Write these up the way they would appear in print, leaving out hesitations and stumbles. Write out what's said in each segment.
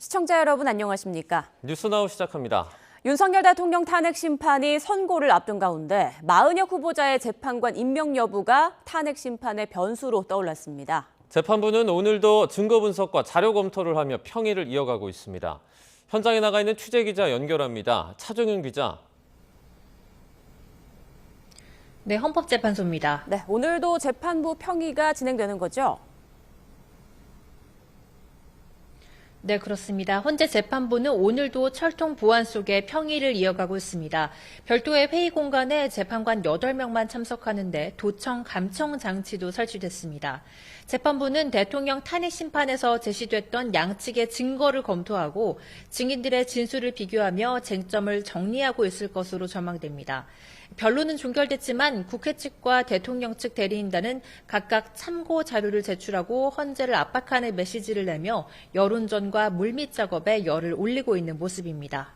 시청자 여러분 안녕하십니까? 뉴스나우 시작합니다. 윤석열 대통령 탄핵 심판이 선고를 앞둔 가운데 마은혁 후보자의 재판관 임명 여부가 탄핵 심판의 변수로 떠올랐습니다. 재판부는 오늘도 증거 분석과 자료 검토를 하며 평의를 이어가고 있습니다. 현장에 나가 있는 취재기자 연결합니다. 차종윤 기자. 네, 헌법재판소입니다. 네, 오늘도 재판부 평의가 진행되는 거죠? 네, 그렇습니다. 현재 재판부는 오늘도 철통 보안 속에 평의를 이어가고 있습니다. 별도의 회의 공간에 재판관 8명만 참석하는데 도청 감청 장치도 설치됐습니다. 재판부는 대통령 탄핵 심판에서 제시됐던 양측의 증거를 검토하고 증인들의 진술을 비교하며 쟁점을 정리하고 있을 것으로 전망됩니다. 변론은 종결됐지만 국회 측과 대통령 측 대리인단은 각각 참고 자료를 제출하고 헌재를 압박하는 메시지를 내며 여론전과 물밑 작업에 열을 올리고 있는 모습입니다.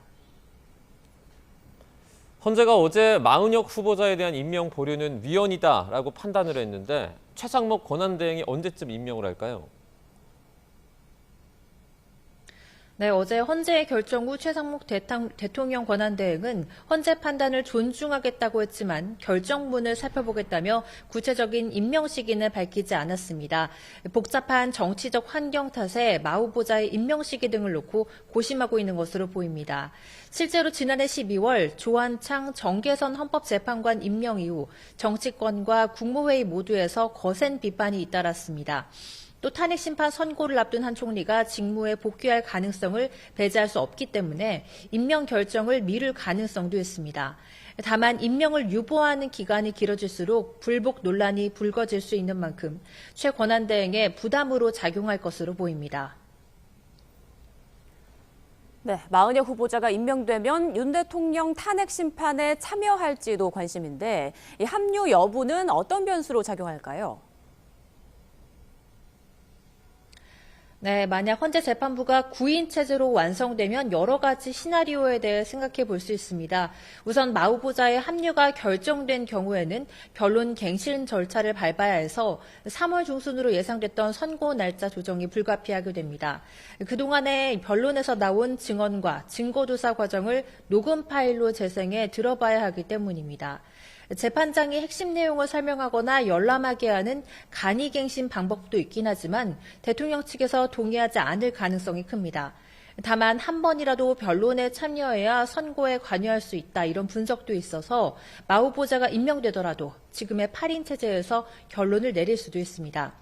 헌재가 어제 마은혁 후보자에 대한 임명 보류는 위헌이다라고 판단을 했는데 최상목 권한대행이 언제쯤 임명을 할까요? 네, 어제 헌재의 결정 후 최상목 대통령 권한대행은 헌재 판단을 존중하겠다고 했지만 결정문을 살펴보겠다며 구체적인 임명 시기는 밝히지 않았습니다. 복잡한 정치적 환경 탓에 마 후보자의 임명 시기 등을 놓고 고심하고 있는 것으로 보입니다. 실제로 지난해 12월 조한창 정계선 헌법재판관 임명 이후 정치권과 국무회의 모두에서 거센 비판이 잇따랐습니다. 또 탄핵 심판 선고를 앞둔 한 총리가 직무에 복귀할 가능성을 배제할 수 없기 때문에 임명 결정을 미룰 가능성도 있습니다. 다만 임명을 유보하는 기간이 길어질수록 불복 논란이 불거질 수 있는 만큼 최 권한대행의 부담으로 작용할 것으로 보입니다. 네, 마은혁 후보자가 임명되면 윤 대통령 탄핵 심판에 참여할지도 관심인데 이 합류 여부는 어떤 변수로 작용할까요? 네, 만약 헌재 재판부가 9인 체제로 완성되면 여러 가지 시나리오에 대해 생각해 볼 수 있습니다. 우선 마 후보자의 합류가 결정된 경우에는 변론 갱신 절차를 밟아야 해서 3월 중순으로 예상됐던 선고 날짜 조정이 불가피하게 됩니다. 그동안에 변론에서 나온 증언과 증거조사 과정을 녹음 파일로 재생해 들어봐야 하기 때문입니다. 재판장이 핵심 내용을 설명하거나 열람하게 하는 간이갱신 방법도 있긴 하지만 대통령 측에서 동의하지 않을 가능성이 큽니다. 다만 한 번이라도 변론에 참여해야 선고에 관여할 수 있다 이런 분석도 있어서 마 후보자가 임명되더라도 지금의 8인 체제에서 결론을 내릴 수도 있습니다.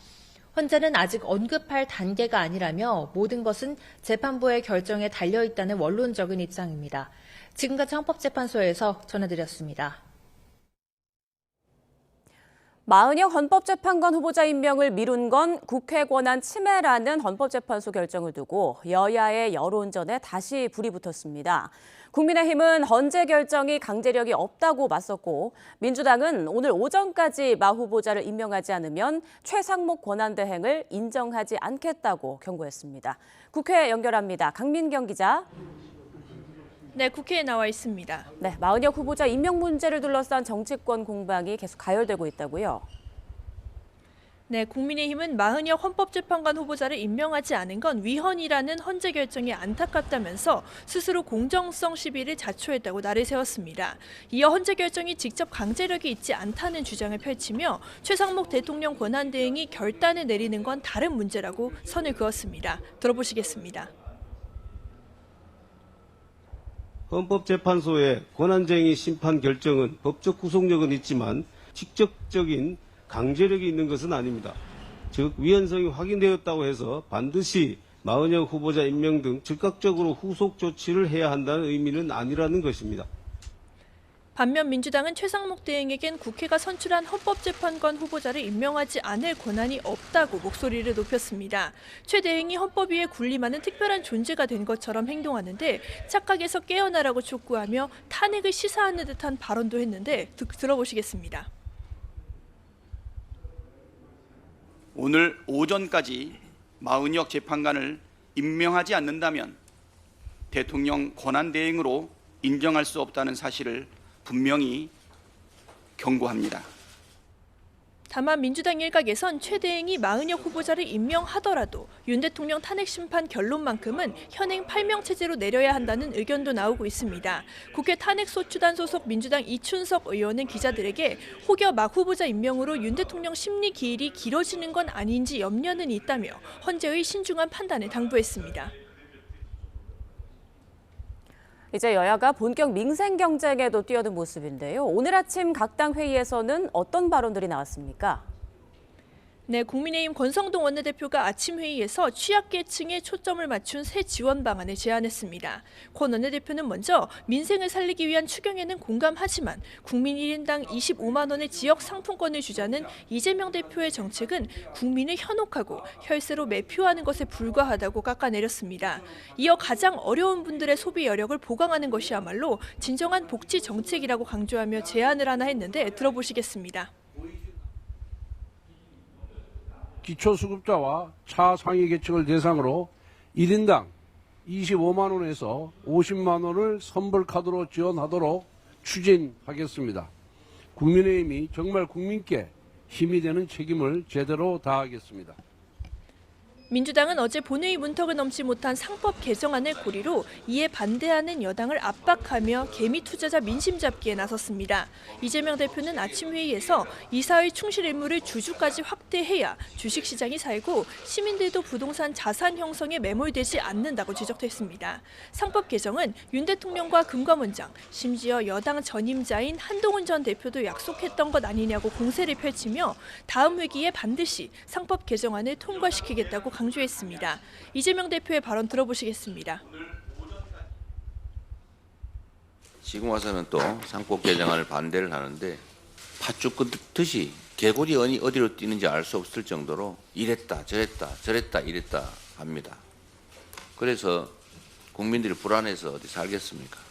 헌재는 아직 언급할 단계가 아니라며 모든 것은 재판부의 결정에 달려있다는 원론적인 입장입니다. 지금까지 헌법재판소에서 전해드렸습니다. 마은혁 헌법재판관 후보자 임명을 미룬 건 국회 권한 침해라는 헌법재판소 결정을 두고 여야의 여론전에 다시 불이 붙었습니다. 국민의힘은 헌재 결정이 강제력이 없다고 맞섰고 민주당은 오늘 오전까지 마 후보자를 임명하지 않으면 최상목 권한대행을 인정하지 않겠다고 경고했습니다. 국회 연결합니다. 강민경 기자. 네, 국회에 나와 있습니다. 네, 마은혁 후보자 임명 문제를 둘러싼 정치권 공방이 계속 가열되고 있다고요? 네, 국민의힘은 마은혁 헌법재판관 후보자를 임명하지 않은 건 위헌이라는 헌재 결정이 안타깝다면서 스스로 공정성 시비를 자초했다고 날을 세웠습니다. 이어 헌재 결정이 직접 강제력이 있지 않다는 주장을 펼치며 최상목 대통령 권한대행이 결단을 내리는 건 다른 문제라고 선을 그었습니다. 들어보시겠습니다. 헌법재판소의 권한쟁의 심판 결정은 법적 구속력은 있지만 직접적인 강제력이 있는 것은 아닙니다. 즉 위헌성이 확인되었다고 해서 반드시 마은혁 후보자 임명 등 즉각적으로 후속 조치를 해야 한다는 의미는 아니라는 것입니다. 반면 민주당은 최상목 대행에겐 국회가 선출한 헌법재판관 후보자를 임명하지 않을 권한이 없다고 목소리를 높였습니다. 최 대행이 헌법위에 군림하는 특별한 존재가 된 것처럼 행동하는데 착각에서 깨어나라고 촉구하며 탄핵을 시사하는 듯한 발언도 했는데 들어보시겠습니다. 오늘 오전까지 마은혁 재판관을 임명하지 않는다면 대통령 권한대행으로 인정할 수 없다는 사실을 분명히 경고합니다. 다만 민주당 일각에선 최 대행이 마은혁 후보자를 임명하더라도 윤 대통령 탄핵 심판 결론만큼은 현행 8명 체제로 내려야 한다는 의견도 나오고 있습니다. 국회 탄핵소추단 소속 민주당 이춘석 의원은 기자들에게 혹여 마 후보자 임명으로 윤 대통령 심리 기일이 길어지는 건 아닌지 염려는 있다며 헌재의 신중한 판단을 당부했습니다. 이제 여야가 본격 민생 경쟁에도 뛰어든 모습인데요. 오늘 아침 각 당 회의에서는 어떤 발언들이 나왔습니까? 네, 국민의힘 권성동 원내대표가 아침 회의에서 취약계층에 초점을 맞춘 새 지원 방안을 제안했습니다. 권 원내대표는 먼저 민생을 살리기 위한 추경에는 공감하지만 국민 1인당 25만 원의 지역 상품권을 주자는 이재명 대표의 정책은 국민을 현혹하고 혈세로 매표하는 것에 불과하다고 깎아내렸습니다. 이어 가장 어려운 분들의 소비 여력을 보강하는 것이야말로 진정한 복지 정책이라고 강조하며 제안을 하나 했는데 들어보시겠습니다. 기초수급자와 차상위 계층을 대상으로 1인당 25만 원에서 50만 원을 선불카드로 지원하도록 추진하겠습니다. 국민의힘이 정말 국민께 힘이 되는 책임을 제대로 다하겠습니다. 민주당은 어제 본회의 문턱을 넘지 못한 상법 개정안을 고리로 이에 반대하는 여당을 압박하며 개미 투자자 민심 잡기에 나섰습니다. 이재명 대표는 아침 회의에서 이사의 충실 의무를 주주까지 확대해야 주식시장이 살고 시민들도 부동산 자산 형성에 매몰되지 않는다고 지적했습니다. 상법 개정은 윤 대통령과 금감원장, 심지어 여당 전임자인 한동훈 전 대표도 약속했던 것 아니냐고 공세를 펼치며 다음 회기에 반드시 상법 개정안을 통과시키겠다고 강조했습니다. 이재명 대표의 발언 들어보시겠습니다. 지금 와서는 또 상법 개정안을 반대를 하는데 팥죽 끄듯이 개구리 어디로 뛰는지 알 수 없을 정도로 이랬다 저랬다 이랬다 합니다. 그래서 국민들이 불안해서 어디 살겠습니까?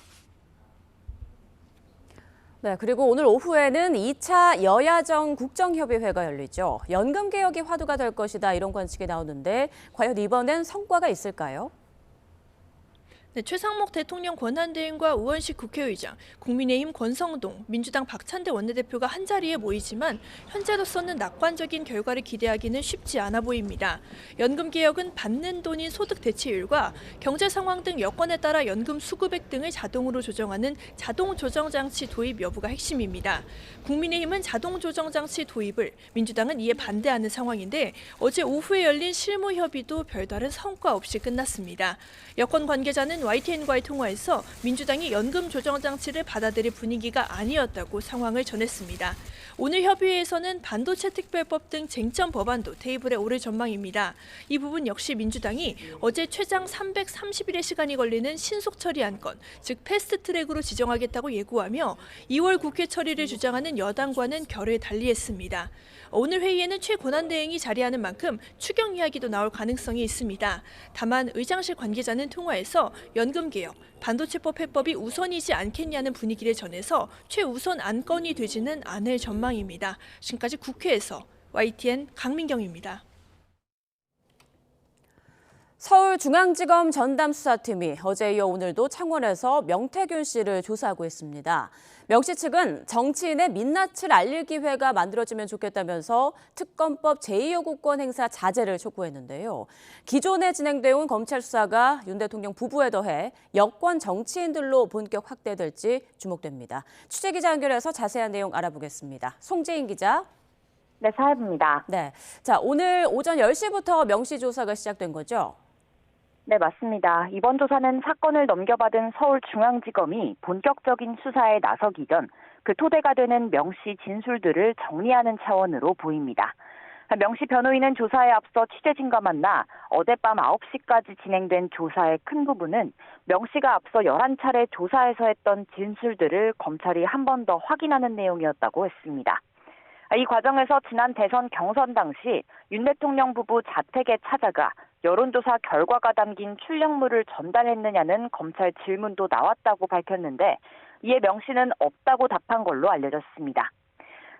네, 그리고 오늘 오후에는 2차 여야정 국정협의회가 열리죠. 연금 개혁이 화두가 될 것이다 이런 관측이 나오는데 과연 이번엔 성과가 있을까요? 네, 최상목 대통령 권한대행과 우원식 국회의장, 국민의힘 권성동, 민주당 박찬대 원내대표가 한자리에 모이지만 현재로서는 낙관적인 결과를 기대하기는 쉽지 않아 보입니다. 연금 개혁은 받는 돈인 소득 대체율과 경제 상황 등 여건에 따라 연금 수급액 등을 자동으로 조정하는 자동 조정 장치 도입 여부가 핵심입니다. 국민의힘은 자동 조정 장치 도입을, 민주당은 이에 반대하는 상황인데 어제 오후에 열린 실무 협의도 별다른 성과 없이 끝났습니다. 여권 관계자는 YTN과의 통화에서 민주당이 연금 조정 장치를 받아들일 분위기가 아니었다고 상황을 전했습니다. 오늘 협의회에서는 반도체 특별법 등 쟁점 법안도 테이블에 오를 전망입니다. 이 부분 역시 민주당이 어제 최장 330일의 시간이 걸리는 신속 처리 안건, 즉 패스트트랙으로 지정하겠다고 예고하며 2월 국회 처리를 주장하는 여당과는 결을 달리했습니다. 오늘 회의에는 최 권한대행이 자리하는 만큼 추경 이야기도 나올 가능성이 있습니다. 다만 의장실 관계자는 통화에서 연금 개혁, 반도체법 해법이 우선이지 않겠냐는 분위기를 전해서 최우선 안건이 되지는 않을 전망입니다. 지금까지 국회에서 YTN 강민경입니다. 서울중앙지검 전담수사팀이 어제 이어 오늘도 창원에서 명태균 씨를 조사하고 있습니다. 명 씨 측은 정치인의 민낯을 알릴 기회가 만들어지면 좋겠다면서 특검법 제2요구권 행사 자제를 촉구했는데요. 기존에 진행되어 온 검찰 수사가 윤 대통령 부부에 더해 여권 정치인들로 본격 확대될지 주목됩니다. 취재기자 연결해서 자세한 내용 알아보겠습니다. 송재인 기자. 네, 사회부입니다. 네, 자 오늘 오전 10시부터 명 씨 조사가 시작된 거죠? 네, 맞습니다. 이번 조사는 사건을 넘겨받은 서울중앙지검이 본격적인 수사에 나서기 전 그 토대가 되는 명 씨 진술들을 정리하는 차원으로 보입니다. 명 씨 변호인은 조사에 앞서 취재진과 만나 어젯밤 9시까지 진행된 조사의 큰 부분은 명 씨가 앞서 11차례 조사에서 했던 진술들을 검찰이 한 번 더 확인하는 내용이었다고 했습니다. 이 과정에서 지난 대선 경선 당시 윤 대통령 부부 자택에 찾아가 여론조사 결과가 담긴 출력물을 전달했느냐는 검찰 질문도 나왔다고 밝혔는데 이에 명 씨는 없다고 답한 걸로 알려졌습니다.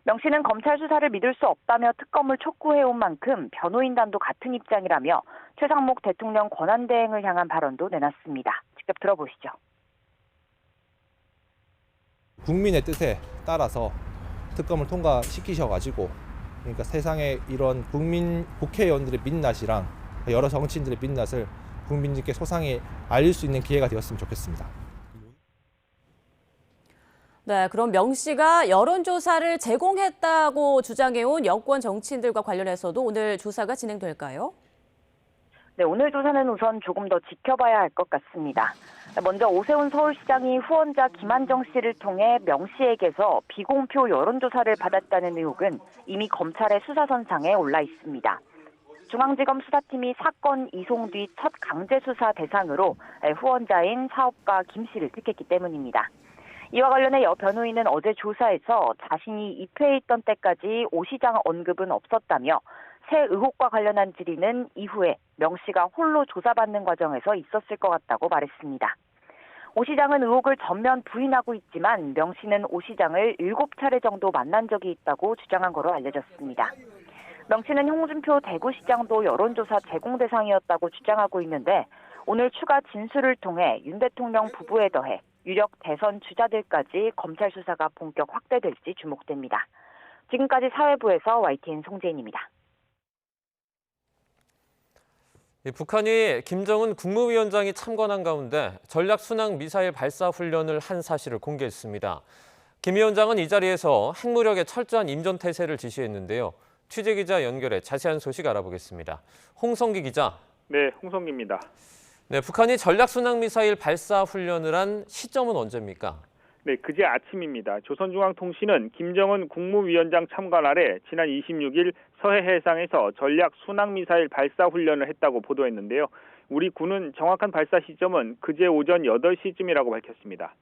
명 씨는 검찰 수사를 믿을 수 없다며 특검을 촉구해온 만큼 변호인단도 같은 입장이라며 최상목 대통령 권한대행을 향한 발언도 내놨습니다. 직접 들어보시죠. 국민의 뜻에 따라서 특검을 통과시키셔가지고 그러니까 세상에 이런 국회의원들의 민낯이랑 여러 정치인들의 민낯을 국민들께 소상히 알릴 수 있는 기회가 되었으면 좋겠습니다. 네, 그럼 명 씨가 여론조사를 제공했다고 주장해온 여권 정치인들과 관련해서도 오늘 조사가 진행될까요? 네, 오늘 조사는 우선 조금 더 지켜봐야 할 것 같습니다. 먼저 오세훈 서울시장이 후원자 김한정 씨를 통해 명 씨에게서 비공표 여론조사를 받았다는 의혹은 이미 검찰의 수사선상에 올라 있습니다. 중앙지검 수사팀이 사건 이송 뒤 첫 강제수사 대상으로 후원자인 사업가 김 씨를 택했기 때문입니다. 이와 관련해 여 변호인은 어제 조사에서 자신이 입회해 있던 때까지 오 시장 언급은 없었다며 새 의혹과 관련한 질의는 이후에 명 씨가 홀로 조사받는 과정에서 있었을 것 같다고 말했습니다. 오 시장은 의혹을 전면 부인하고 있지만 명 씨는 오 시장을 7차례 정도 만난 적이 있다고 주장한 것으로 알려졌습니다. 명 씨는 홍준표 대구시장도 여론조사 제공 대상이었다고 주장하고 있는데 오늘 추가 진술을 통해 윤 대통령 부부에 더해 유력 대선 주자들까지 검찰 수사가 본격 확대될지 주목됩니다. 지금까지 사회부에서 YTN 송재인입니다. 북한이 김정은 국무위원장이 참관한 가운데 전략 순항 미사일 발사 훈련을 한 사실을 공개했습니다. 김 위원장은 이 자리에서 핵무력의 철저한 임전 태세를 지시했는데요. 취재기자 연결해 자세한 소식 알아보겠습니다. 홍성기 기자. 네, 홍성기입니다. 네, 북한이 전략 순항 미사일 발사 훈련을 한 시점은 언제입니까? 네, 그제 아침입니다. 조선중앙통신은 김정은 국무위원장 참관 아래 지난 26일 서해 해상에서 전략 순항미사일 발사 훈련을 했다고 보도했는데요. 우리 군은 정확한 발사 시점은 그제 오전 8시쯤이라고 밝혔습니다.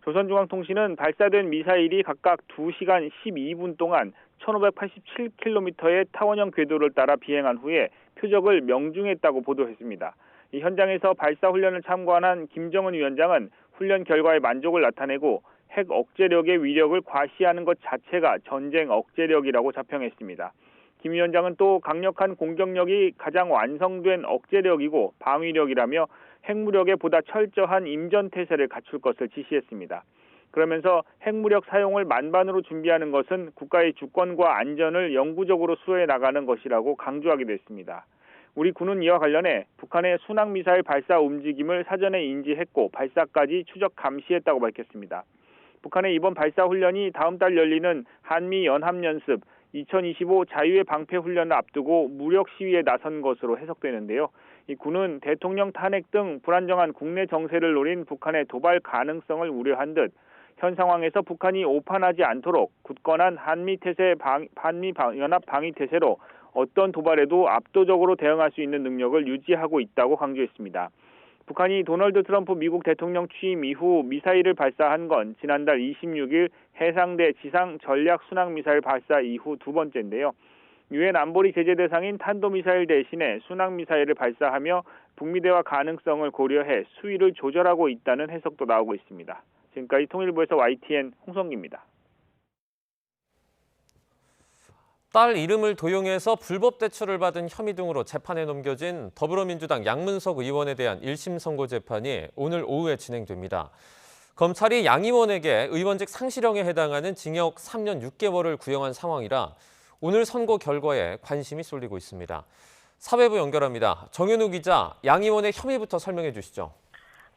조선중앙통신은 발사된 미사일이 각각 2시간 12분 동안 1587km의 타원형 궤도를 따라 비행한 후에 표적을 명중했다고 보도했습니다. 이 현장에서 발사 훈련을 참관한 김정은 위원장은 훈련 결과에 만족을 나타내고 핵 억제력의 위력을 과시하는 것 자체가 전쟁 억제력이라고 자평했습니다. 김 위원장은 또 강력한 공격력이 가장 완성된 억제력이고 방위력이라며 핵무력에 보다 철저한 임전태세를 갖출 것을 지시했습니다. 그러면서 핵무력 사용을 만반으로 준비하는 것은 국가의 주권과 안전을 영구적으로 수호해 나가는 것이라고 강조하기도 했습니다. 우리 군은 이와 관련해 북한의 순항미사일 발사 움직임을 사전에 인지했고 발사까지 추적 감시했다고 밝혔습니다. 북한의 이번 발사 훈련이 다음 달 열리는 한미 연합연습 2025 자유의 방패 훈련을 앞두고 무력 시위에 나선 것으로 해석되는데요. 이 군은 대통령 탄핵 등 불안정한 국내 정세를 노린 북한의 도발 가능성을 우려한 듯 현 상황에서 북한이 오판하지 않도록 굳건한 한미 연합 방위 태세로 어떤 도발에도 압도적으로 대응할 수 있는 능력을 유지하고 있다고 강조했습니다. 북한이 도널드 트럼프 미국 대통령 취임 이후 미사일을 발사한 건 지난달 26일 해상대 지상 전략 순항 미사일 발사 이후 두 번째인데요. 유엔 안보리 제재 대상인 탄도미사일 대신에 순항 미사일을 발사하며 북미 대화 가능성을 고려해 수위를 조절하고 있다는 해석도 나오고 있습니다. 지금까지 통일부에서 YTN 홍성기입니다. 딸 이름을 도용해서 불법 대출을 받은 혐의 등으로 재판에 넘겨진 더불어민주당 양문석 의원에 대한 1심 선고 재판이 오늘 오후에 진행됩니다. 검찰이 양 의원에게 의원직 상실형에 해당하는 징역 3년 6개월을 구형한 상황이라 오늘 선고 결과에 관심이 쏠리고 있습니다. 사회부 연결합니다. 정현우 기자, 양 의원의 혐의부터 설명해 주시죠.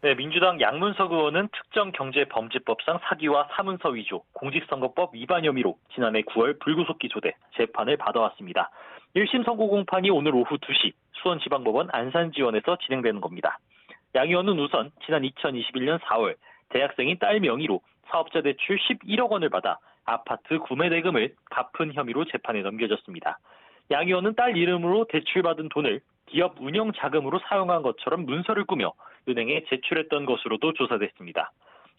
네, 민주당 양문석 의원은 특정경제범죄법상 사기와 사문서 위조, 공직선거법 위반 혐의로 지난해 9월 불구속 기소돼 재판을 받아왔습니다. 1심 선고 공판이 오늘 오후 2시 수원지방법원 안산지원에서 진행되는 겁니다. 양 의원은 우선 지난 2021년 4월 대학생인 딸 명의로 사업자 대출 11억 원을 받아 아파트 구매 대금을 갚은 혐의로 재판에 넘겨졌습니다. 양 의원은 딸 이름으로 대출받은 돈을 기업 운영 자금으로 사용한 것처럼 문서를 꾸며 은행에 제출했던 것으로도 조사됐습니다.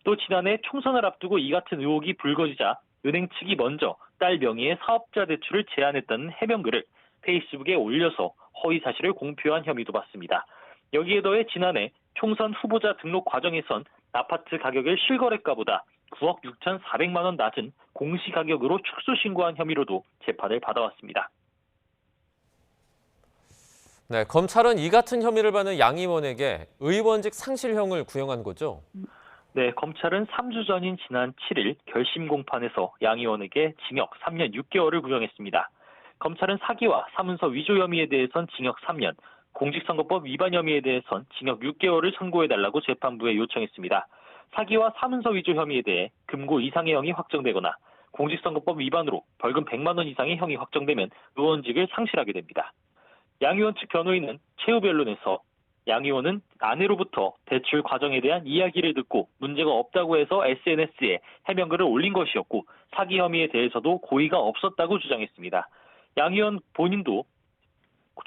또 지난해 총선을 앞두고 이 같은 의혹이 불거지자 은행 측이 먼저 딸 명의의 사업자 대출을 제안했다는 해명글을 페이스북에 올려서 허위 사실을 공표한 혐의도 받습니다. 여기에 더해 지난해 총선 후보자 등록 과정에선 아파트 가격을 실거래가보다 9억 6,400만 원 낮은 공시가격으로 축소 신고한 혐의로도 재판을 받아왔습니다. 네, 검찰은 이 같은 혐의를 받는 양 의원에게 의원직 상실형을 구형한 거죠? 네, 검찰은 3주 전인 지난 7일 결심 공판에서 양 의원에게 징역 3년 6개월을 구형했습니다. 검찰은 사기와 사문서 위조 혐의에 대해선 징역 3년, 공직선거법 위반 혐의에 대해선 징역 6개월을 선고해달라고 재판부에 요청했습니다. 사기와 사문서 위조 혐의에 대해 금고 이상의 형이 확정되거나 공직선거법 위반으로 벌금 100만 원 이상의 형이 확정되면 의원직을 상실하게 됩니다. 양 의원 측 변호인은 최후 변론에서 양 의원은 아내로부터 대출 과정에 대한 이야기를 듣고 문제가 없다고 해서 SNS에 해명글을 올린 것이었고 사기 혐의에 대해서도 고의가 없었다고 주장했습니다. 양 의원 본인도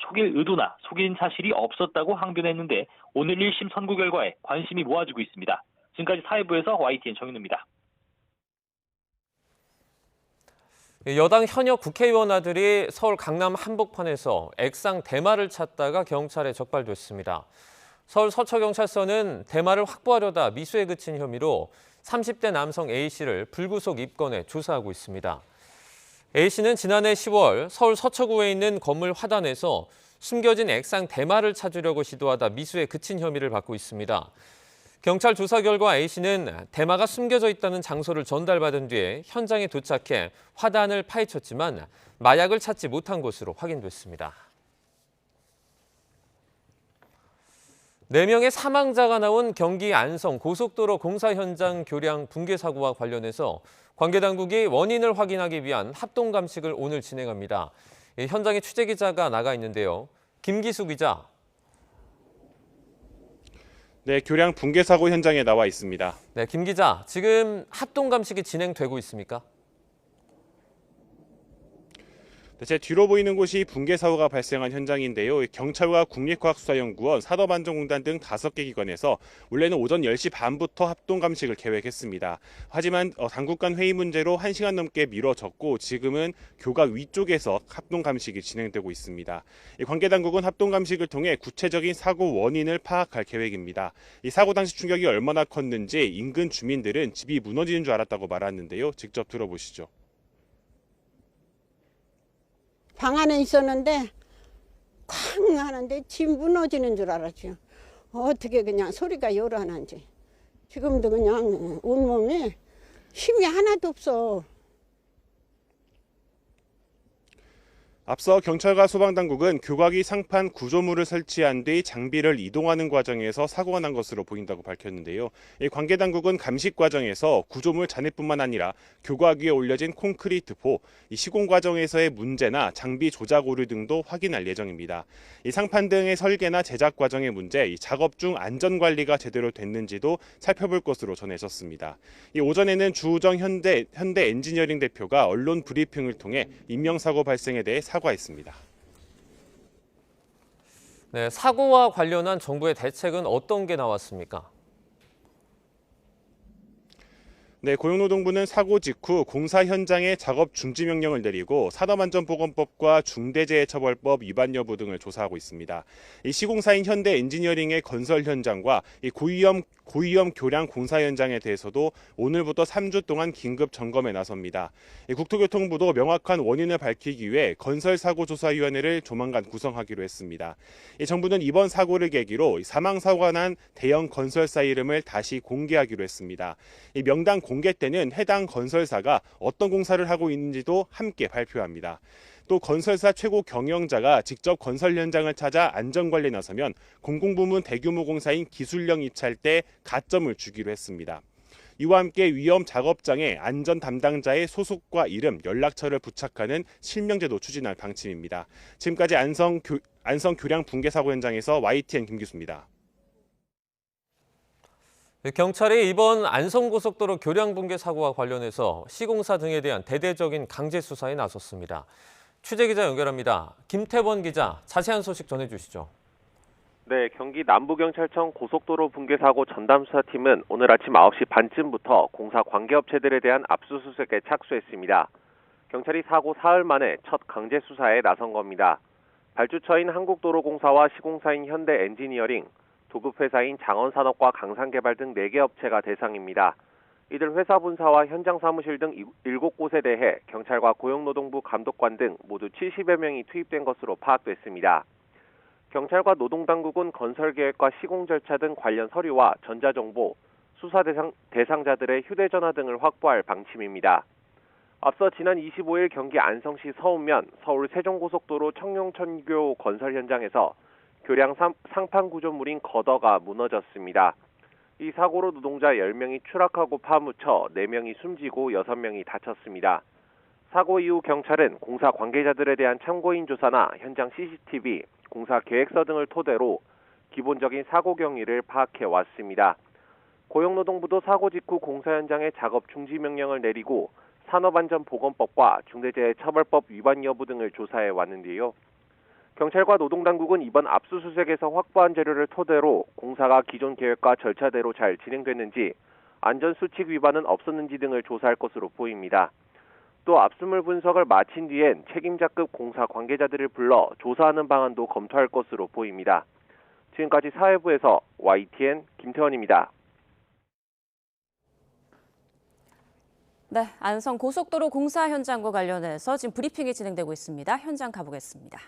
속일 의도나 속인 사실이 없었다고 항변했는데 오늘 1심 선고 결과에 관심이 모아지고 있습니다. 지금까지 사회부에서 YTN 정윤우입니다. 여당 현역 국회의원 아들이 서울 강남 한복판에서 액상 대마를 찾다가 경찰에 적발됐습니다. 서울 서초경찰서는 대마를 확보하려다 미수에 그친 혐의로 30대 남성 A씨를 불구속 입건해 조사하고 있습니다. A씨는 지난해 10월 서울 서초구에 있는 건물 화단에서 숨겨진 액상 대마를 찾으려고 시도하다 미수에 그친 혐의를 받고 있습니다. 경찰 조사 결과 A씨는 대마가 숨겨져 있다는 장소를 전달받은 뒤에 현장에 도착해 화단을 파헤쳤지만 마약을 찾지 못한 것으로 확인됐습니다. 4명의 사망자가 나온 경기 안성 고속도로 공사 현장 교량 붕괴 사고와 관련해서 관계당국이 원인을 확인하기 위한 합동감식을 오늘 진행합니다. 현장에 취재기자가 나가 있는데요. 김기수 기자. 네, 교량 붕괴 사고 현장에 나와 있습니다. 네, 김 기자, 지금 합동 감식이 진행되고 있습니까? 제 뒤로 보이는 곳이 붕괴 사고가 발생한 현장인데요. 경찰과 국립과학수사연구원, 산업안전공단 등 5개 기관에서 원래는 오전 10시 반부터 합동 감식을 계획했습니다. 하지만 당국 간 회의 문제로 1시간 넘게 미뤄졌고 지금은 교각 위쪽에서 합동 감식이 진행되고 있습니다. 관계 당국은 합동 감식을 통해 구체적인 사고 원인을 파악할 계획입니다. 이 사고 당시 충격이 얼마나 컸는지 인근 주민들은 집이 무너지는 줄 알았다고 말하는데요. 직접 들어보시죠. 방 안에 있었는데 쾅 하는데 집 무너지는 줄 알았죠. 어떻게 그냥 소리가 요란한지. 지금도 그냥 온몸에 힘이 하나도 없어. 앞서 경찰과 소방당국은 교각위 상판 구조물을 설치한 뒤 장비를 이동하는 과정에서 사고가 난 것으로 보인다고 밝혔는데요. 관계당국은 감식 과정에서 구조물 잔해뿐만 아니라 교각 위에 올려진 콘크리트포, 시공 과정에서의 문제나 장비 조작 오류 등도 확인할 예정입니다. 이 상판 등의 설계나 제작 과정의 문제, 작업 중 안전관리가 제대로 됐는지도 살펴볼 것으로 전해졌습니다. 오전에는 주우정 현대 엔지니어링 대표가 언론 브리핑을 통해 인명사고 발생에 대해 사과했습니다. 네, 사고와 관련한 정부의 대책은 어떤 게 나왔습니까? 네, 고용노동부는 사고 직후 공사 현장에 작업 중지 명령을 내리고 산업안전보건법과 중대재해처벌법 위반 여부 등을 조사하고 있습니다. 이 시공사인 현대 엔지니어링의 건설 현장과 이 고위험 교량 공사 현장에 대해서도 오늘부터 3주 동안 긴급 점검에 나섭니다. 국토교통부도 명확한 원인을 밝히기 위해 건설사고조사위원회를 조만간 구성하기로 했습니다. 정부는 이번 사고를 계기로 사망사고가 난 대형 건설사 이름을 다시 공개하기로 했습니다. 이 명단 공개 때는 해당 건설사가 어떤 공사를 하고 있는지도 함께 발표합니다. 또 건설사 최고 경영자가 직접 건설 현장을 찾아 안전관리에 나서면 공공부문 대규모 공사인 기술령 입찰 때 가점을 주기로 했습니다. 이와 함께 위험 작업장에 안전 담당자의 소속과 이름, 연락처를 부착하는 실명제도 추진할 방침입니다. 지금까지 안성 교량 붕괴 사고 현장에서 YTN 김기수입니다. 경찰이 이번 안성고속도로 교량 붕괴 사고와 관련해서 시공사 등에 대한 대대적인 강제 수사에 나섰습니다. 취재기자 연결합니다. 김태원 기자, 자세한 소식 전해주시죠. 네, 경기 남부경찰청 고속도로 붕괴 사고 전담수사팀은 오늘 아침 9시 반쯤부터 공사 관계업체들에 대한 압수수색에 착수했습니다. 경찰이 사고 사흘 만에 첫 강제 수사에 나선 겁니다. 발주처인 한국도로공사와 시공사인 현대엔지니어링, 도급회사인 장원산업과 강산개발 등 4개 업체가 대상입니다. 이들 회사 본사와 현장 사무실 등 7곳에 대해 경찰과 고용노동부 감독관 등 모두 70여 명이 투입된 것으로 파악됐습니다. 경찰과 노동당국은 건설계획과 시공 절차 등 관련 서류와 전자정보, 수사 대상자들의 휴대전화 등을 확보할 방침입니다. 앞서 지난 25일 경기 안성시 서운면 서울 세종고속도로 청룡천교 건설 현장에서 교량 상판 구조물인 거더가 무너졌습니다. 이 사고로 노동자 10명이 추락하고 파묻혀 4명이 숨지고 6명이 다쳤습니다. 사고 이후 경찰은 공사 관계자들에 대한 참고인 조사나 현장 CCTV, 공사 계획서 등을 토대로 기본적인 사고 경위를 파악해 왔습니다. 고용노동부도 사고 직후 공사 현장에 작업 중지 명령을 내리고 산업안전보건법과 중대재해처벌법 위반 여부 등을 조사해 왔는데요. 경찰과 노동당국은 이번 압수수색에서 확보한 자료를 토대로 공사가 기존 계획과 절차대로 잘 진행됐는지, 안전수칙 위반은 없었는지 등을 조사할 것으로 보입니다. 또 압수물 분석을 마친 뒤엔 책임자급 공사 관계자들을 불러 조사하는 방안도 검토할 것으로 보입니다. 지금까지 사회부에서 YTN 김태원입니다. 네, 안성 고속도로 공사 현장과 관련해서 지금 브리핑이 진행되고 있습니다. 현장 가보겠습니다.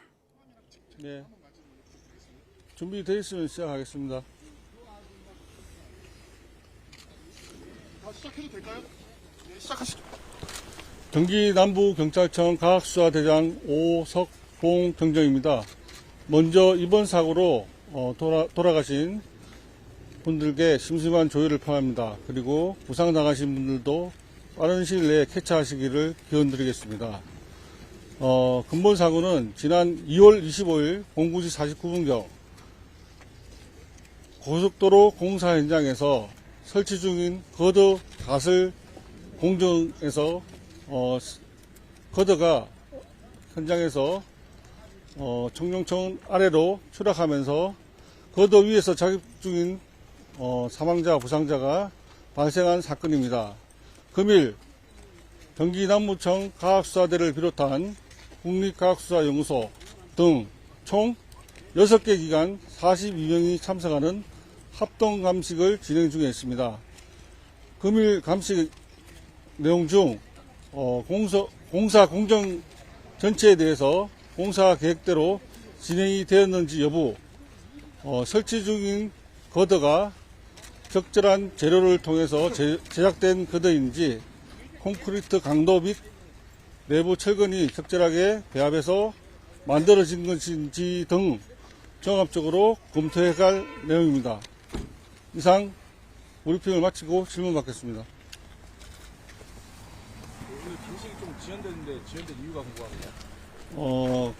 네, 준비되어 있으면 시작하겠습니다. 시작해도 될까요? 네, 시작하시죠. 경기 남부경찰청 과학수사대장 오석봉 경정입니다. 먼저 이번 사고로 돌아가신 분들께 심심한 조의를 표합니다. 그리고 부상당하신 분들도 빠른 시일 내에 쾌차하시기를 기원드리겠습니다. 근본 사고는 지난 2월 25일 09시 49분경 고속도로 공사 현장에서 설치 중인 거더 가설 공정에서 거더가 현장에서 청룡천 아래로 추락하면서 거더 위에서 작업 중인 사망자, 부상자가 발생한 사건입니다. 금일 경기 남부청 과학수사대를 비롯한 국립과학수사연구소 등 총 6개 기관 42명이 참석하는 합동감식을 진행 중에 있습니다. 금일 감식 내용 중 공사 공정 전체에 대해서 공사 계획대로 진행이 되었는지 여부, 설치 중인 거더가 적절한 재료를 통해서 제작된 거더인지, 콘크리트 강도 및 내부 철근이 적절하게 배합해서 만들어진 것인지 등 종합적으로 검토해갈 내용입니다. 이상 브리핑을 마치고 질문 받겠습니다. 오늘 감식이 좀 지연됐는데 지연된 이유가 궁금합니다.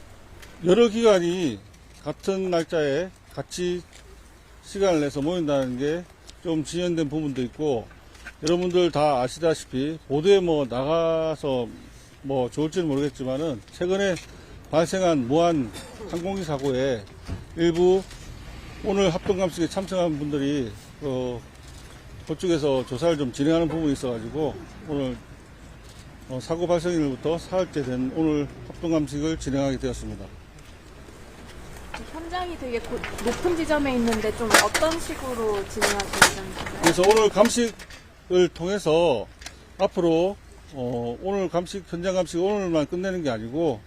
여러 기관이 같은 날짜에 같이 시간을 내서 모인다는 게 좀 지연된 부분도 있고, 여러분들 다 아시다시피 보도에 나가서 좋을지는 모르겠지만은 최근에 발생한 무한 항공기 사고에 일부 오늘 합동감식에 참석한 분들이 그쪽에서 조사를 좀 진행하는 부분이 있어가지고 오늘 사고 발생일부터 사흘째 된 오늘 합동감식을 진행하게 되었습니다. 현장이 되게 높은 지점에 있는데 좀 어떤 식으로 진행하실 예정이신가요? 그래서 오늘 감식을 통해서 앞으로 오늘 감식, 현장 감식 오늘만 끝내는 게 아니고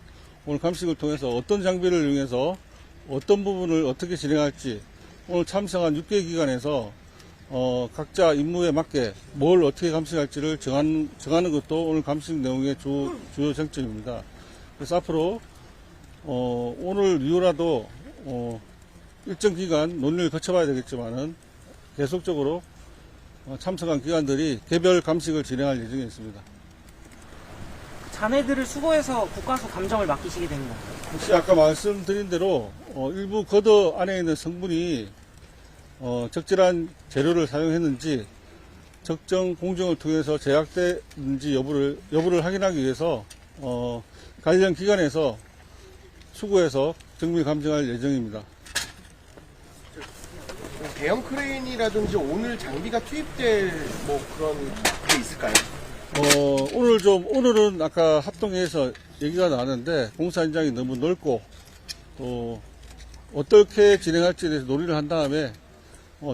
오늘 감식을 통해서 어떤 장비를 이용해서 어떤 부분을 어떻게 진행할지, 오늘 참석한 6개 기관에서 각자 임무에 맞게 뭘 어떻게 감식할지를 정하는 것도 오늘 감식 내용의 주요 쟁점입니다. 그래서 앞으로 오늘 이후라도 일정 기간 논의를 거쳐봐야 되겠지만은 계속적으로 참석한 기관들이 개별 감식을 진행할 예정에 있습니다. 자네들을 수거해서 국과수 감정을 맡기시게 되는 건가요? 혹시 아까 말씀드린 대로 일부 거더 안에 있는 성분이 적절한 재료를 사용했는지, 적정 공정을 통해서 제약됐는지 여부를 확인하기 위해서 관련 기관에서 수거해서 정밀 감정할 예정입니다. 대형 크레인이라든지 오늘 장비가 투입될 그런 게 있을까요? 오늘은 아까 합동회에서 얘기가 나왔는데 공사 현장이 너무 넓고 또 어떻게 진행할지에 대해서 논의를 한 다음에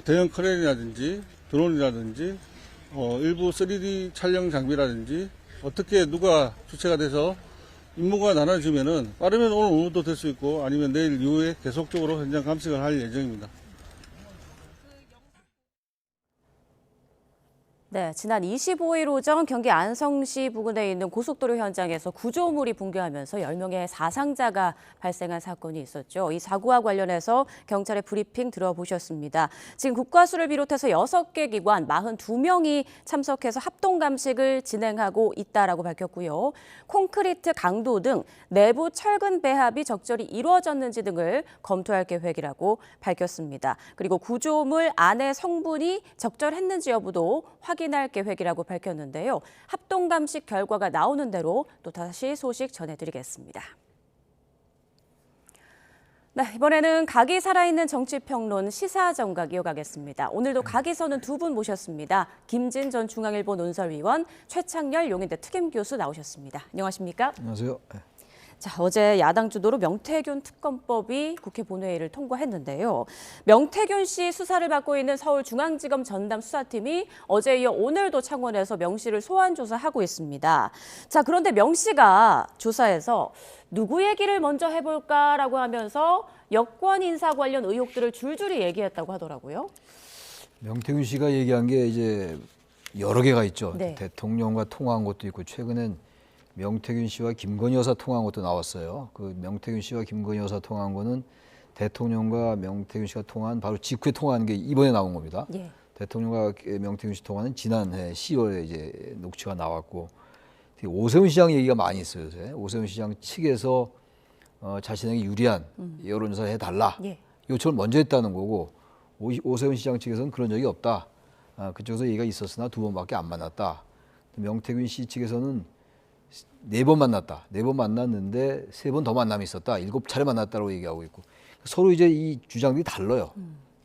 대형 크레인이라든지 드론이라든지 일부 3D 촬영 장비라든지 어떻게 누가 주체가 돼서 임무가 나눠지면은 빠르면 오늘도 될 수 있고 아니면 내일 이후에 계속적으로 현장 감식을 할 예정입니다. 네, 지난 25일 오전 경기 안성시 부근에 있는 고속도로 현장에서 구조물이 붕괴하면서 10명의 사상자가 발생한 사건이 있었죠. 이 사고와 관련해서 경찰의 브리핑 들어보셨습니다. 지금 국과수를 비롯해서 6개 기관 42명이 참석해서 합동 감식을 진행하고 있다라고 밝혔고요. 콘크리트 강도 등 내부 철근 배합이 적절히 이루어졌는지 등을 검토할 계획이라고 밝혔습니다. 그리고 구조물 안의 성분이 적절했는지 여부도 확인할 계획이라고 밝혔는데요. 합동 감식 결과가 나오는 대로 또 다시 소식 전해드리겠습니다. 네, 이번에는 각이 살아있는 정치평론 시사정각 이어가겠습니다. 오늘도 각에서는 두 분 모셨습니다. 김진 전 중앙일보 논설위원, 최창렬 용인대 특임교수 나오셨습니다. 안녕하십니까? 안녕하세요. 네. 자, 어제 야당 주도로 명태균 특검법이 국회 본회의를 통과했는데요. 명태균 씨 수사를 받고 있는 서울중앙지검 전담 수사팀이 어제 이어 오늘도 창원에서 명 씨를 소환 조사하고 있습니다. 자, 그런데 명 씨가 조사에서 누구 얘기를 먼저 해볼까라고 하면서 여권 인사 관련 의혹들을 줄줄이 얘기했다고 하더라고요. 명태균 씨가 얘기한 게 이제 여러 개가 있죠. 네. 대통령과 통화한 것도 있고 최근엔 명태균 씨와 김건희 여사 통화한 것도 나왔어요. 그 명태균 씨와 김건희 여사 통화한 거는 대통령과 명태균 씨가 통화한 바로 직후에 통화한 게 이번에 나온 겁니다. 예. 대통령과 명태균 씨 통화는 지난해 10월에 이제 녹취가 나왔고 오세훈 시장 얘기가 많이 있어요. 요새. 오세훈 시장 측에서 자신에게 유리한 여론조사를 해달라. 예. 요청을 먼저 했다는 거고 오세훈 시장 측에서는 그런 적이 없다. 그쪽에서 얘기가 있었으나 2번밖에 안 만났다. 명태균 씨 측에서는 4번 만났다. 4번 만났는데 3번 더 만남이 있었다. 7차례 만났다고 얘기하고 있고 서로 이제 이 주장들이 달라요.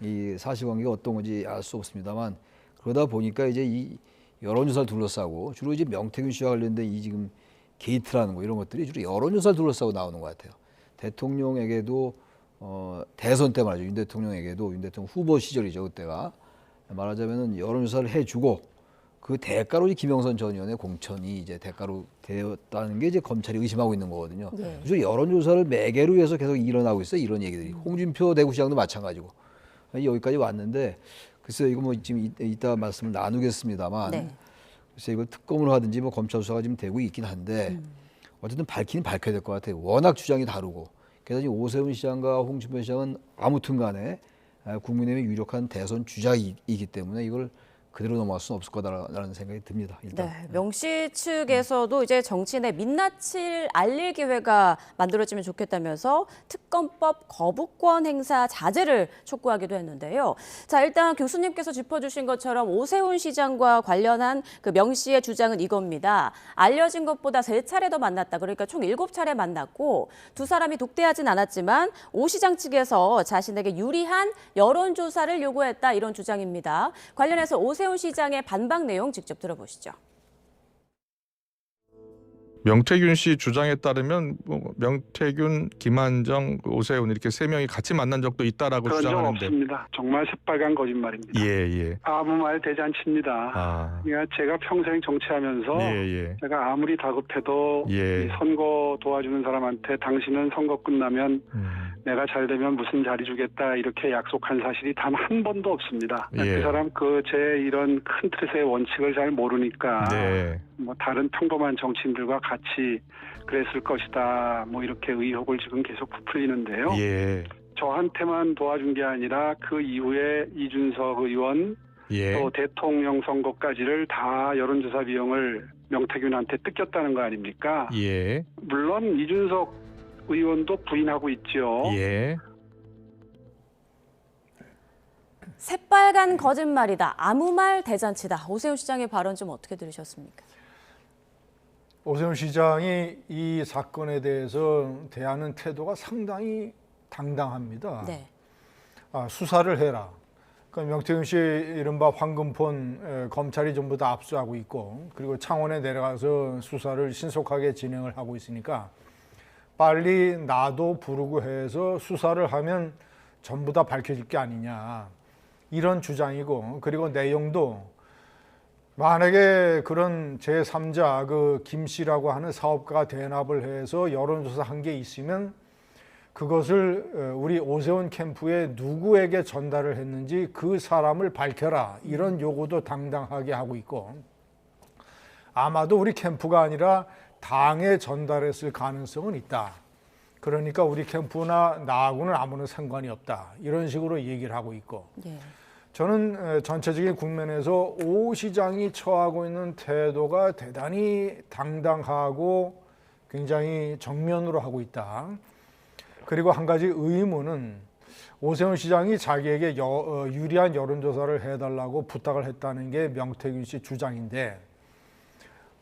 이 사실관계가 어떤 건지 알 수 없습니다만 그러다 보니까 이제 이 여론조사를 둘러싸고 주로 이제 명태균 씨와 관련된 이 지금 게이트라는 거 이런 것들이 주로 여론조사를 둘러싸고 나오는 것 같아요. 대통령에게도 대선 때 말이죠. 윤 대통령에게도 윤 대통령 후보 시절이죠. 그때가 말하자면은 여론조사를 해주고 그 대가로 김영선 전 의원의 공천이 이제 대가로 되었다는 게 이제 검찰이 의심하고 있는 거거든요. 네. 그래서 여론조사를 매개로 해서 계속 일어나고 있어요. 이런 얘기들이. 홍준표 대구시장도 마찬가지고 여기까지 왔는데 글쎄요 이거 뭐 지금 이따 말씀을 나누겠습니다만 네. 글쎄 이걸 특검으로 하든지 뭐 검찰 수사가 지금 되고 있긴 한데 어쨌든 밝히긴 밝혀야 될 것 같아요. 워낙 주장이 다르고 게다가 오세훈 시장과 홍준표 시장은 아무튼간에 국민의힘의 유력한 대선 주자이기 때문에 이걸 그대로 넘어갈 수는 없을 거다라는 생각이 듭니다. 일단. 네, 명 씨 측에서도 이제 정치인의 민낯을 알릴 기회가 만들어지면 좋겠다면서 특검법 거부권 행사 자제를 촉구하기도 했는데요. 자, 일단 교수님께서 짚어주신 것처럼 오세훈 시장과 관련한 그 명 씨의 주장은 이겁니다. 알려진 것보다 3차례 더 만났다. 그러니까 총 7차례 만났고 두 사람이 독대하진 않았지만 오 시장 측에서 자신에게 유리한 여론조사를 요구했다. 이런 주장입니다. 관련해서 오세훈 시장의 반박 내용 직접 들어보시죠. 명태균 씨 주장에 따르면 명태균, 김한정, 오세훈 이렇게 3명이 같이 만난 적도 있다라고 그런 주장하는데. 적 없습니다. 정말 새빨간 거짓말입니다. 예. 아무 말 대잔치입니다. 그러니까 제가 평생 정치하면서 제가 아무리 다급해도 이 선거 도와주는 사람한테 당신은 선거 끝나면 내가 잘 되면 무슨 자리 주겠다 이렇게 약속한 사실이 단 한 번도 없습니다. 그 사람 제 이런 큰 틀의 원칙을 잘 모르니까 뭐 다른 평범한 정치인들과 같이 그랬을 것이다. 뭐 이렇게 의혹을 지금 계속 부풀리는데요. 저한테만 도와준 게 아니라 그 이후에 이준석 의원 또 대통령 선거까지를 다 여론조사 비용을 명태균한테 뜯겼다는 거 아닙니까? 물론 이준석 의원도 부인하고 있죠. 새빨간 거짓말이다. 아무 말 대잔치다. 오세훈 시장의 발언 좀 어떻게 들으셨습니까? 오세훈 시장이 이 사건에 대해서 대하는 태도가 상당히 당당합니다. 수사를 해라. 그러니까 명태균 씨 이른바 황금폰 검찰이 전부 다 압수하고 있고 그리고 창원에 내려가서 수사를 신속하게 진행을 하고 있으니까 빨리 나도 부르고 해서 수사를 하면 전부 다 밝혀질 게 아니냐. 이런 주장이고 그리고 내용도 만약에 그런 제3자 김 씨라고 하는 사업가가 대납을 해서 여론조사 한 게 있으면 그것을 우리 오세훈 캠프에 누구에게 전달을 했는지 그 사람을 밝혀라, 이런 요구도 당당하게 하고 있고, 아마도 우리 캠프가 아니라 당에 전달했을 가능성은 있다. 그러니까 우리 캠프나 나하고는 아무런 상관이 없다, 이런 식으로 얘기를 하고 있고, 저는 전체적인 국면에서 오 시장이 처하고 있는 태도가 대단히 당당하고 굉장히 정면으로 하고 있다. 그리고 한 가지 의문은 오세훈 시장이 자기에게 유리한 여론조사를 해달라고 부탁을 했다는 게 명태균 씨 주장인데,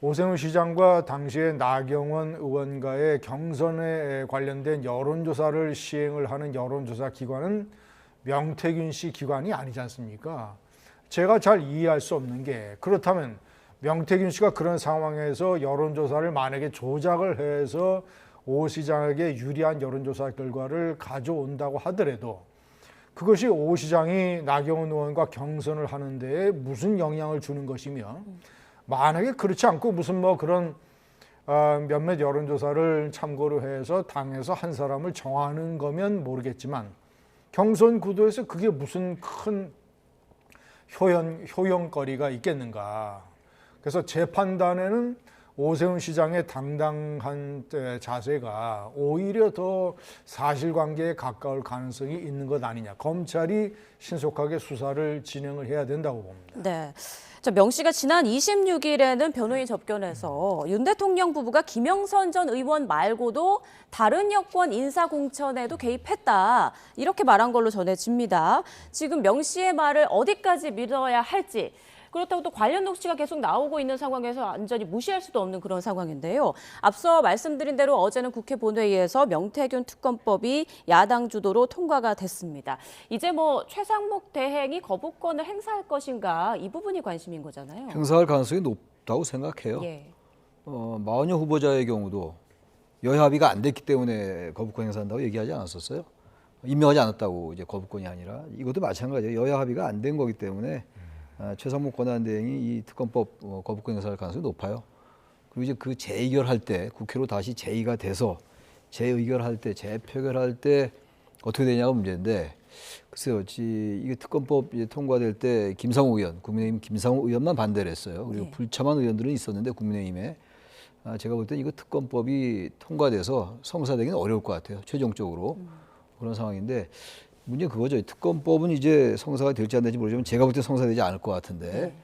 오세훈 시장과 당시에 나경원 의원과의 경선에 관련된 여론조사를 시행을 하는 여론조사 기관은 명태균 씨 기관이 아니지 않습니까? 제가 잘 이해할 수 없는 게, 그렇다면 명태균 씨가 그런 상황에서 여론조사를 만약에 조작을 해서 오 시장에게 유리한 여론조사 결과를 가져온다고 하더라도 그것이 오 시장이 나경원 의원과 경선을 하는 데에 무슨 영향을 주는 것이며, 만약에 그렇지 않고 무슨 뭐 그런 몇몇 여론조사를 참고로 해서 당에서 한 사람을 정하는 거면 모르겠지만, 경선 구도에서 그게 무슨 큰 효용거리가 있겠는가. 그래서 제 판단에는 오세훈 시장의 당당한 자세가 오히려 더 사실관계에 가까울 가능성이 있는 것 아니냐. 검찰이 신속하게 수사를 진행을 해야 된다고 봅니다. 네. 명 씨가 지난 26일에는 변호인 접견에서 윤 대통령 부부가 김영선 전 의원 말고도 다른 여권 인사공천에도 개입했다, 이렇게 말한 걸로 전해집니다. 지금 명 씨의 말을 어디까지 믿어야 할지, 그렇다고 또 관련 녹취가 계속 나오고 있는 상황에서 완전히 무시할 수도 없는 그런 상황인데요. 앞서 말씀드린 대로 어제는 국회 본회의에서 명태균 특검법이 야당 주도로 통과가 됐습니다. 이제 뭐 최상목 대행이 거부권을 행사할 것인가, 이 부분이 관심인 거잖아요. 행사할 가능성이 높다고 생각해요. 마은여 후보자의 경우도 여야 합의가 안 됐기 때문에 거부권 행사한다고 얘기하지 않았었어요? 임명하지 않았다고 이제 거부권이 아니라, 이것도 마찬가지예요. 여야 합의가 안 된 거기 때문에 최상목 권한대행이 이 특검법 거부권 행사할 가능성이 높아요. 그리고 이제 그 재의결할 때, 국회로 다시 재의가 돼서 재의결할 때, 재표결할 때 어떻게 되냐가 문제인데, 글쎄요, 이게 특검법 통과될 때 김상호 의원, 국민의힘 김상호 의원만 반대를 했어요. 그리고 불참한 의원들은 있었는데 국민의힘에, 제가 볼 때는 이거 특검법이 통과돼서 성사되기는 어려울 것 같아요. 최종적으로 그런 상황인데, 문제는 그거죠. 특검법은 이제 성사가 될지 안 될지 모르지만 제가 볼 때 성사되지 않을 것 같은데,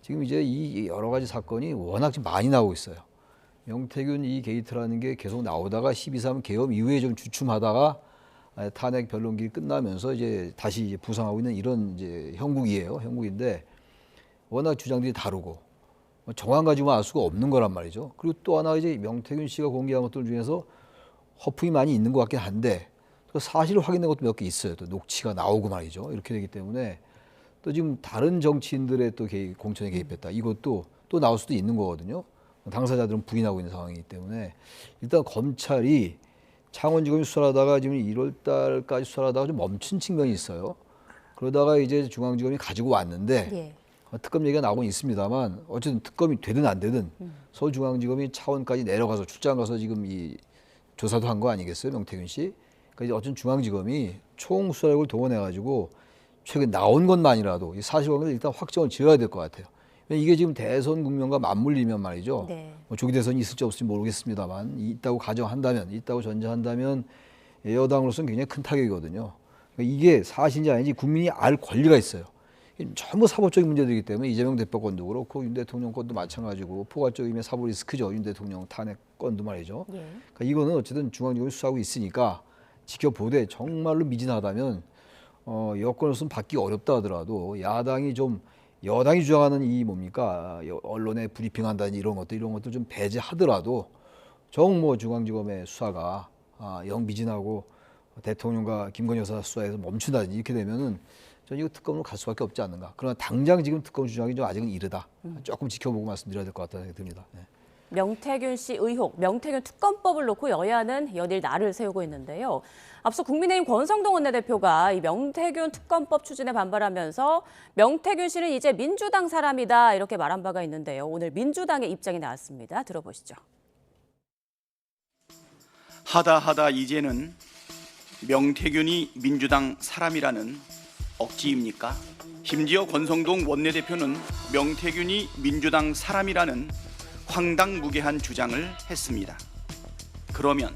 지금 이제 이 여러 가지 사건이 워낙 지금 많이 나오고 있어요. 명태균 이 게이트라는 게 계속 나오다가 12.3 계엄 이후에 좀 주춤하다가 탄핵 변론기 끝나면서 이제 다시 이제 부상하고 있는 이런 이제 형국이에요. 형국인데 워낙 주장들이 다르고 정황 가지고만 알 수가 없는 거란 말이죠. 그리고 또 하나 이제 명태균 씨가 공개한 것들 중에서 허풍이 많이 있는 것 같긴 한데, 또 사실 확인된 것도 몇 개 있어요. 또 녹취가 나오고 말이죠. 이렇게 되기 때문에 또 지금 다른 정치인들의 또 공천에 개입했다, 이것도 또 나올 수도 있는 거거든요. 당사자들은 부인하고 있는 상황이기 때문에 일단 검찰이 창원지검이 수사하다가 지금 1월 달까지 수사하다가 좀 멈춘 측면이 있어요. 그러다가 이제 중앙지검이 가지고 왔는데 특검 얘기가 나오고 있습니다만, 어쨌든 특검이 되든 안 되든 서울중앙지검이 차원까지 내려가서 출장 가서 지금 이 조사도 한 거 아니겠어요, 명태균 씨? 그러니까 이제 어쨌든 중앙지검이 총수사력을 동원해가지고 최근 나온 것만이라도 이 사실관계를 일단 확정을 지어야 될 것 같아요. 이게 지금 대선 국면과 맞물리면 말이죠. 뭐 조기 대선이 있을지 없을지 모르겠습니다만, 있다고 가정한다면, 있다고 전제한다면 여당으로서는 굉장히 큰 타격이거든요. 그러니까 이게 사실인지 아닌지 국민이 알 권리가 있어요. 전부 사법적인 문제들이기 때문에 이재명 대표 건도 그렇고 윤 대통령 건도 마찬가지고 포괄적인 의미의 사법 리스크죠. 윤 대통령 탄핵 건도 말이죠. 그러니까 이거는 어쨌든 중앙지검이 수사하고 있으니까 지켜보되, 정말로 미진하다면 여권으로서는 받기 어렵다 하더라도 야당이 좀, 여당이 주장하는 이 뭡니까, 언론에 브리핑한다니 이런 것들 좀 배제하더라도 뭐 중앙지검의 수사가 영 미진하고 대통령과 김건희 여사 수사에서 멈춘다든지 이렇게 되면은 저는 이거 특검으로 갈 수밖에 없지 않는가. 그러나 당장 지금 특검 주장이 좀 아직은 이르다. 조금 지켜보고 말씀드려야 될 것 같다는 생각이 듭니다. 명태균 씨 의혹, 명태균 특검법을 놓고 여야는 연일 날을 세우고 있는데요. 앞서 국민의힘 권성동 원내대표가 이 명태균 특검법 추진에 반발하면서 명태균 씨는 이제 민주당 사람이다, 이렇게 말한 바가 있는데요. 오늘 민주당의 입장이 나왔습니다. 들어보시죠. 하다 이제는 명태균이 민주당 사람이라는 억지입니까? 심지어 권성동 원내대표는 명태균이 민주당 사람이라는 황당무계한 주장을 했습니다. 그러면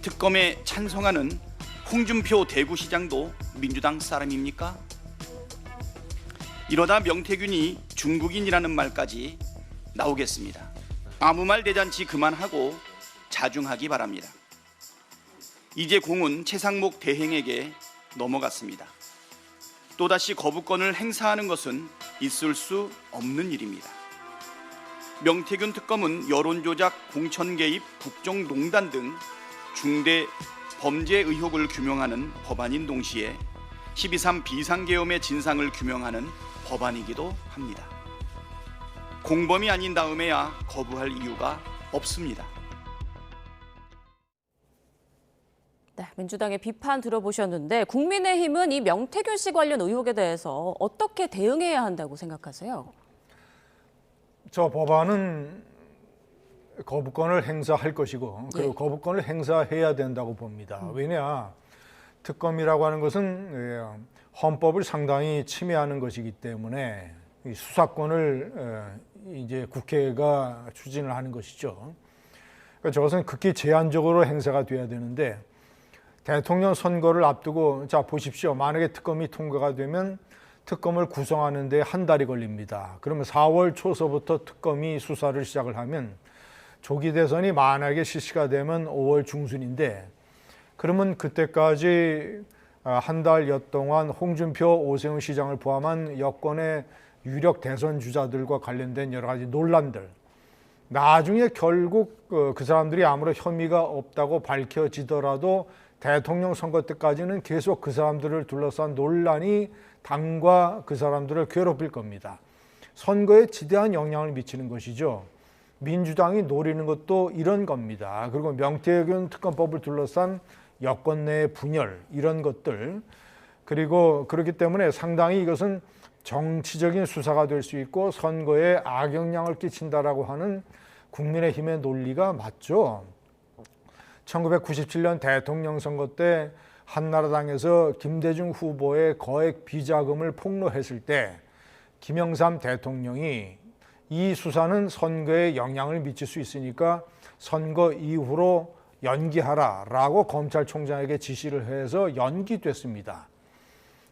특검에 찬성하는 홍준표 대구시장도 민주당 사람입니까? 이러다 명태균이 중국인이라는 말까지 나오겠습니다. 아무 말 대잔치 그만하고 자중하기 바랍니다. 이제 공은 최상목 대행에게 넘어갔습니다. 또다시 거부권을 행사하는 것은 있을 수 없는 일입니다. 명태균 특검은 여론조작, 공천 개입, 국정농단 등 중대 범죄 의혹을 규명하는 법안인 동시에 12.3 비상계엄의 진상을 규명하는 법안이기도 합니다. 공범이 아닌 다음에야 거부할 이유가 없습니다. 네, 민주당의 비판 들어보셨는데 국민의힘은 이 명태균 씨 관련 의혹에 대해서 어떻게 대응해야 한다고 생각하세요? 저 법안은 거부권을 행사할 것이고 그리고 거부권을 행사해야 된다고 봅니다. 왜냐, 특검이라고 하는 것은 헌법을 상당히 침해하는 것이기 때문에 이 수사권을 이제 국회가 추진을 하는 것이죠. 그러니까 저것은 극히 제한적으로 행사가 돼야 되는데 대통령 선거를 앞두고 자 보십시오. 만약에 특검이 통과가 되면 특검을 구성하는 데 한 달이 걸립니다. 그러면 4월 초서부터 특검이 수사를 시작을 하면 조기 대선이 만약에 실시가 되면 5월 중순인데 그러면 그때까지 한 달여 동안 홍준표, 오세훈 시장을 포함한 여권의 유력 대선 주자들과 관련된 여러 가지 논란들, 나중에 결국 그 사람들이 아무런 혐의가 없다고 밝혀지더라도 대통령 선거 때까지는 계속 그 사람들을 둘러싼 논란이 당과 그 사람들을 괴롭힐 겁니다. 선거에 지대한 영향을 미치는 것이죠. 민주당이 노리는 것도 이런 겁니다. 그리고 명태균 특검법을 둘러싼 여권 내의 분열, 이런 것들. 그리고 그렇기 때문에 상당히 이것은 정치적인 수사가 될 수 있고 선거에 악영향을 끼친다라고 하는 국민의힘의 논리가 맞죠. 1997년 대통령 선거 때 한나라당에서 김대중 후보의 거액 비자금을 폭로했을 때 김영삼 대통령이 이 수사는 선거에 영향을 미칠 수 있으니까 선거 이후로 연기하라라고 검찰총장에게 지시를 해서 연기됐습니다.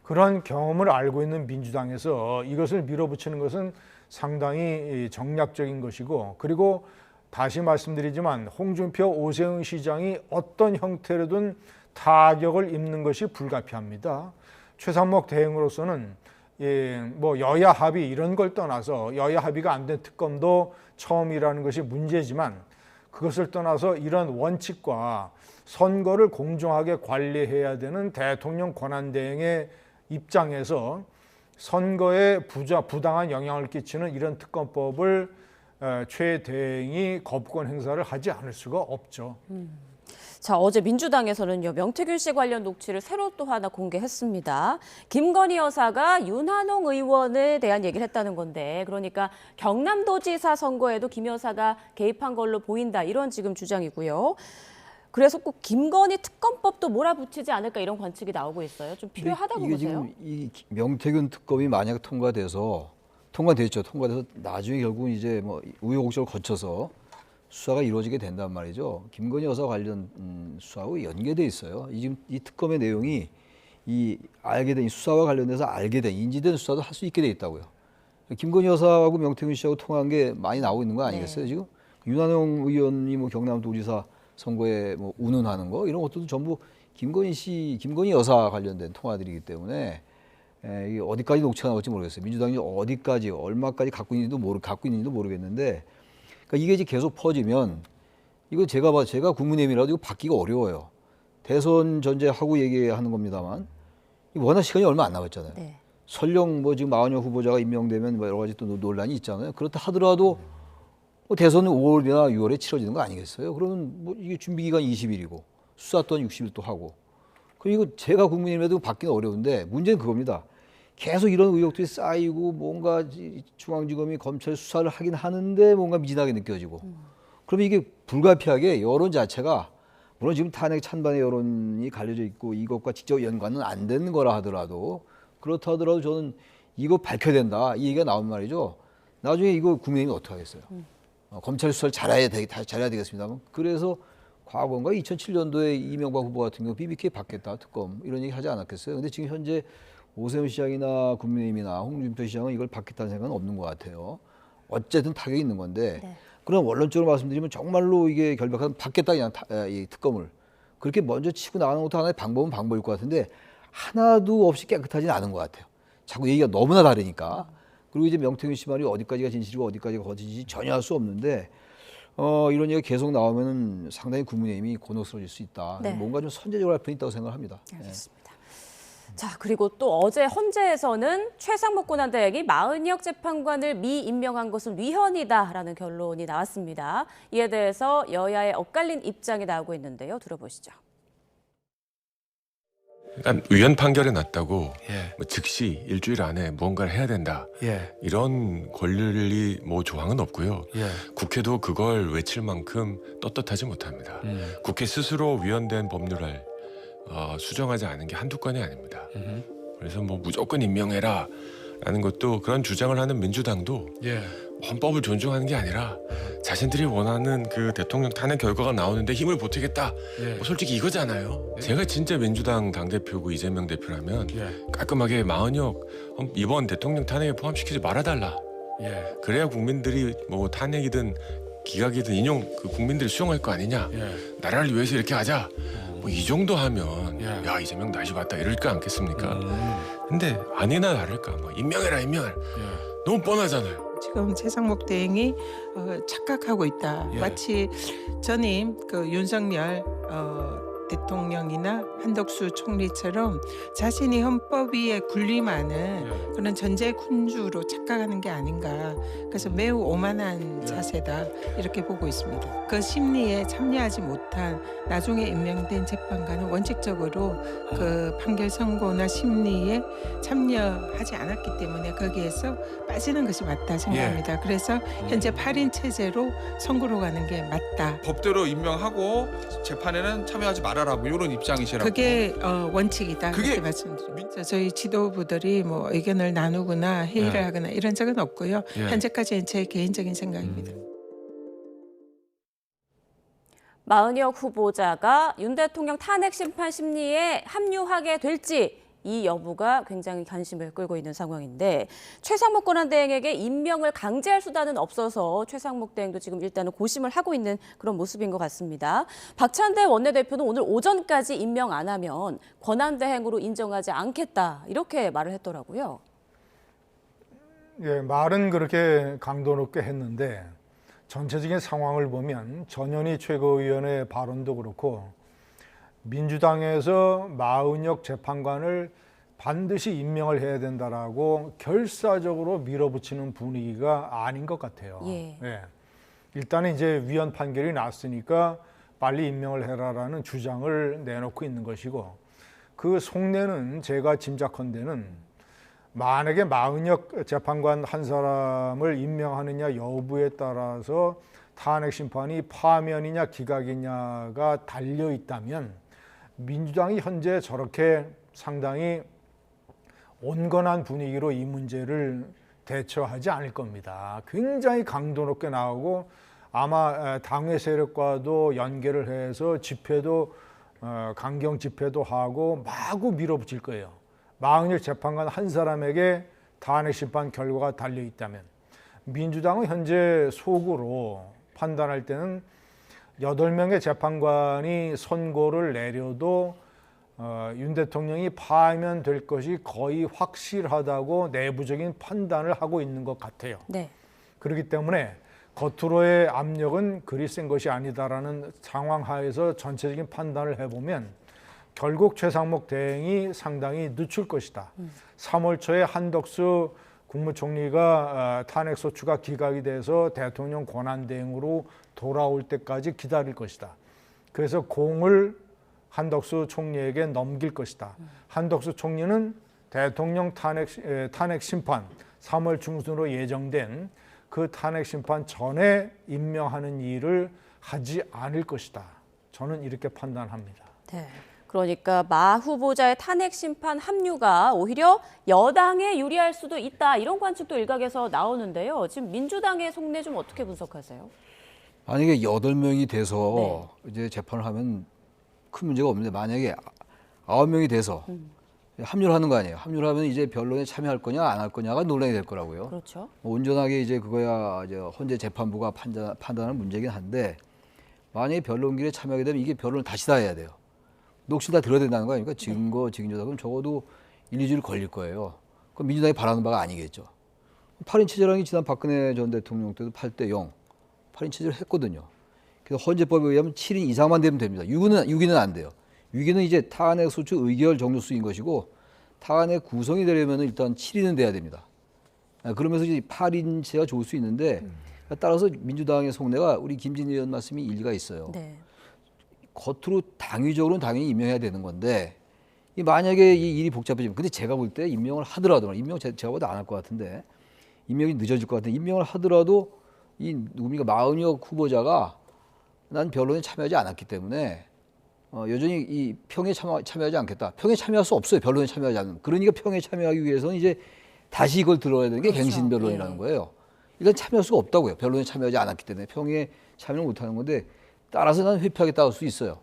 그런 경험을 알고 있는 민주당에서 이것을 밀어붙이는 것은 상당히 정략적인 것이고, 그리고 다시 말씀드리지만 홍준표, 오세훈 시장이 어떤 형태로든 타격을 입는 것이 불가피합니다. 최상목 대행으로서는 뭐 여야 합의 이런 걸 떠나서 여야 합의가 안 된 특검도 처음이라는 것이 문제지만 그것을 떠나서 이런 원칙과 선거를 공정하게 관리해야 되는 대통령 권한대행의 입장에서 선거에 부당한 영향을 끼치는 이런 특검법을 최 대행이 거부권 행사를 하지 않을 수가 없죠. 자, 어제 민주당에서는요, 명태균 씨 관련 녹취를 새로 또 하나 공개했습니다. 김건희 여사가 윤한홍 의원에 대한 얘기를 했다는 건데, 그러니까 경남도지사 선거에도 김 여사가 개입한 걸로 보인다, 이런 지금 주장이고요. 그래서 꼭 김건희 특검법도 몰아붙이지 않을까 이런 관측이 나오고 있어요. 좀 필요하다고 보세요? 지금 이 명태균 특검이 만약 통과돼서 나중에 결국은 이제 뭐 우여곡절을 거쳐서 수사가 이루어지게 된단 말이죠. 김건희 여사 관련 수사하고 연계돼 있어요. 지금 이 특검의 내용이 알게 된 수사와 관련돼서 알게 된 인지된 수사도 할 수 있게 돼 있다고요. 김건희 여사하고 명태균 씨하고 통한 게 많이 나오고 있는 거 아니겠어요? 네. 지금 윤한홍 의원이 뭐 경남도지사 선거에 뭐 운운하는 거 이런 것들도 전부 김건희 여사 관련된 통화들이기 때문에 이게 어디까지 녹취가 나올지 모르겠어요. 민주당이 어디까지 얼마까지 갖고 있는지도 모르겠는데. 그러니까 이게 이제 계속 퍼지면 이거 제가 국민의힘이라도 이거 받기가 어려워요. 대선 전제하고 얘기하는 겁니다만 워낙 시간이 얼마 안 남았잖아요. 네. 설령 뭐 지금 마흔여 후보자가 임명되면 뭐 여러 가지 또 논란이 있잖아요. 그렇다 하더라도 뭐 대선은 5월이나 6월에 치러지는 거 아니겠어요? 그러면 뭐 이게 준비 기간 20일이고 수사 또한 60일 또 하고. 그리고 제가 국민의힘에도 받기는 어려운데 문제는 그겁니다. 계속 이런 의혹들이 쌓이고 뭔가 중앙지검이 검찰 수사를 하긴 하는데 뭔가 미진하게 느껴지고 그러면 이게 불가피하게 여론 자체가 물론 지금 탄핵 찬반의 여론이 갈려져 있고 이것과 직접 연관은 안 되는 거라 하더라도 그렇다 하더라도 저는 이거 밝혀야 된다 이 얘기가 나온 말이죠. 나중에 이거 국민의힘이 어떻게 하겠어요? 검찰 수사를 잘해야 되겠습니다만 그래서 과거인가 2007년도에 이명박 후보 같은 경우 BBK 받겠다 특검 이런 얘기 하지 않았겠어요? 근데 지금 현재 오세훈 시장이나 국민의힘이나 홍준표 시장은 이걸 받겠다는 생각은 없는 것 같아요. 어쨌든 타격이 있는 건데 네. 그럼 원론적으로 말씀드리면 정말로 이게 결박하면 받겠다 그냥 이 특검을 그렇게 먼저 치고 나가는 것도 하나의 방법은 방법일 것 같은데 하나도 없이 깨끗하지는 않은 것 같아요. 자꾸 얘기가 너무나 다르니까. 그리고 이제 명태균 씨 말이 어디까지가 진실이고 어디까지가 거짓인지 전혀 알 수 없는데 이런 얘기가 계속 나오면 상당히 국민의힘이 곤혹스러워질 수 있다. 네. 뭔가 좀 선제적으로 할 필요는 있다고 생각합니다. 알겠습니다. 자, 그리고 또 어제 헌재에서는 최상목 권한대행이 마은혁 재판관을 미임명한 것은 위헌이다라는 결론이 나왔습니다. 이에 대해서 여야의 엇갈린 입장이 나오고 있는데요. 들어보시죠. 일단 위헌 판결이 났다고 뭐 즉시 일주일 안에 무언가를 해야 된다. 이런 권리 조항은 없고요. 국회도 그걸 외칠 만큼 떳떳하지 못합니다. 국회 스스로 위헌된 법률을 수정하지 않은 게 한두 건이 아닙니다. 그래서 뭐 무조건 임명해라 라는 것도 그런 주장을 하는 민주당도 헌법을 존중하는 게 아니라 자신들이 원하는 그 대통령 탄핵 결과가 나오는데 힘을 보태겠다. 뭐 솔직히 이거잖아요. 제가 진짜 민주당 당대표고 이재명 대표라면 깔끔하게 마은혁 이번 대통령 탄핵에 포함시키지 말아달라. 그래야 국민들이 뭐 탄핵이든 기각이든 그 국민들이 수용할 거 아니냐. 나라를 위해서 이렇게 하자. 뭐 이 정도 하면 야 이재명 다시 봤다 이럴 거 않겠습니까? 근데 아니나 다를까 뭐 임명해라. 너무 뻔하잖아요. 지금 최상목 대행이 착각하고 있다. 마치 전임 그 윤석열 대통령이나 한덕수 총리처럼 자신이 헌법 위에 군림하는 그런 전제군주로 착각하는 게 아닌가. 그래서 매우 오만한 자세다 이렇게 보고 있습니다. 그 심리에 참여하지 못한 나중에 임명된 재판관은 원칙적으로 그 판결 선고나 심리에 참여하지 않았기 때문에 거기에서 빠지는 것이 맞다 생각합니다. 그래서 현재 8인 체제로 선고로 가는 게 맞다. 법대로 임명하고 재판에는 참여하지 말아라 뭐 이런 입장이시라고. 그게 원칙이다 그렇게 말씀드립니다. 저희 지도부들이 뭐 의견을 나누거나 회의를 하거나 이런 적은 없고요. 현재까지는 제 개인적인 생각입니다. 마은혁 후보자가 윤 대통령 탄핵 심판 심리에 합류하게 될지 이 여부가 굉장히 관심을 끌고 있는 상황인데 최상목 권한대행에게 임명을 강제할 수단은 없어서 최상목 대행도 지금 일단은 고심을 하고 있는 그런 모습인 것 같습니다. 박찬대 원내대표는 오늘 오전까지 임명 안 하면 권한대행으로 인정하지 않겠다 이렇게 말을 했더라고요. 말은 그렇게 강도 높게 했는데 전체적인 상황을 보면 전현희 최고위원의 발언도 그렇고 민주당에서 마은혁 재판관을 반드시 임명을 해야 된다라고 결사적으로 밀어붙이는 분위기가 아닌 것 같아요. 일단은 이제 위헌 판결이 났으니까 빨리 임명을 해라라는 주장을 내놓고 있는 것이고 그 속내는 제가 짐작컨대는 만약에 마은혁 재판관 한 사람을 임명하느냐 여부에 따라서 탄핵 심판이 파면이냐 기각이냐가 달려 있다면 민주당이 현재 저렇게 상당히 온건한 분위기로 이 문제를 대처하지 않을 겁니다. 굉장히 강도 높게 나오고 아마 당외 세력과도 연계를 해서 집회도 강경 집회도 하고 마구 밀어붙일 거예요. 마은혁 재판관 한 사람에게 탄핵 심판 결과가 달려 있다면 민주당은 현재 속으로 판단할 때는 8명의 재판관이 선고를 내려도 윤 대통령이 파면될 것이 거의 확실하다고 내부적인 판단을 하고 있는 것 같아요. 그렇기 때문에 겉으로의 압력은 그리 센 것이 아니다라는 상황 하에서 전체적인 판단을 해보면 결국 최상목 대행이 상당히 늦출 것이다. 3월 초에 한덕수 국무총리가 탄핵소추가 기각이 돼서 대통령 권한대행으로 돌아올 때까지 기다릴 것이다. 그래서 공을 한덕수 총리에게 넘길 것이다. 한덕수 총리는 대통령 탄핵 심판 3월 중순으로 예정된 그 탄핵 심판 전에 임명하는 일을 하지 않을 것이다. 저는 이렇게 판단합니다. 네. 그러니까 마 후보자의 탄핵 심판 합류가 오히려 여당에 유리할 수도 있다. 이런 관측도 일각에서 나오는데요. 지금 민주당의 속내 좀 어떻게 분석하세요? 만약에 8명이 돼서 이제 재판을 하면 큰 문제가 없는데 만약에 9명이 돼서 합류를 하는 거 아니에요. 합류를 하면 이제 변론에 참여할 거냐 안 할 거냐가 논란이 될 거라고요. 그렇죠. 온전하게 이제 그거야 이제 헌재 재판부가 판단하는 문제긴 한데 만약에 변론길에 참여하게 되면 이게 변론을 다시 다 해야 돼요. 녹취 다 들어야 된다는 거 아닙니까? 증거, 증인조사 그럼 적어도 1, 2주일 걸릴 거예요. 그럼 민주당이 바라는 바가 아니겠죠. 8인 체제라는 게 지난 박근혜 전 대통령 때도 8대0 8인 체제를 했거든요. 그래서 헌재법에 의하면 7인 이상만 되면 됩니다. 6인은 안 돼요. 6인은 이제 탄핵 소추 의결 정도수인 것이고 탄핵 구성이 되려면 일단 7인은 돼야 됩니다. 그러면서 이제 8인 체가 좋을 수 있는데 따라서 민주당의 속내가 우리 김진애 의원 말씀이 일리가 있어요. 네. 겉으로 당위적으로는 당연히 임명해야 되는 건데 만약에 이 일이 복잡해지면 근데 제가 볼 때 임명을 하더라도 임명 제가 보다 안 할 것 같은데 임명이 늦어질 것 같은데 임명을 하더라도 이 누굽니까 마은혁 후보자가 난 변론에 참여하지 않았기 때문에 여전히 이 평에 참여하지 않겠다. 평에 참여할 수 없어요. 변론에 참여하지 않으면. 그러니까 평에 참여하기 위해서는 이제 다시 이걸 들어야 되는 게 그렇죠. 갱신 변론이라는 거예요. 일단 참여할 수가 없다고요. 변론에 참여하지 않았기 때문에 평에 참여를 못하는 건데 따라서 난 회피하겠다 할 수 있어요.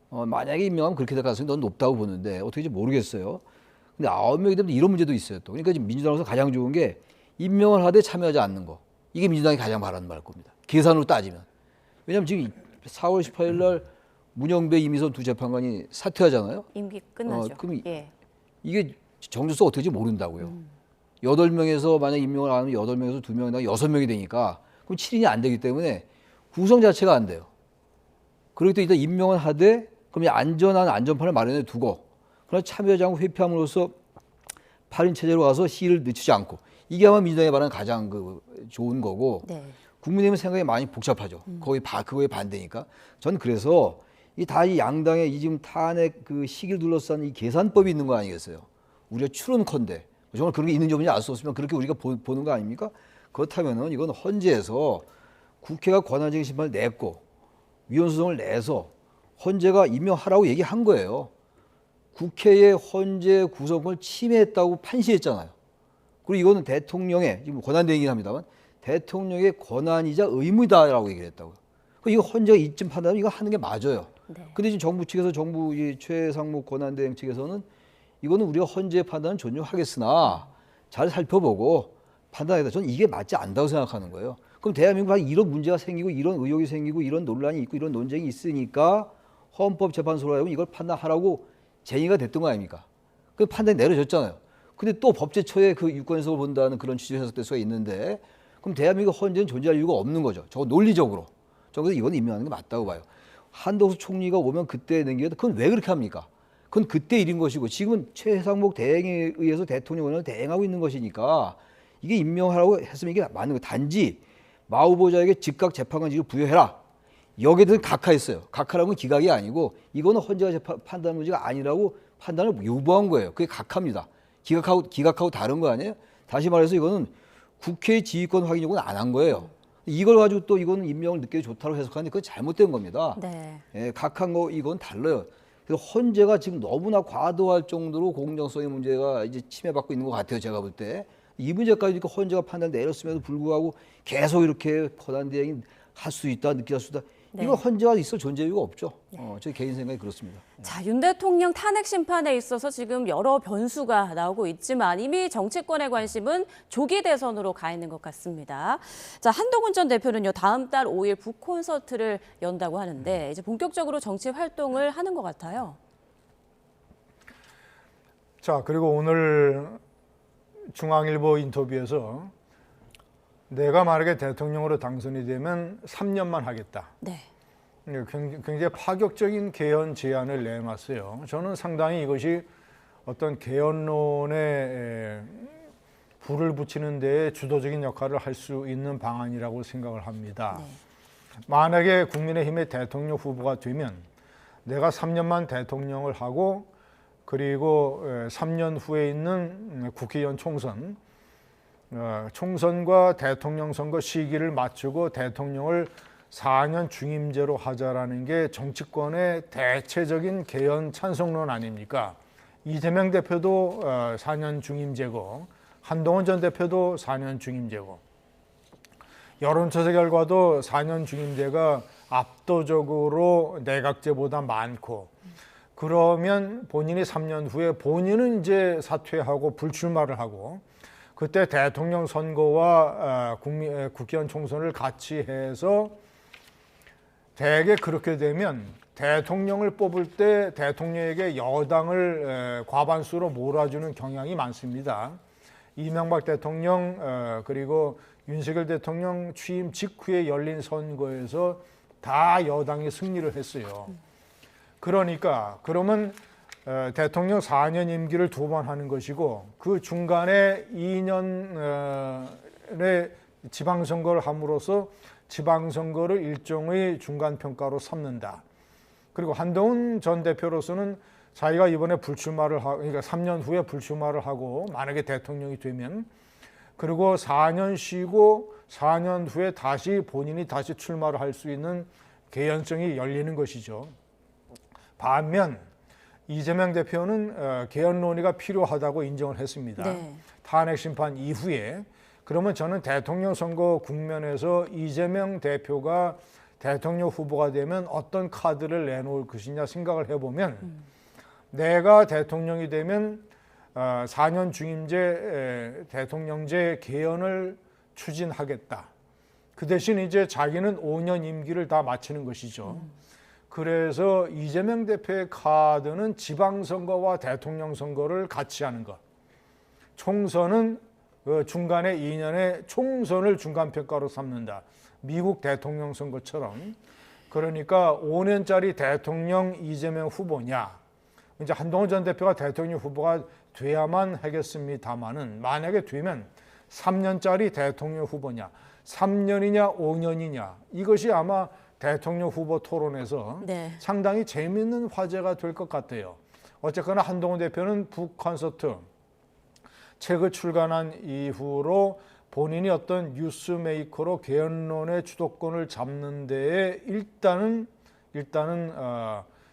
만약에 임명하면 그렇게 될 가능성이 너무 높다고 보는데 어떻게인지 모르겠어요. 근데 9명이 되면 이런 문제도 있어요. 또. 그러니까 지금 민주당에서 가장 좋은 게 임명을 하되 참여하지 않는 거. 이게 민주당이 가장 바라는 바일 겁니다. 계산으로 따지면. 왜냐하면 지금 4월 18일 날 문영배, 이미선 두 재판관이 사퇴하잖아요. 임기 끝나죠. 그럼 이게 정주수가 어떻게 될지 모른다고요. 8명에서 만약 임명을 안 하면 8명에서 2명이나 6명이 되니까 그럼 7인이 안 되기 때문에 구성 자체가 안 돼요. 그렇기 때문에 일단 임명을 하되 그럼 안전한 안전판을 마련해 두고 그러나 참여하지 않고 회피함으로써 8인 체제로 가서 시일을 늦추지 않고 이게 아마 민주당에 바라는 가장 좋은 거고 국민의힘 생각이 많이 복잡하죠. 그거에 반대니까. 전 그래서 이 양당의 이 지금 탄핵 그 시기를 둘러싼 이 계산법이 있는 거 아니겠어요? 우리가 추론컨대 정말 그런 게 있는지 없는지 알 수 없으면 그렇게 우리가 보는 거 아닙니까? 그렇다면은 이건 헌재에서 국회가 권한쟁의 심판을 냈고 위헌 소송을 내서 헌재가 임명하라고 얘기한 거예요. 국회의 헌재 구성을 침해했다고 판시했잖아요. 그리고 이거는 대통령의 지금 권한대행이긴 합니다만 대통령의 권한이자 의무다라고 얘기를 했다고요. 이거 헌재가 이쯤 판단하면 이거 하는 게 맞아요. 근데 지금 정부 측에서 정부 최상목 권한대행 측에서는 이거는 우리가 헌재의 판단은 존중하겠으나 잘 살펴보고 판단하겠다. 저는 이게 맞지 않다고 생각하는 거예요. 그럼 대한민국에 이런 문제가 생기고 이런 의혹이 생기고 이런 논란이 있고 이런 논쟁이 있으니까 헌법재판소로 하여금 이걸 판단하라고 제의가 됐던 거 아닙니까? 그 판단이 내려졌잖아요. 근데 또 법제처의 그 유권 해석을 본다는 그런 취지로 해석될 수가 있는데 그럼 대한민국 헌재는 존재할 이유가 없는 거죠. 저거 논리적으로. 저거 이건 임명하는 게 맞다고 봐요. 한덕수 총리가 오면 그때 넘기겠다. 그건 왜 그렇게 합니까? 그건 그때 일인 것이고 지금은 최상목 대행에 의해서 대통령 권한을 대행하고 있는 것이니까 이게 임명하라고 했으면 이게 맞는 거예요. 단지 마 후보자에게 즉각 재판관직을 부여해라. 여기에 대해서 각하했어요. 각하라는 건 기각이 아니고 이거는 헌재가 판단한 문제가 아니라고 판단을 요구한 거예요. 그게 각하입니다. 기각하고 다른 거 아니에요? 다시 말해서 이거는 국회의 지휘권 확인 요구는 안 한 거예요. 이걸 가지고 또 이거는 임명을 늦게 좋다고 해석하는데 그건 잘못된 겁니다. 각한 거 이건 달라요. 그래서 헌재가 지금 너무나 과도할 정도로 공정성의 문제가 이제 침해받고 있는 것 같아요. 제가 볼 때. 이 문제까지 헌재가 판단 내렸음에도 불구하고 계속 이렇게 권한대행이 할 수 있다, 늦게 할 수 있다. 이거 헌재가 있을 존재 이유가 없죠. 제 개인 생각이 그렇습니다. 자, 윤 대통령 탄핵 심판에 있어서 지금 여러 변수가 나오고 있지만 이미 정치권의 관심은 조기 대선으로 가 있는 것 같습니다. 자, 한동훈 전 대표는요, 다음 달 5일 북콘서트를 연다고 하는데 이제 본격적으로 정치 활동을 하는 것 같아요. 자, 그리고 오늘 중앙일보 인터뷰에서 내가 만약에 대통령으로 당선이 되면 3년만 하겠다. 굉장히 파격적인 개헌 제안을 내놨어요. 저는 상당히 이것이 어떤 개헌론에 불을 붙이는 데에 주도적인 역할을 할 수 있는 방안이라고 생각을 합니다. 만약에 국민의힘의 대통령 후보가 되면 내가 3년만 대통령을 하고 그리고 3년 후에 있는 국회의원 총선과 대통령 선거 시기를 맞추고 대통령을 4년 중임제로 하자라는 게 정치권의 대체적인 개헌 찬성론 아닙니까? 이재명 대표도 4년 중임제고 한동훈 전 대표도 4년 중임제고 여론조사 결과도 4년 중임제가 압도적으로 내각제보다 많고 그러면 본인이 3년 후에 본인은 이제 사퇴하고 불출마를 하고 그때 대통령 선거와 국회의원 총선을 같이 해서 대개 그렇게 되면 대통령을 뽑을 때 대통령에게 여당을 과반수로 몰아주는 경향이 많습니다. 이명박 대통령 그리고 윤석열 대통령 취임 직후에 열린 선거에서 다 여당이 승리를 했어요. 그러니까 그러면 대통령 4년 임기를 2번 하는 것이고 그 중간에 2년의 지방선거를 함으로써 지방선거를 일종의 중간평가로 삼는다. 그리고 한동훈 전 대표로서는 자기가 이번에 불출마를 하고 그러니까 3년 후에 불출마를 하고 만약에 대통령이 되면 그리고 4년 쉬고 4년 후에 본인이 다시 출마를 할 수 있는 개연성이 열리는 것이죠. 반면 이재명 대표는 개헌 논의가 필요하다고 인정을 했습니다. 네. 탄핵 심판 이후에 그러면 저는 대통령 선거 국면에서 이재명 대표가 대통령 후보가 되면 어떤 카드를 내놓을 것이냐 생각을 해보면 내가 대통령이 되면 4년 중임제 대통령제 개헌을 추진하겠다. 그 대신 이제 자기는 5년 임기를 다 마치는 것이죠. 그래서 이재명 대표의 카드는 지방선거와 대통령 선거를 같이 하는 것. 총선은 중간에 2년의 총선을 중간평가로 삼는다. 미국 대통령 선거처럼. 그러니까 5년짜리 대통령 이재명 후보냐. 이제 한동훈 전 대표가 대통령 후보가 돼야만 하겠습니다만은 만약에 되면 3년짜리 대통령 후보냐. 3년이냐 5년이냐. 이것이 아마 대통령 후보 토론에서 상당히 재미있는 화제가 될 것 같아요. 어쨌거나 한동훈 대표는 북콘서트 책을 출간한 이후로 본인이 어떤 뉴스메이커로 개헌론의 주도권을 잡는 데에 일단은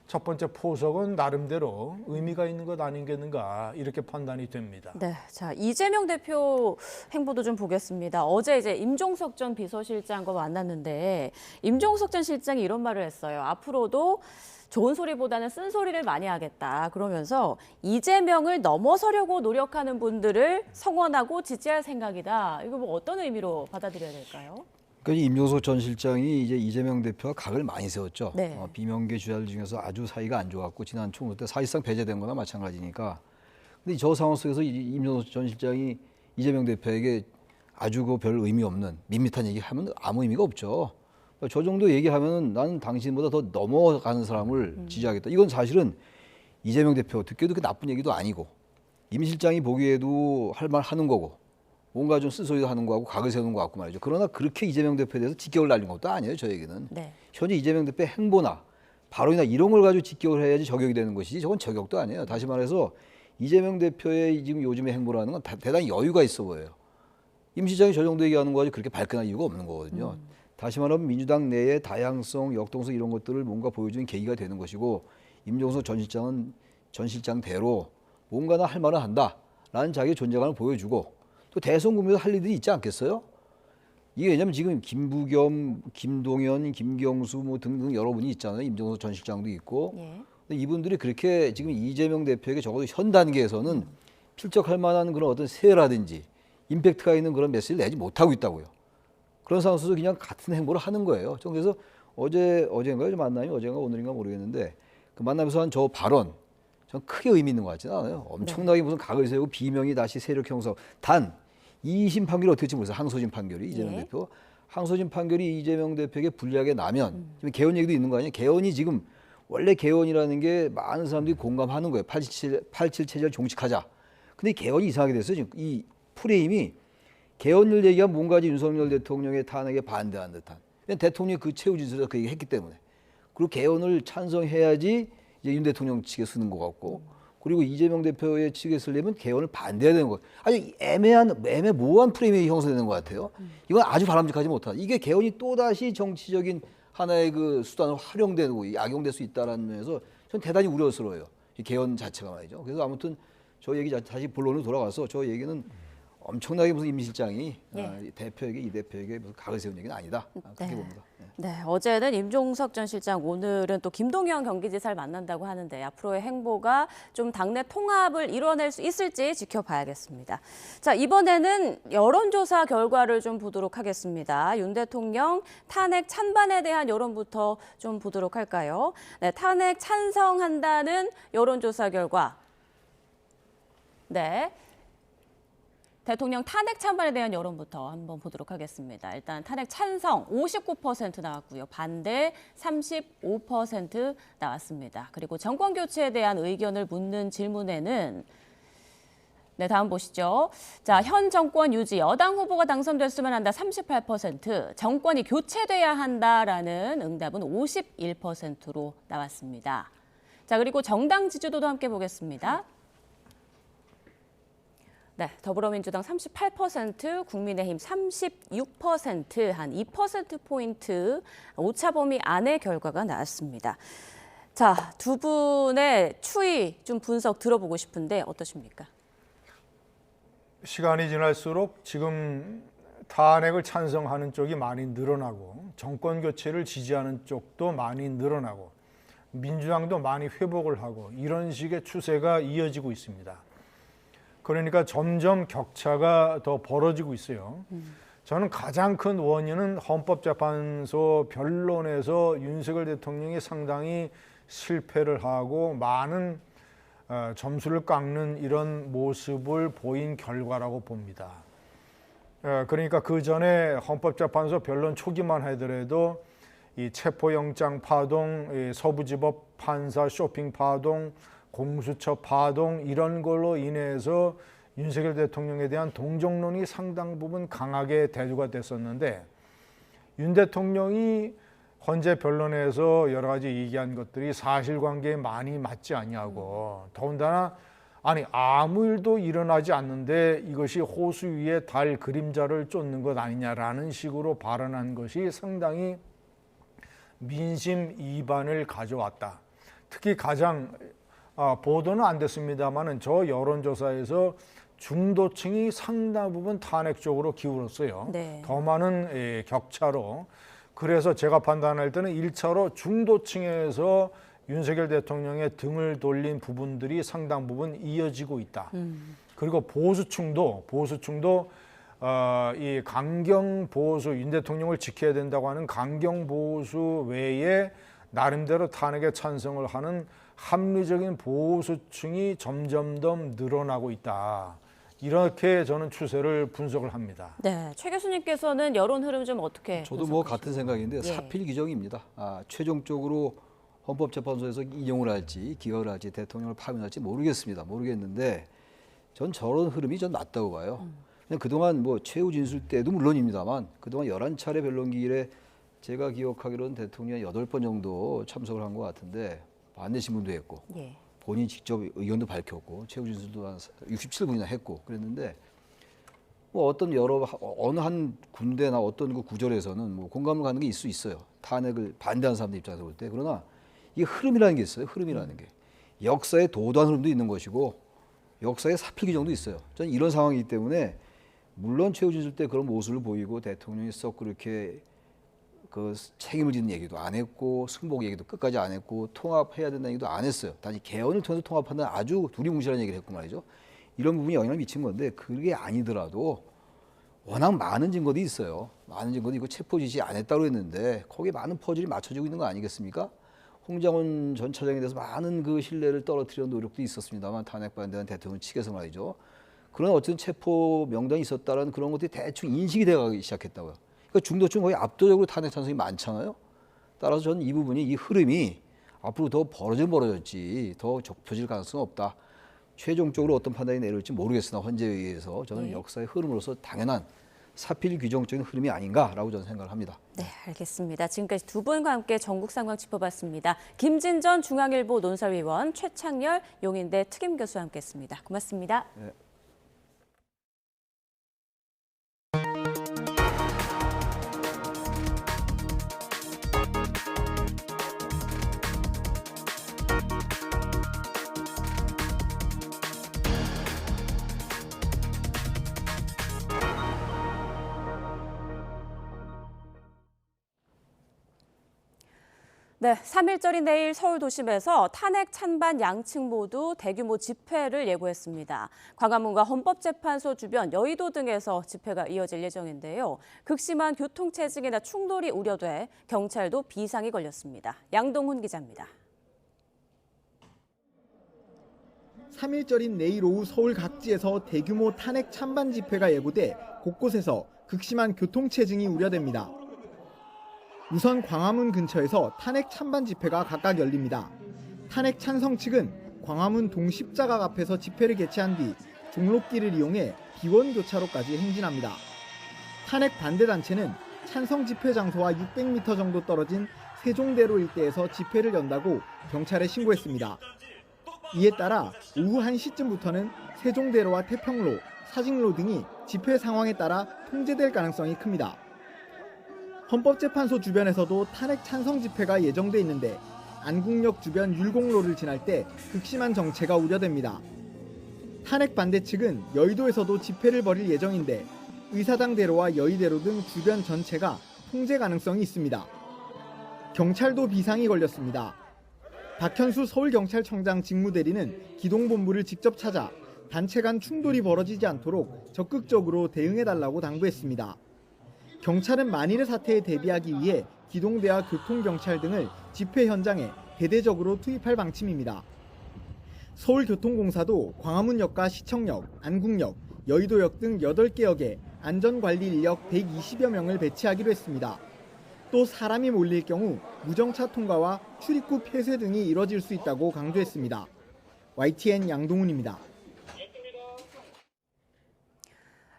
첫 번째 포석은 나름대로 의미가 있는 것 아니겠는가 이렇게 판단이 됩니다. 네, 자 이재명 대표 행보도 좀 보겠습니다. 어제 이제 임종석 전 비서실장과 만났는데 임종석 전 실장이 이런 말을 했어요. 앞으로도 좋은 소리보다는 쓴소리를 많이 하겠다. 그러면서 이재명을 넘어서려고 노력하는 분들을 성원하고 지지할 생각이다. 이거 뭐 어떤 의미로 받아들여야 될까요? 그러니까 임종석 전 실장이 이제 이재명 대표가 각을 많이 세웠죠. 네. 비명계 주자들 중에서 아주 사이가 안 좋았고 지난 총선 때 사실상 배제된 거나 마찬가지니까. 근데 저 상황 속에서 임종석 전 실장이 이재명 대표에게 아주 별 의미 없는 밋밋한 얘기하면 아무 의미가 없죠. 저 정도 얘기하면 나는 당신보다 더 넘어가는 사람을 지지하겠다. 이건 사실은 이재명 대표 듣기에도 그 나쁜 얘기도 아니고 임 실장이 보기에도 할 말 하는 거고 뭔가 좀 쓴소리도 하는 거하고 각을 세우는 거 같고 말이죠. 그러나 그렇게 이재명 대표에 대해서 직격을 날린 것도 아니에요. 저에게는. 네. 현재 이재명 대표의 행보나 발언이나 이런 걸 가지고 직격을 해야지 저격이 되는 것이지 저건 저격도 아니에요. 다시 말해서 이재명 대표의 지금 요즘의 행보라는 건 대단히 여유가 있어 보여요. 임 시장이 저 정도 얘기하는 거 가지고 그렇게 발끈할 이유가 없는 거거든요. 다시 말하면 민주당 내의 다양성, 역동성 이런 것들을 뭔가 보여주는 계기가 되는 것이고 임종석 전 실장은 전 실장대로 뭔가나 할 말은 한다라는 자기의 존재감을 보여주고 또 대선 국면에서 할 일들이 있지 않겠어요? 이게 왜냐면 지금 김부겸, 김동연, 김경수 뭐 등등 여러분이 있잖아요. 임종석 전 실장도 있고. 근데 이분들이 그렇게 지금 이재명 대표에게 적어도 현 단계에서는 필적할 만한 그런 어떤 세라든지 임팩트가 있는 그런 메시지를 내지 못하고 있다고요. 그런 상황 속에서 그냥 같은 행보를 하는 거예요. 그래서 어제인가요? 만나요? 어제인가 오늘인가 모르겠는데 그 만나면서 한 저 발언 전 크게 의미 있는 것 같지는 않아요. 엄청나게 무슨 각을 세우고 비명이 다시 세력 형성. 단 2심 판결이 어떻게 될지 모르겠어요. 항소심 판결이 이재명 대표. 항소심 판결이 이재명 대표에게 불리하게 나면 지금 개헌 얘기도 있는 거 아니에요. 개헌이 지금 원래 개헌이라는 게 많은 사람들이 공감하는 거예요. 87 체제를 종식하자. 근데 개헌이 이상하게 됐어요. 지금 이 프레임이 개헌을 얘기하면 뭔가지 윤석열 대통령의 탄핵에 반대한 듯한. 대통령이 그 최후 진술에서 그 얘기 했기 때문에. 그리고 개헌을 찬성해야지 이제 윤 대통령 측에 쓰는 것 같고 그리고 이재명 대표의 측에 쓰려면 개헌을 반대해야 되는 거예요. 아주 애매모호한 프레임이 형성되는 것 같아요. 이건 아주 바람직하지 못하다. 이게 개헌이 또다시 정치적인 하나의 그 수단으로 활용되고 악용될 수 있다는 면에서 전 대단히 우려스러워요. 이 개헌 자체가 말이죠. 그래서 아무튼 저 얘기 다시 본론으로 돌아가서 저 얘기는 엄청나게 무슨 임 실장이 대표에게 이 대표에게 무슨 각을 세운 얘기는 아니다. 그렇게 봅니다. 네, 어제는 임종석 전 실장, 오늘은 또 김동연 경기지사를 만난다고 하는데 앞으로의 행보가 좀 당내 통합을 이뤄낼 수 있을지 지켜봐야겠습니다. 자, 이번에는 여론조사 결과를 좀 보도록 하겠습니다. 윤 대통령 탄핵 찬반에 대한 여론부터 좀 보도록 할까요? 네, 탄핵 찬성한다는 여론조사 결과. 네. 대통령 탄핵 찬반에 대한 여론부터 한번 보도록 하겠습니다. 일단 탄핵 찬성 59% 나왔고요. 반대 35% 나왔습니다. 그리고 정권 교체에 대한 의견을 묻는 질문에는 네, 다음 보시죠. 자, 현 정권 유지, 여당 후보가 당선됐으면 한다 38%, 정권이 교체돼야 한다라는 응답은 51%로 나왔습니다. 자, 그리고 정당 지지도도 함께 보겠습니다. 네, 더불어민주당 38%, 국민의힘 36%, 한 2%포인트 오차 범위 안의 결과가 나왔습니다. 자, 두 분의 추이 좀 분석 들어보고 싶은데 어떠십니까? 시간이 지날수록 지금 탄핵을 찬성하는 쪽이 많이 늘어나고 정권 교체를 지지하는 쪽도 많이 늘어나고 민주당도 많이 회복을 하고 이런 식의 추세가 이어지고 있습니다. 그러니까 점점 격차가 더 벌어지고 있어요. 저는 가장 큰 원인은 헌법재판소 변론에서 윤석열 대통령이 상당히 실패를 하고 많은 점수를 깎는 이런 모습을 보인 결과라고 봅니다. 그러니까 그 전에 헌법재판소 변론 초기만 하더라도 이 체포영장 파동, 이 서부지법 판사 쇼핑 파동, 공수처 파동 이런 걸로 인해서 윤석열 대통령에 대한 동정론이 상당 부분 강하게 대두가 됐었는데 윤 대통령이 헌재 변론에서 여러 가지 얘기한 것들이 사실관계에 많이 맞지 아니하고 더군다나 아니 아무 일도 일어나지 않는데 이것이 호수 위에 달 그림자를 쫓는 것 아니냐라는 식으로 발언한 것이 상당히 민심 이반을 가져왔다. 특히 가장 보도는 안 됐습니다만은 저 여론조사에서 중도층이 상당 부분 탄핵 쪽으로 기울었어요. 네. 더 많은 격차로. 그래서 제가 판단할 때는 1차로 중도층에서 윤석열 대통령의 등을 돌린 부분들이 상당 부분 이어지고 있다. 그리고 보수층도 이 강경 보수, 윤 대통령을 지켜야 된다고 하는 강경 보수 외에 나름대로 탄핵에 찬성을 하는 합리적인 보수층이 점점 더 늘어나고 있다. 이렇게 저는 추세를 분석을 합니다. 네, 최 교수님께서는 여론 흐름 좀 어떻게 저도 뭐 같은 생각인데 사필 규정입니다. 최종적으로 헌법재판소에서 인용을 할지 기각을 할지 대통령을 파면할지 모르겠는데 전 저런 흐름이 전 맞다고 봐요. 그냥 그동안 뭐 최후 진술 때도 물론입니다만 그동안 11차례 변론기일에 제가 기억하기로는 대통령이 8번 정도 참석을 한 것 같은데 반대 신문도 했고 본인이 직접 의견도 밝혔고 최후 진술도 한 67분이나 했고 그랬는데 뭐 어떤 어느 한 군데나 어떤 그 구절에서는 뭐 공감을 가는 게 있을 수 있어요. 탄핵을 반대하는 사람들 입장에서 볼 때. 그러나 이 흐름이라는 게 있어요. 흐름이라는 게. 역사의 도도한 흐름도 있는 것이고 역사의 사필 규정도 있어요. 저는 이런 상황이기 때문에 물론 최후 진술 때 그런 모습을 보이고 대통령이 썩 그렇게 그 책임을 지는 얘기도 안 했고 승복 얘기도 끝까지 안 했고 통합해야 된다는 얘기도 안 했어요. 단지 개헌을 통해서 통합한다는 아주 두리뭉실한 얘기를 했고 말이죠. 이런 부분이 영향을 미친 건데 그게 아니더라도 워낙 많은 증거들이 있어요. 많은 증거도 있고 체포 지시 안 했다고 했는데 거기에 많은 퍼즐이 맞춰지고 있는 거 아니겠습니까? 홍장원 전 차장에 대해서 많은 그 신뢰를 떨어뜨리는 노력도 있었습니다만 탄핵 반대한 대통령 측에서 말이죠. 그런 어쨌든 체포 명단이 있었다는 그런 것들이 대충 인식이 돼가기 시작했다고요. 그러니까 중도층 거의 압도적으로 탄핵 찬성이 많잖아요. 따라서 저는 이 부분이 이 흐름이 앞으로 더 벌어졌지 더 좁혀질 가능성은 없다. 최종적으로 어떤 판단이 내릴지 모르겠으나 헌재에 의해서 저는 역사의 흐름으로서 당연한 사필 규정적인 흐름이 아닌가라고 저는 생각을 합니다. 네, 알겠습니다. 지금까지 두 분과 함께 전국 상황 짚어봤습니다. 김진전 중앙일보 논설위원, 최창렬 용인대 특임교수와 함께했습니다. 고맙습니다. 네. 네, 3.1절인 내일 서울 도심에서 탄핵 찬반 양측 모두 대규모 집회를 예고했습니다. 광화문과 헌법재판소 주변 여의도 등에서 집회가 이어질 예정인데요. 극심한 교통체증이나 충돌이 우려돼 경찰도 비상이 걸렸습니다. 양동훈 기자입니다. 3.1절인 내일 오후 서울 각지에서 대규모 탄핵 찬반 집회가 예고돼 곳곳에서 극심한 교통체증이 우려됩니다. 우선 광화문 근처에서 탄핵 찬반 집회가 각각 열립니다. 탄핵 찬성 측은 광화문 동십자가 앞에서 집회를 개최한 뒤 종로길을 이용해 비원교차로까지 행진합니다. 탄핵 반대 단체는 찬성 집회 장소와 600m 정도 떨어진 세종대로 일대에서 집회를 연다고 경찰에 신고했습니다. 이에 따라 오후 1시쯤부터는 세종대로와 태평로, 사직로 등이 집회 상황에 따라 통제될 가능성이 큽니다. 헌법재판소 주변에서도 탄핵 찬성 집회가 예정돼 있는데 안국역 주변 율곡로를 지날 때 극심한 정체가 우려됩니다. 탄핵 반대 측은 여의도에서도 집회를 벌일 예정인데 의사당대로와 여의대로 등 주변 전체가 통제 가능성이 있습니다. 경찰도 비상이 걸렸습니다. 박현수 서울경찰청장 직무대리는 기동본부를 직접 찾아 단체 간 충돌이 벌어지지 않도록 적극적으로 대응해달라고 당부했습니다. 경찰은 만일의 사태에 대비하기 위해 기동대와 교통경찰 등을 집회 현장에 대대적으로 투입할 방침입니다. 서울교통공사도 광화문역과 시청역, 안국역, 여의도역 등 8개 역에 안전관리 인력 120여 명을 배치하기로 했습니다. 또 사람이 몰릴 경우 무정차 통과와 출입구 폐쇄 등이 이뤄질 수 있다고 강조했습니다. YTN 양동훈입니다.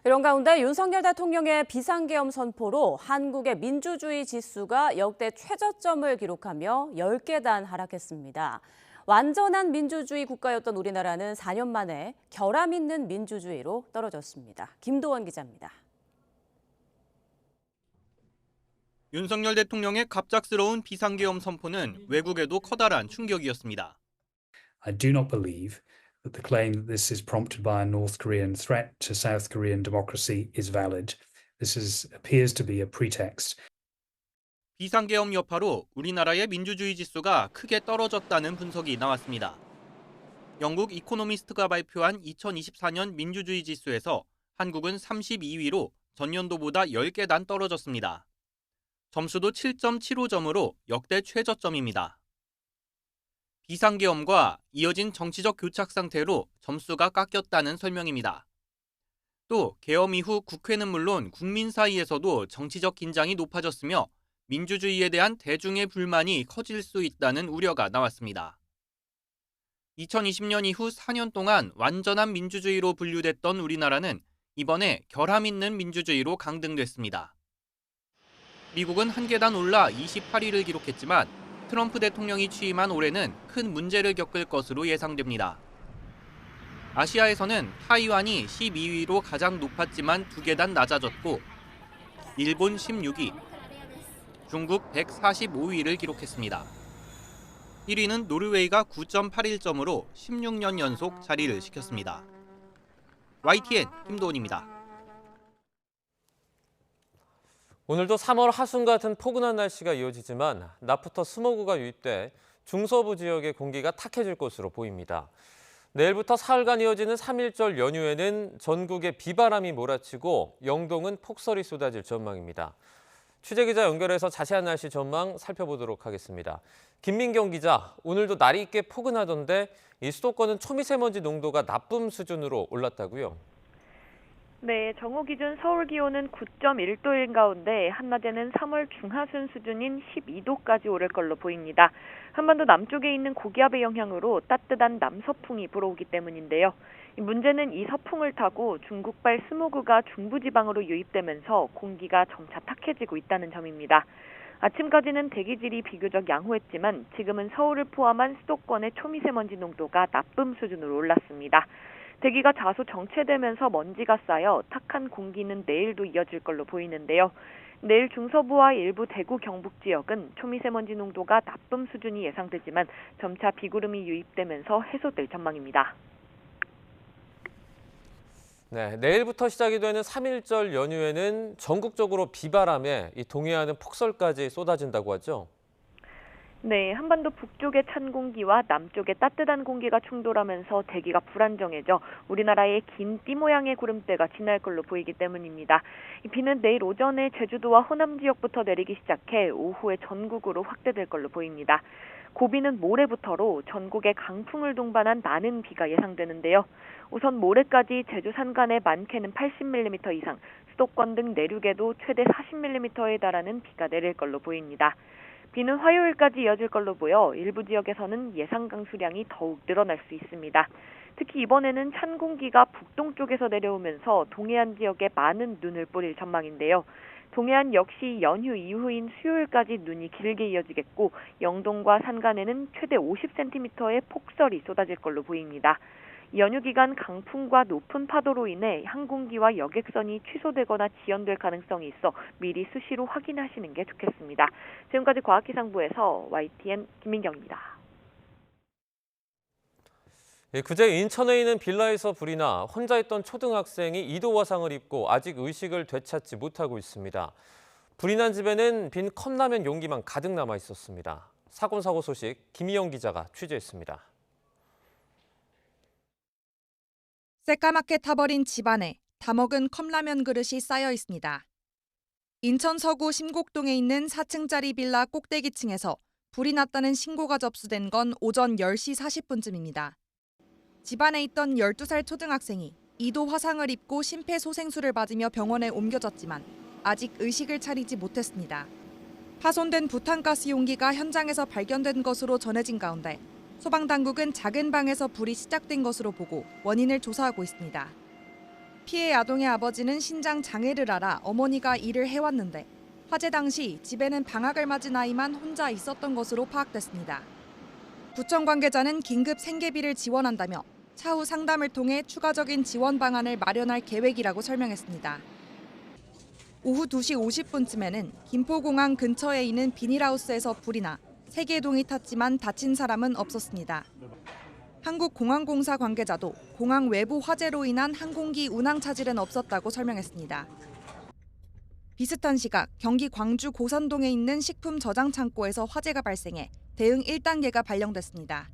이런 가운데 윤석열 대통령의 비상계엄 선포로 한국의 민주주의 지수가 역대 최저점을 기록하며 10계단 하락했습니다. 완전한 민주주의 국가였던 우리나라는 4년 만에 결함 있는 민주주의로 떨어졌습니다. 김도원 기자입니다. 윤석열 대통령의 갑작스러운 비상계엄 선포는 외국에도 커다란 충격이었습니다. I do not believe that the claim that this is prompted by a North Korean threat to South Korean democracy is valid. This appears to be a pretext. 비상계엄 여파로 우리나라의 민주주의 지수가 크게 떨어졌다는 분석이 나왔습니다. 영국 이코노미스트가 발표한 2024년 민주주의 지수에서 한국은 32위로 전년도보다 10계단 떨어졌습니다. 점수도 7.75점으로 역대 최저점입니다. 비상계엄과 이어진 정치적 교착 상태로 점수가 깎였다는 설명입니다. 또 계엄 이후 국회는 물론 국민 사이에서도 정치적 긴장이 높아졌으며 민주주의에 대한 대중의 불만이 커질 수 있다는 우려가 나왔습니다. 2020년 이후 4년 동안 완전한 민주주의로 분류됐던 우리나라는 이번에 결함 있는 민주주의로 강등됐습니다. 미국은 한 계단 올라 28위를 기록했지만 트럼프 대통령이 취임한 올해는 큰 문제를 겪을 것으로 예상됩니다. 아시아에서는 타이완이 12위로 가장 높았지만 2계단 낮아졌고 일본 16위, 중국 145위를 기록했습니다. 1위는 노르웨이가 9.81점으로 16년 연속 자리를 지켰습니다. YTN 김도원입니다. 오늘도 3월 하순 같은 포근한 날씨가 이어지지만 낮부터 스모그가 유입돼 중서부 지역의 공기가 탁해질 것으로 보입니다. 내일부터 사흘간 이어지는 3.1절 연휴에는 전국에 비바람이 몰아치고 영동은 폭설이 쏟아질 전망입니다. 취재기자 연결해서 자세한 날씨 전망 살펴보도록 하겠습니다. 김민경 기자, 오늘도 날이 꽤 포근하던데 이 수도권은 초미세먼지 농도가 나쁨 수준으로 올랐다고요? 네, 정오 기준 서울 기온은 9.1도인 가운데 한낮에는 3월 중하순 수준인 12도까지 오를 걸로 보입니다. 한반도 남쪽에 있는 고기압의 영향으로 따뜻한 남서풍이 불어오기 때문인데요. 문제는 이 서풍을 타고 중국발 스모그가 중부지방으로 유입되면서 공기가 점차 탁해지고 있다는 점입니다. 아침까지는 대기질이 비교적 양호했지만 지금은 서울을 포함한 수도권의 초미세먼지 농도가 나쁨 수준으로 올랐습니다. 대기가 다소 정체되면서 먼지가 쌓여 탁한 공기는 내일도 이어질 걸로 보이는데요. 내일 중서부와 일부 대구 경북 지역은 초미세먼지 농도가 나쁨 수준이 예상되지만 점차 비구름이 유입되면서 해소될 전망입니다. 네, 내일부터 시작이 되는 3.1절 연휴에는 전국적으로 비바람에 이 동해안은 폭설까지 쏟아진다고 하죠. 네, 한반도 북쪽의 찬 공기와 남쪽의 따뜻한 공기가 충돌하면서 대기가 불안정해져 우리나라의 긴 띠 모양의 구름대가 지날 걸로 보이기 때문입니다. 이 비는 내일 오전에 제주도와 호남 지역부터 내리기 시작해 오후에 전국으로 확대될 걸로 보입니다. 고비는 모레부터로 전국에 강풍을 동반한 나는 비가 예상되는데요. 우선 모레까지 제주 산간에 많게는 80mm 이상, 수도권 등 내륙에도 최대 40mm에 달하는 비가 내릴 걸로 보입니다. 비는 화요일까지 이어질 걸로 보여 일부 지역에서는 예상 강수량이 더욱 늘어날 수 있습니다. 특히 이번에는 찬 공기가 북동쪽에서 내려오면서 동해안 지역에 많은 눈을 뿌릴 전망인데요. 동해안 역시 연휴 이후인 수요일까지 눈이 길게 이어지겠고 영동과 산간에는 최대 50cm의 폭설이 쏟아질 걸로 보입니다. 연휴 기간 강풍과 높은 파도로 인해 항공기와 여객선이 취소되거나 지연될 가능성이 있어 미리 수시로 확인하시는 게 좋겠습니다. 지금까지 과학기상부에서 YTN 김민경입니다. 그제 인천에 있는 빌라에서 불이 나 혼자 있던 초등학생이 2도 화상을 입고 아직 의식을 되찾지 못하고 있습니다. 불이 난 집에는 빈 컵라면 용기만 가득 남아 있었습니다. 사건 소식 김희영 기자가 취재했습니다. 새까맣게 타버린 집안에 다 먹은 컵라면 그릇이 쌓여 있습니다. 인천 서구 심곡동에 있는 4층짜리 빌라 꼭대기층에서 불이 났다는 신고가 접수된 건 오전 10시 40분쯤입니다. 집안에 있던 12살 초등학생이 2도 화상을 입고 심폐소생술을 받으며 병원에 옮겨졌지만 아직 의식을 차리지 못했습니다. 파손된 부탄가스 용기가 현장에서 발견된 것으로 전해진 가운데 소방당국은 작은 방에서 불이 시작된 것으로 보고 원인을 조사하고 있습니다. 피해 아동의 아버지는 신장 장애를 앓아 어머니가 일을 해왔는데 화재 당시 집에는 방학을 맞은 아이만 혼자 있었던 것으로 파악됐습니다. 구청 관계자는 긴급 생계비를 지원한다며 차후 상담을 통해 추가적인 지원 방안을 마련할 계획이라고 설명했습니다. 오후 2시 50분쯤에는 김포공항 근처에 있는 비닐하우스에서 불이 나 3개의 동이 탔지만 다친 사람은 없었습니다. 한국공항공사 관계자도 공항 외부 화재로 인한 항공기 운항 차질은 없었다고 설명했습니다. 비슷한 시각 경기 광주 고산동에 있는 식품 저장 창고에서 화재가 발생해 대응 1단계가 발령됐습니다.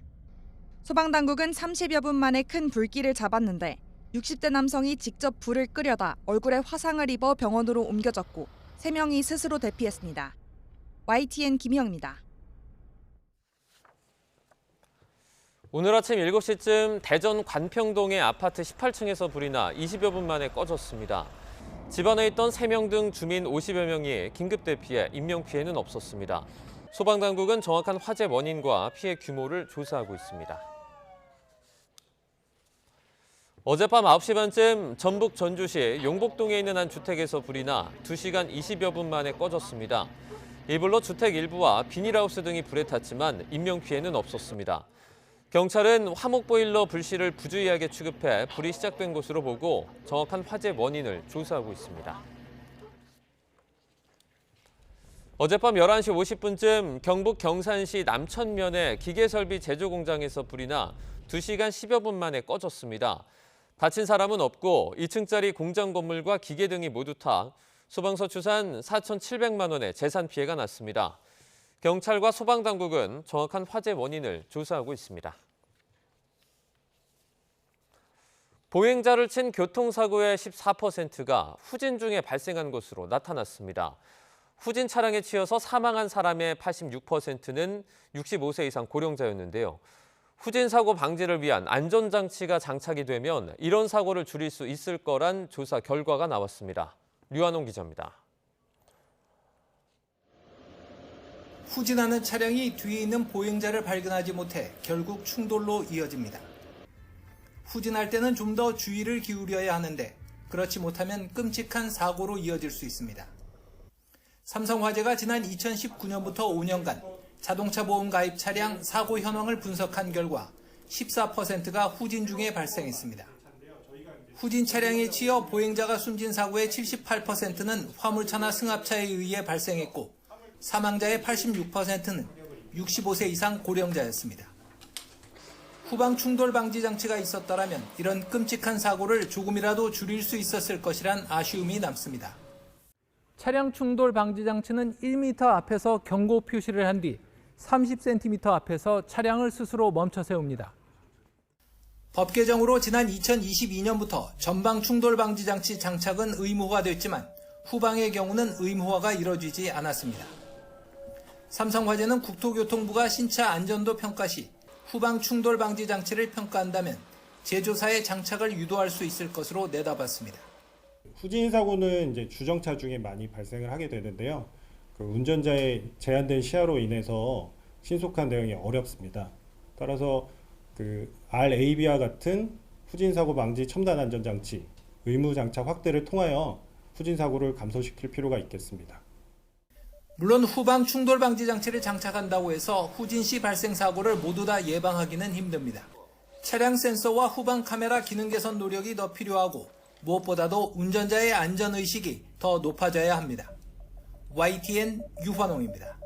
소방당국은 30여 분 만에 큰 불길을 잡았는데 60대 남성이 직접 불을 끄려다 얼굴에 화상을 입어 병원으로 옮겨졌고 3명이 스스로 대피했습니다. YTN 김희영입니다. 오늘 아침 7시쯤 대전 관평동의 아파트 18층에서 불이 나 20여 분 만에 꺼졌습니다. 집안에 있던 3명 등 주민 50여 명이 긴급 대피해 인명피해는 없었습니다. 소방당국은 정확한 화재 원인과 피해 규모를 조사하고 있습니다. 어젯밤 9시 반쯤 전북 전주시 용복동에 있는 한 주택에서 불이 나 2시간 20여 분 만에 꺼졌습니다. 이 불로 주택 일부와 비닐하우스 등이 불에 탔지만 인명피해는 없었습니다. 경찰은 화목보일러 불씨를 부주의하게 취급해 불이 시작된 것으로 보고 정확한 화재 원인을 조사하고 있습니다. 어젯밤 11시 50분쯤 경북 경산시 남천면의 기계설비 제조공장에서 불이 나 2시간 10여 분 만에 꺼졌습니다. 다친 사람은 없고 2층짜리 공장 건물과 기계 등이 모두 타 소방서 추산 4,700만 원의 재산 피해가 났습니다. 경찰과 소방당국은 정확한 화재 원인을 조사하고 있습니다. 보행자를 친 교통사고의 14%가 후진 중에 발생한 것으로 나타났습니다. 후진 차량에 치여서 사망한 사람의 86%는 65세 이상 고령자였는데요. 후진 사고 방지를 위한 안전장치가 장착이 되면 이런 사고를 줄일 수 있을 거란 조사 결과가 나왔습니다. 류한홍 기자입니다. 후진할 때는 좀 더 주의를 기울여야 하는데 그렇지 못하면 끔찍한 사고로 이어질 수 있습니다. 삼성화재가 지난 2019년부터 5년간 자동차 보험 가입 차량 사고 현황을 분석한 결과 14%가 후진 중에 발생했습니다. 후진 차량에 치여 보행자가 숨진 사고의 78%는 화물차나 승합차에 의해 발생했고 사망자의 86%는 65세 이상 고령자였습니다. 후방 충돌 방지 장치가 있었더라면 이런 끔찍한 사고를 조금이라도 줄일 수 있었을 것이란 아쉬움이 남습니다. 차량 충돌 방지 장치는 1m 앞에서 경고 표시를 한 뒤 30cm 앞에서 차량을 스스로 멈춰 세웁니다. 법 개정으로 지난 2022년부터 전방 충돌 방지 장치 장착은 의무화가 됐지만 후방의 경우는 의무화가 이뤄지지 않았습니다. 삼성화재는 국토교통부가 신차 안전도 평가 시 후방 충돌 방지 장치를 평가한다면 제조사의 장착을 유도할 수 있을 것으로 내다봤습니다. 후진 사고는 이제 주정차 중에 많이 발생을 하게 되는데요. 그 운전자의 제한된 시야로 인해서 신속한 대응이 어렵습니다. 따라서 그 RAB와 같은 후진 사고 방지 첨단 안전 장치 의무 장착 확대를 통하여 후진 사고를 감소시킬 필요가 있겠습니다. 물론 후방 충돌 방지 장치를 장착한다고 해서 후진 시 발생 사고를 모두 다 예방하기는 힘듭니다. 차량 센서와 후방 카메라 기능 개선 노력이 더 필요하고 무엇보다도 운전자의 안전의식이 더 높아져야 합니다. YTN 유환홍입니다.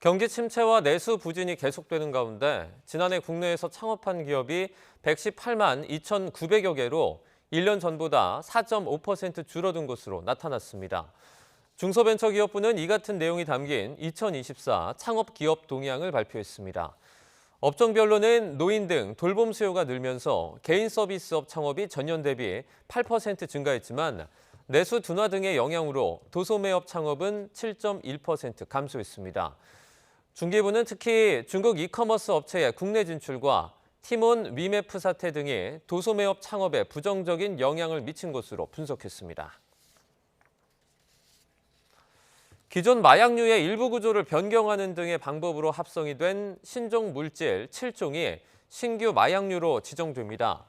경기 침체와 내수 부진이 계속되는 가운데 지난해 국내에서 창업한 기업이 118만 2,900여 개로 1년 전보다 4.5% 줄어든 것으로 나타났습니다. 중소벤처기업부는 이 같은 내용이 담긴 2024 창업기업 동향을 발표했습니다. 업종별로는 노인 등 돌봄 수요가 늘면서 개인 서비스업 창업이 전년 대비 8% 증가했지만 내수 둔화 등의 영향으로 도소매업 창업은 7.1% 감소했습니다. 중기부는 특히 중국 이커머스 업체의 국내 진출과 티몬 위메프 사태 등이 도소매업 창업에 부정적인 영향을 미친 것으로 분석했습니다. 기존 마약류의 일부 구조를 변경하는 등의 방법으로 합성이 된 신종 물질 7종이 신규 마약류로 지정됩니다.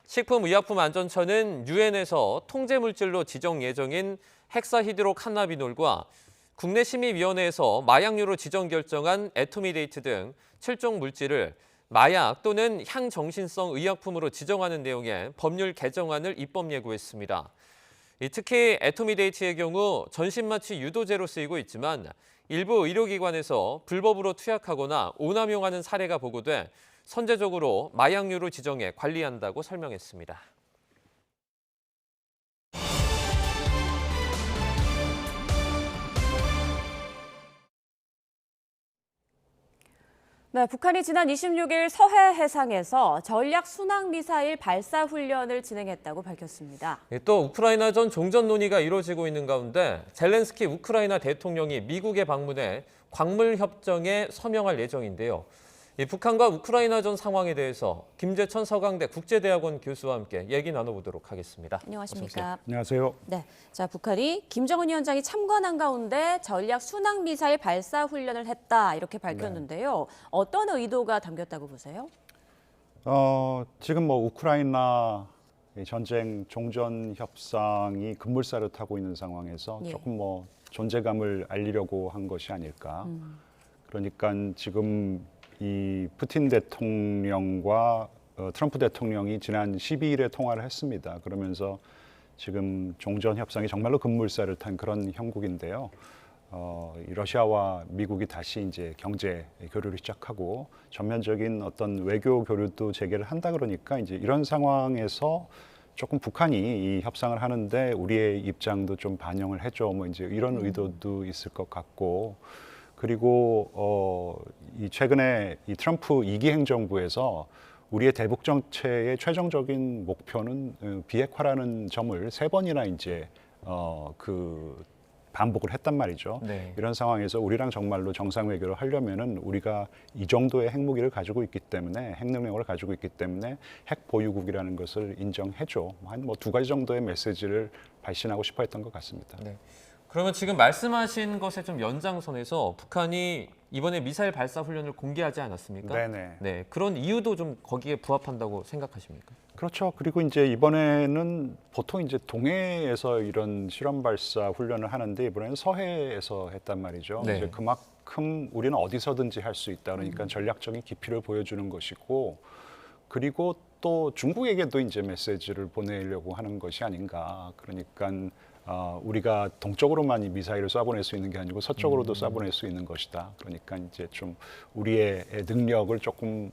식품의약품안전처는 유엔에서 통제물질로 지정 예정인 헥사히드로칸나비놀과 국내심의위원회에서 마약류로 지정 결정한 에토미데이트 등 7종 물질을 마약 또는 향정신성 의약품으로 지정하는 내용의 법률 개정안을 입법 예고했습니다. 특히 에토미데이트의 경우 전신마취 유도제로 쓰이고 있지만 일부 의료기관에서 불법으로 투약하거나 오남용하는 사례가 보고돼 선제적으로 마약류로 지정해 관리한다고 설명했습니다. 네, 북한이 지난 26일 서해 해상에서 전략 순항 미사일 발사 훈련을 진행했다고 밝혔습니다. 또 우크라이나전 종전 논의가 이루어지고 있는 가운데 젤렌스키 우크라이나 대통령이 미국에 방문해 광물 협정에 서명할 예정인데요. 북한과 우크라이나전 상황에 대해서 김재천 서강대 국제대학원 교수와 함께 얘기 나눠보도록 하겠습니다. 안녕하십니까? 안녕하세요. 네, 자 북한이 김정은 위원장이 참관한 가운데 전략 순항 미사일 발사 훈련을 했다 이렇게 밝혔는데요. 네. 어떤 의도가 담겼다고 보세요? 지금 뭐 우크라이나 전쟁 종전 협상이 급물살을 타고 있는 상황에서 예. 조금 뭐 존재감을 알리려고 한 것이 아닐까. 그러니까 지금 이 푸틴 대통령과 트럼프 대통령이 지난 12일에 통화를 했습니다. 그러면서 지금 종전 협상이 정말로 급물살을 탄 그런 형국인데요. 러시아와 미국이 다시 이제 경제 교류를 시작하고 전면적인 어떤 외교 교류도 재개를 한다 그러니까 이제 이런 상황에서 조금 북한이 이 협상을 하는데 우리의 입장도 좀 반영을 해줘 뭐 이제 이런 의도도 있을 것 같고. 그리고 이 최근에 이 트럼프 2기 행정부에서 우리의 대북 정책의 최종적인 목표는 비핵화라는 점을 3번이나 이제 반복을 했단 말이죠. 네. 이런 상황에서 우리랑 정말로 정상 외교를 하려면은 우리가 이 정도의 핵무기를 가지고 있기 때문에 핵 능력을 가지고 있기 때문에 핵 보유국이라는 것을 인정해줘. 한 뭐 2가지 정도의 메시지를 발신하고 싶어 했던 것 같습니다. 네. 그러면 지금 말씀하신 것의 좀 연장선에서 북한이 이번에 미사일 발사 훈련을 공개하지 않았습니까? 네네. 네, 그런 이유도 좀 거기에 부합한다고 생각하십니까? 그렇죠. 그리고 이제 이번에는 보통 이제 동해에서 이런 실험 발사 훈련을 하는데 이번에는 서해에서 했단 말이죠. 네. 이제 그만큼 우리는 어디서든지 할 수 있다. 그러니까 전략적인 깊이를 보여주는 것이고, 그리고 또 중국에게도 이제 메시지를 보내려고 하는 것이 아닌가. 그러니까 우리가 동쪽으로만 이 미사일을 쏴보낼 수 있는 게 아니고 서쪽으로도 쏴보낼 수 있는 것이다. 그러니까 이제 좀 우리의 능력을 조금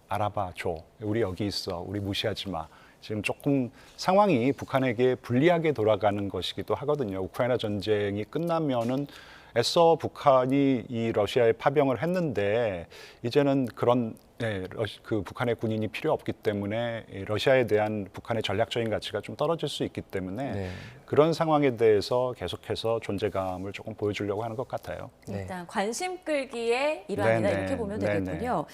알아봐 줘. 우리 여기 있어. 우리 무시하지 마. 지금 조금 상황이 북한에게 불리하게 돌아가는 것이기도 하거든요. 우크라이나 전쟁이 끝나면은 애써 북한이 이 러시아에 파병을 했는데 이제는 그런 그 북한의 군인이 필요 없기 때문에 러시아에 대한 북한의 전략적인 가치가 좀 떨어질 수 있기 때문에 그런 상황에 대해서 계속해서 존재감을 조금 보여주려고 하는 것 같아요. 일단 관심 끌기의 일환이다 이렇게 보면 되겠군요.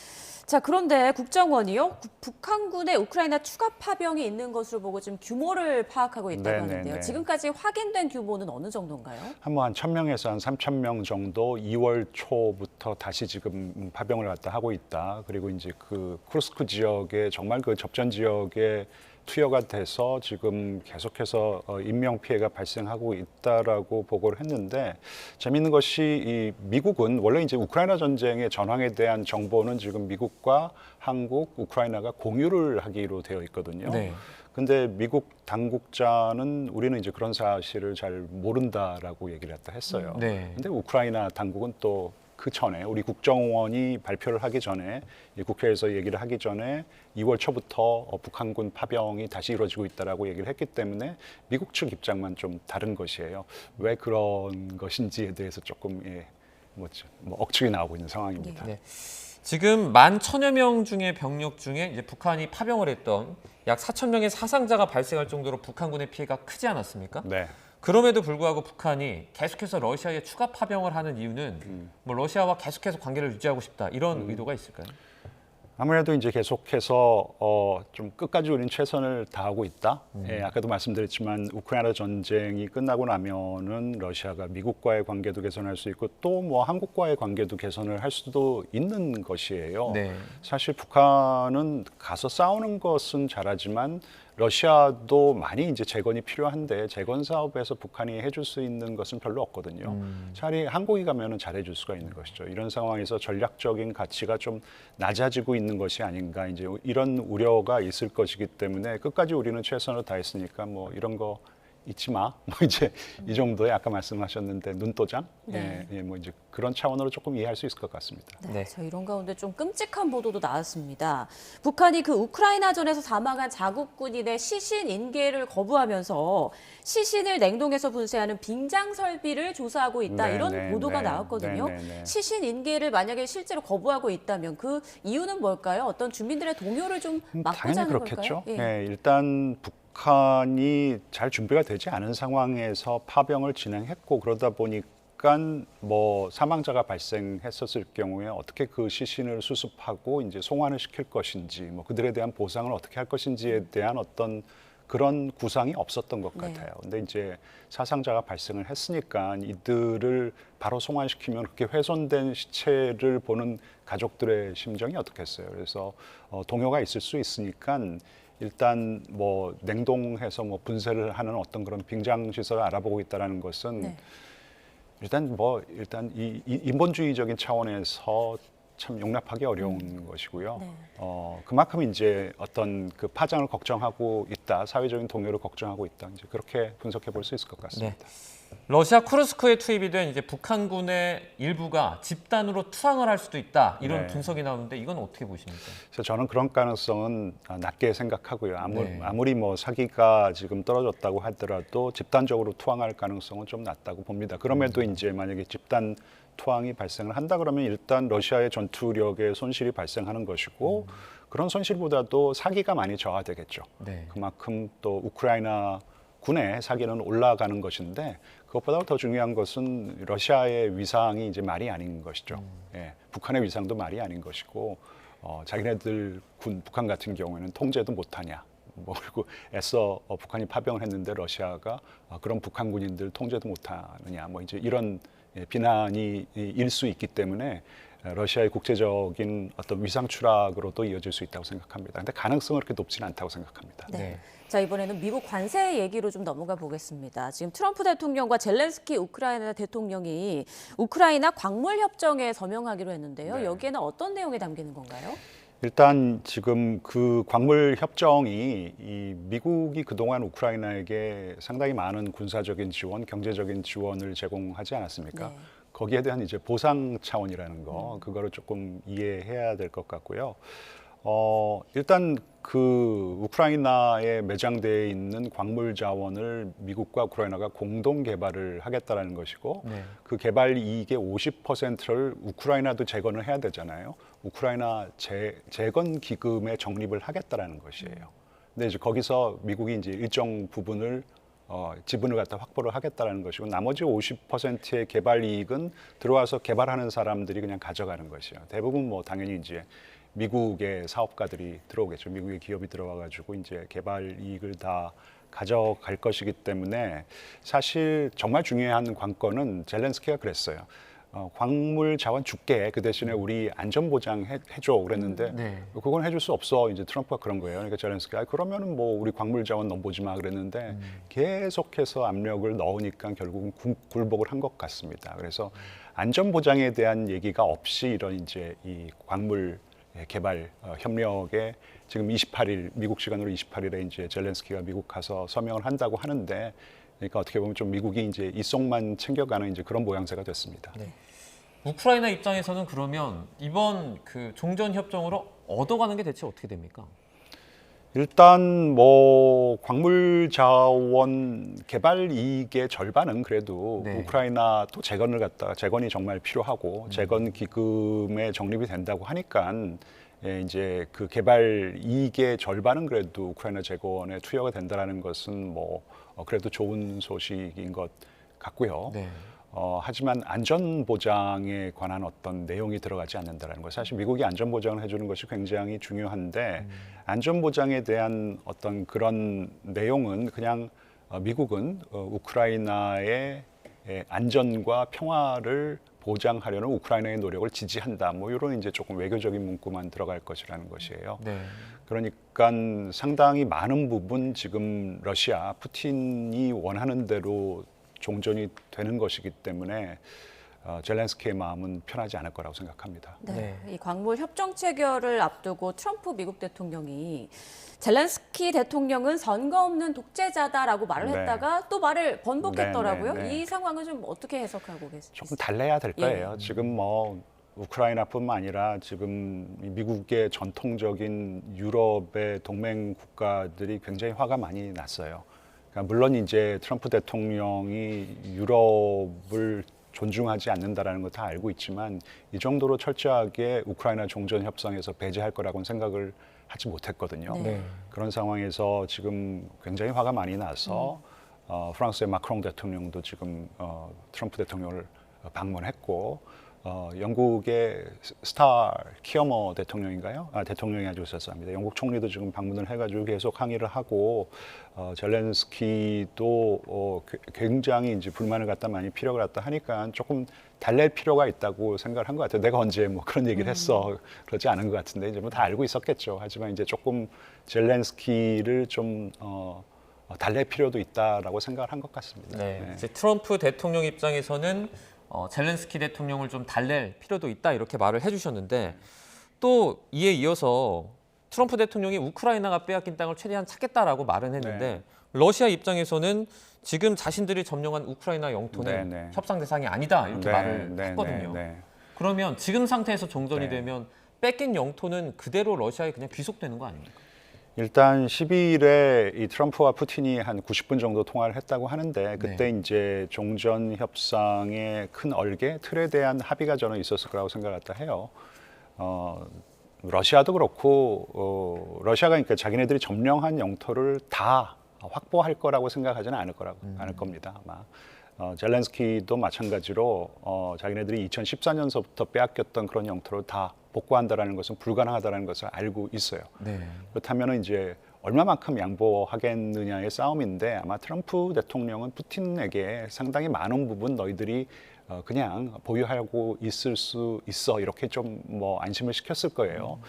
자, 그런데 국정원이요, 북한군의 우크라이나 추가 파병이 있는 것으로 보고 지금 규모를 파악하고 있다고 하는데요. 지금까지 확인된 규모는 어느 정도인가요? 한 1,000명에서 한 3,000명 정도 2월 초부터 다시 지금 파병을 갖다 하고 있다. 그리고 이제 그 쿠르스크 지역에 정말 그 접전 지역에 투여가 돼서 지금 계속해서 인명 피해가 발생하고 있다라고 보고를 했는데, 재미있는 것이 이 미국은 원래 이제 우크라이나 전쟁의 전황에 대한 정보는 지금 미국과 한국, 우크라이나가 공유를 하기로 되어 있거든요. 근데 미국 당국자는 우리는 이제 그런 사실을 잘 모른다라고 얘기를 했어요. 근데 우크라이나 당국은 또 그 전에 우리 국정원이 발표를 하기 전에 국회에서 얘기를 하기 전에 2월 초부터 북한군 파병이 다시 이루어지고 있다라고 얘기를 했기 때문에 미국 측 입장만 좀 다른 것이에요. 왜 그런 것인지에 대해서 조금 억측이 나오고 있는 상황입니다. 지금 11,000여 명 중의 병력 중에 이제 북한이 파병을 했던 약 4,000명의 사상자가 발생할 정도로 북한군의 피해가 크지 않았습니까? 그럼에도 불구하고 북한이 계속해서 러시아에 추가 파병을 하는 이유는 뭐 러시아와 계속해서 관계를 유지하고 싶다 이런 의도가 있을까요? 아무래도 이제 계속해서 좀 끝까지 우리는 최선을 다하고 있다. 아까도 말씀드렸지만 우크라이나 전쟁이 끝나고 나면은 러시아가 미국과의 관계도 개선할 수 있고 또 뭐 한국과의 관계도 개선을 할 수도 있는 것이에요. 사실 북한은 가서 싸우는 것은 잘하지만 러시아도 많이 이제 재건이 필요한데 재건 사업에서 북한이 해줄 수 있는 것은 별로 없거든요. 차라리 한국이 가면은 잘해줄 수가 있는 것이죠. 이런 상황에서 전략적인 가치가 좀 낮아지고 있는 것이 아닌가, 이제 이런 우려가 있을 것이기 때문에 끝까지 우리는 최선을 다했으니까 뭐 이런 거 잊지 마. 뭐 이제 이 정도의 아까 말씀하셨는데 눈도장, 뭐 이제 그런 차원으로 조금 이해할 수 있을 것 같습니다. 저 이런 가운데 좀 끔찍한 보도도 나왔습니다. 북한이 그 우크라이나전에서 사망한 자국 군인의 시신 인계를 거부하면서 시신을 냉동해서 분쇄하는 빙장 설비를 조사하고 있다 이런 보도가 나왔거든요. 시신 인계를 만약에 실제로 거부하고 있다면 그 이유는 뭘까요? 어떤 주민들의 동요를 좀 막고자 하는 걸까요? 일단 북한이 잘 준비가 되지 않은 상황에서 파병을 진행했고 그러다 보니까 뭐 사망자가 발생했었을 경우에 어떻게 그 시신을 수습하고 이제 송환을 시킬 것인지, 뭐 그들에 대한 보상을 어떻게 할 것인지에 대한 어떤 그런 구상이 없었던 것 같아요. 근데 이제 사상자가 발생을 했으니까 이들을 바로 송환시키면 그렇게 훼손된 시체를 보는 가족들의 심정이 어떻겠어요. 그래서 동요가 있을 수 있으니까 일단 뭐 냉동해서 뭐 분쇄를 하는 어떤 그런 빙장 시설을 알아보고 있다라는 것은 일단 이 인본주의적인 차원에서 참 용납하기 어려운 것이고요. 그만큼 이제 어떤 그 파장을 걱정하고 있다, 사회적인 동요를 걱정하고 있다, 이제 그렇게 분석해 볼 수 있을 것 같습니다. 러시아 쿠르스크에 투입이 된 이제 북한군의 일부가 집단으로 투항을 할 수도 있다 이런 분석이 나오는데 이건 어떻게 보십니까? 그래서 저는 그런 가능성은 낮게 생각하고요. 아무리 뭐 사기가 지금 떨어졌다고 하더라도 집단적으로 투항할 가능성은 좀 낮다고 봅니다. 그럼에도 이제 만약에 집단 투항이 발생을 한다 그러면 일단 러시아의 전투력에 손실이 발생하는 것이고 그런 손실보다도 사기가 많이 저하되겠죠. 그만큼 또 우크라이나 군의 사기는 올라가는 것인데 그것보다 더 중요한 것은 러시아의 위상이 이제 말이 아닌 것이죠. 북한의 위상도 말이 아닌 것이고 자기네들 북한 같은 경우에는 통제도 못하냐, 그리고 애써 북한이 파병을 했는데 러시아가 그런 북한 군인들 통제도 못하느냐, 뭐 이제 이런 비난이 일 수 있기 때문에 러시아의 국제적인 어떤 위상 추락으로도 이어질 수 있다고 생각합니다. 근데 가능성은 그렇게 높지는 않다고 생각합니다. 네. 자, 이번에는 미국 관세 얘기로 좀 넘어가 보겠습니다. 지금 트럼프 대통령과 젤렌스키 우크라이나 대통령이 우크라이나 광물 협정에 서명하기로 했는데요. 네. 여기에는 어떤 내용이 담기는 건가요? 일단 지금 그 광물 협정이 이 미국이 그동안 우크라이나에게 상당히 많은 군사적인 지원, 경제적인 지원을 제공하지 않았습니까? 네. 거기에 대한 이제 보상 차원이라는 거, 그거를 조금 이해해야 될 것 같고요. 일단 그 우크라이나에 매장되어 있는 광물 자원을 미국과 우크라이나가 공동 개발을 하겠다라는 것이고, 네. 그 개발 이익의 50%를 우크라이나도 재건을 해야 되잖아요. 우크라이나 재건 기금에 적립을 하겠다라는 것이에요. 근데 이제 거기서 미국이 이제 일정 부분을 지분을 갖다 확보를 하겠다라는 것이고, 나머지 50%의 개발 이익은 들어와서 개발하는 사람들이 그냥 가져가는 것이에요. 대부분 뭐 당연히 이제 미국의 사업가들이 들어오겠죠. 미국의 기업이 들어와가지고 이제 개발 이익을 다 가져갈 것이기 때문에 사실 정말 중요한 관건은 젤렌스키가 그랬어요. 광물 자원 줄게. 그 대신에 우리 안전 보장 해줘 그랬는데 네. 그건 해줄 수 없어. 이제 트럼프가 그런 거예요. 그러니까 젤렌스키가 그러면은 뭐 우리 광물 자원 넘보지 마 그랬는데 계속해서 압력을 넣으니까 결국은 굴복을 한 것 같습니다. 그래서 안전 보장에 대한 얘기가 없이 이런 이제 이 광물 개발 협력에 지금 28일 미국 시간으로 28일에 이제 젤렌스키가 미국 가서 서명을 한다고 하는데, 그러니까 어떻게 보면 좀 미국이 이제 이 속만 챙겨가는 이제 그런 모양새가 됐습니다. 네. 우크라이나 입장에서는 그러면 이번 그 종전 협정으로 얻어가는 게 대체 어떻게 됩니까? 일단 뭐 광물 자원 개발 이익의 절반은 그래도 네. 우크라이나 또 재건이 정말 필요하고 재건 기금에 적립이 된다고 하니까 이제 그 개발 이익의 절반은 그래도 우크라이나 재건에 투여가 된다라는 것은 뭐 그래도 좋은 소식인 것 같고요. 네. 하지만 안전 보장에 관한 어떤 내용이 들어가지 않는다는 것. 사실 미국이 안전 보장을 해주는 것이 굉장히 중요한데 안전 보장에 대한 어떤 그런 내용은 그냥 미국은 우크라이나의 안전과 평화를 보장하려는 우크라이나의 노력을 지지한다. 뭐 이런 이제 조금 외교적인 문구만 들어갈 것이라는 것이에요. 네. 그러니까 상당히 많은 부분 지금 러시아 푸틴이 원하는 대로 종전이 되는 것이기 때문에 젤렌스키의 마음은 편하지 않을 거라고 생각합니다. 네. 이 광물 협정 체결을 앞두고 트럼프 미국 대통령이 젤렌스키 대통령은 선거 없는 독재자다라고 말을 네. 했다가 또 말을 번복했더라고요. 네. 이 상황은 좀 어떻게 해석하고 계세요? 조금 달래야 될 거예요. 지금 뭐 우크라이나뿐만 아니라 지금 미국의 전통적인 유럽의 동맹 국가들이 굉장히 화가 많이 났어요. 그러니까 물론 이제 트럼프 대통령이 유럽을 존중하지 않는다라는 거 다 알고 있지만 이 정도로 철저하게 우크라이나 종전 협상에서 배제할 거라고는 생각을 하지 못했거든요. 네. 그런 상황에서 지금 굉장히 화가 많이 나서 프랑스의 마크롱 대통령도 지금 트럼프 대통령을 방문했고 영국의 스타 키어머 대통령인가요? 대통령이 아주 있었습니다. 영국 총리도 지금 방문을 해가지고 계속 항의를 하고 젤렌스키도 굉장히 이제 불만을 갖다 많이 피력을 갖다 하니까 조금 달랠 필요가 있다고 생각을 한 것 같아요. 내가 언제 뭐 그런 얘기를 했어. 그러지 않은 것 같은데 이제 뭐 다 알고 있었겠죠. 하지만 이제 조금 젤렌스키를 좀 달랠 필요도 있다라고 생각을 한 것 같습니다. 네. 이제 트럼프 대통령 입장에서는 젤렌스키 대통령을 좀 달랠 필요도 있다 이렇게 말을 해주셨는데 또 이에 이어서 트럼프 대통령이 우크라이나가 빼앗긴 땅을 최대한 찾겠다라고 말은 했는데 러시아 입장에서는 지금 자신들이 점령한 우크라이나 영토는 협상 대상이 아니다 이렇게 말을 했거든요. 그러면 지금 상태에서 종전이 되면 뺏긴 영토는 그대로 러시아에 그냥 귀속되는 거 아닙니까? 일단 12일에 이 트럼프와 푸틴이 한 90분 정도 통화를 했다고 하는데 그때 이제 종전 협상의 큰 얼개 틀에 대한 합의가 저는 있었을 거라고 생각했다 해요. 러시아도 그렇고 러시아가 그러니까 자기네들이 점령한 영토를 다 확보할 거라고 생각하지는 않을 겁니다. 아마. 젤렌스키도 마찬가지로 자기네들이 2014년서부터 빼앗겼던 그런 영토를 다 복구한다라는 것은 불가능하다는 것을 알고 있어요. 그렇다면 이제 얼마만큼 양보하겠느냐의 싸움인데 아마 트럼프 대통령은 푸틴에게 상당히 많은 부분 너희들이 그냥 보유하고 있을 수 있어 이렇게 좀 뭐 안심을 시켰을 거예요.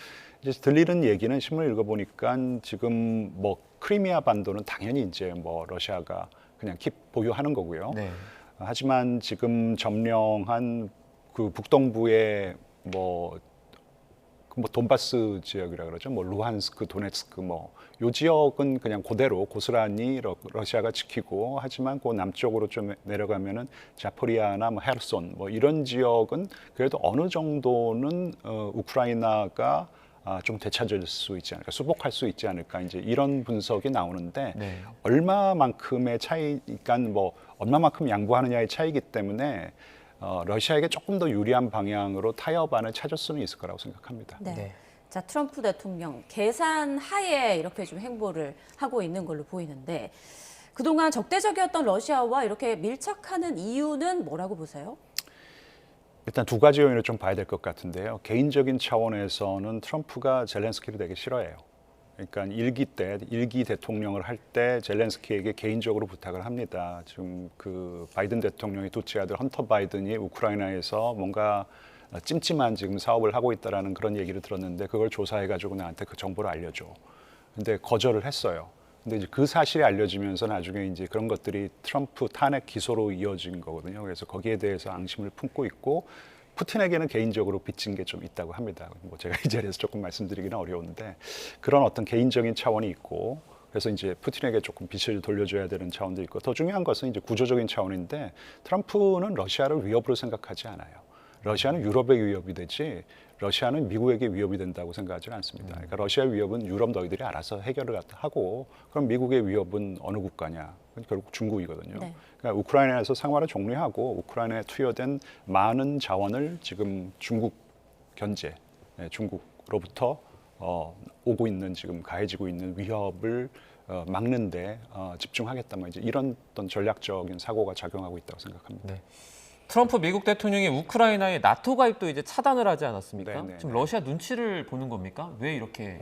이제 들리는 얘기는 신문을 읽어보니까 지금 뭐 크리미아 반도는 당연히 이제 뭐 러시아가 그냥 보유하는 거고요. 네. 하지만 지금 점령한 그 북동부의 뭐 돈바스 지역이라 그러죠. 뭐 루한스크, 도네츠크 요 지역은 그냥 그대로 고스란히 러시아가 지키고 하지만 그 남쪽으로 좀 내려가면은 자포리아나 뭐 헤르손 뭐 이런 지역은 그래도 어느 정도는 우크라이나가 좀 되찾을 수 있지 않을까, 수복할 수 있지 않을까 이제 이런 분석이 나오는데 네. 얼마만큼의 차이, 그러니까 뭐 얼마만큼 양보하느냐의 차이기 때문에 러시아에게 조금 더 유리한 방향으로 타협안을 찾을 수는 있을 거라고 생각합니다. 네. 네. 자, 트럼프 대통령 계산 하에 이렇게 좀 행보를 하고 있는 걸로 보이는데 그동안 적대적이었던 러시아와 이렇게 밀착하는 이유는 뭐라고 보세요? 일단 두 가지 요인을 좀 봐야 될 것 같은데요. 개인적인 차원에서는 트럼프가 젤렌스키를 되게 싫어해요. 그러니까 일기 대통령을 할 때 젤렌스키에게 개인적으로 부탁을 합니다. 지금 그 바이든 대통령의 둘째 아들 헌터 바이든이 우크라이나에서 뭔가 찜찜한 지금 사업을 하고 있다라는 그런 얘기를 들었는데 그걸 조사해가지고 나한테 그 정보를 알려줘. 근데 거절을 했어요. 근데 이제 그 사실이 알려지면서 나중에 이제 그런 것들이 트럼프 탄핵 기소로 이어진 거거든요. 그래서 거기에 대해서 앙심을 품고 있고 푸틴에게는 개인적으로 빚진 게 좀 있다고 합니다. 뭐 제가 이 자리에서 조금 말씀드리기는 어려운데 그런 어떤 개인적인 차원이 있고 그래서 이제 푸틴에게 조금 빚을 돌려줘야 되는 차원도 있고 더 중요한 것은 이제 구조적인 차원인데 트럼프는 러시아를 위협으로 생각하지 않아요. 러시아는 유럽의 위협이 되지 러시아는 미국에게 위협이 된다고 생각하지는 않습니다. 그러니까 러시아의 위협은 유럽 너희들이 알아서 해결을 하고 그럼 미국의 위협은 어느 국가냐? 결국 중국이거든요. 네. 그러니까 우크라이나에서 상황을 종료하고 우크라이나에 투여된 많은 자원을 지금 중국 견제, 중국으로부터 오고 있는 지금 가해지고 있는 위협을 막는데 집중하겠다. 뭐 이제 이런 어떤 전략적인 사고가 작용하고 있다고 생각합니다. 네. 트럼프 미국 대통령이 우크라이나의 나토 가입도 이제 차단을 하지 않았습니까? 네네. 지금 러시아 눈치를 보는 겁니까? 왜 이렇게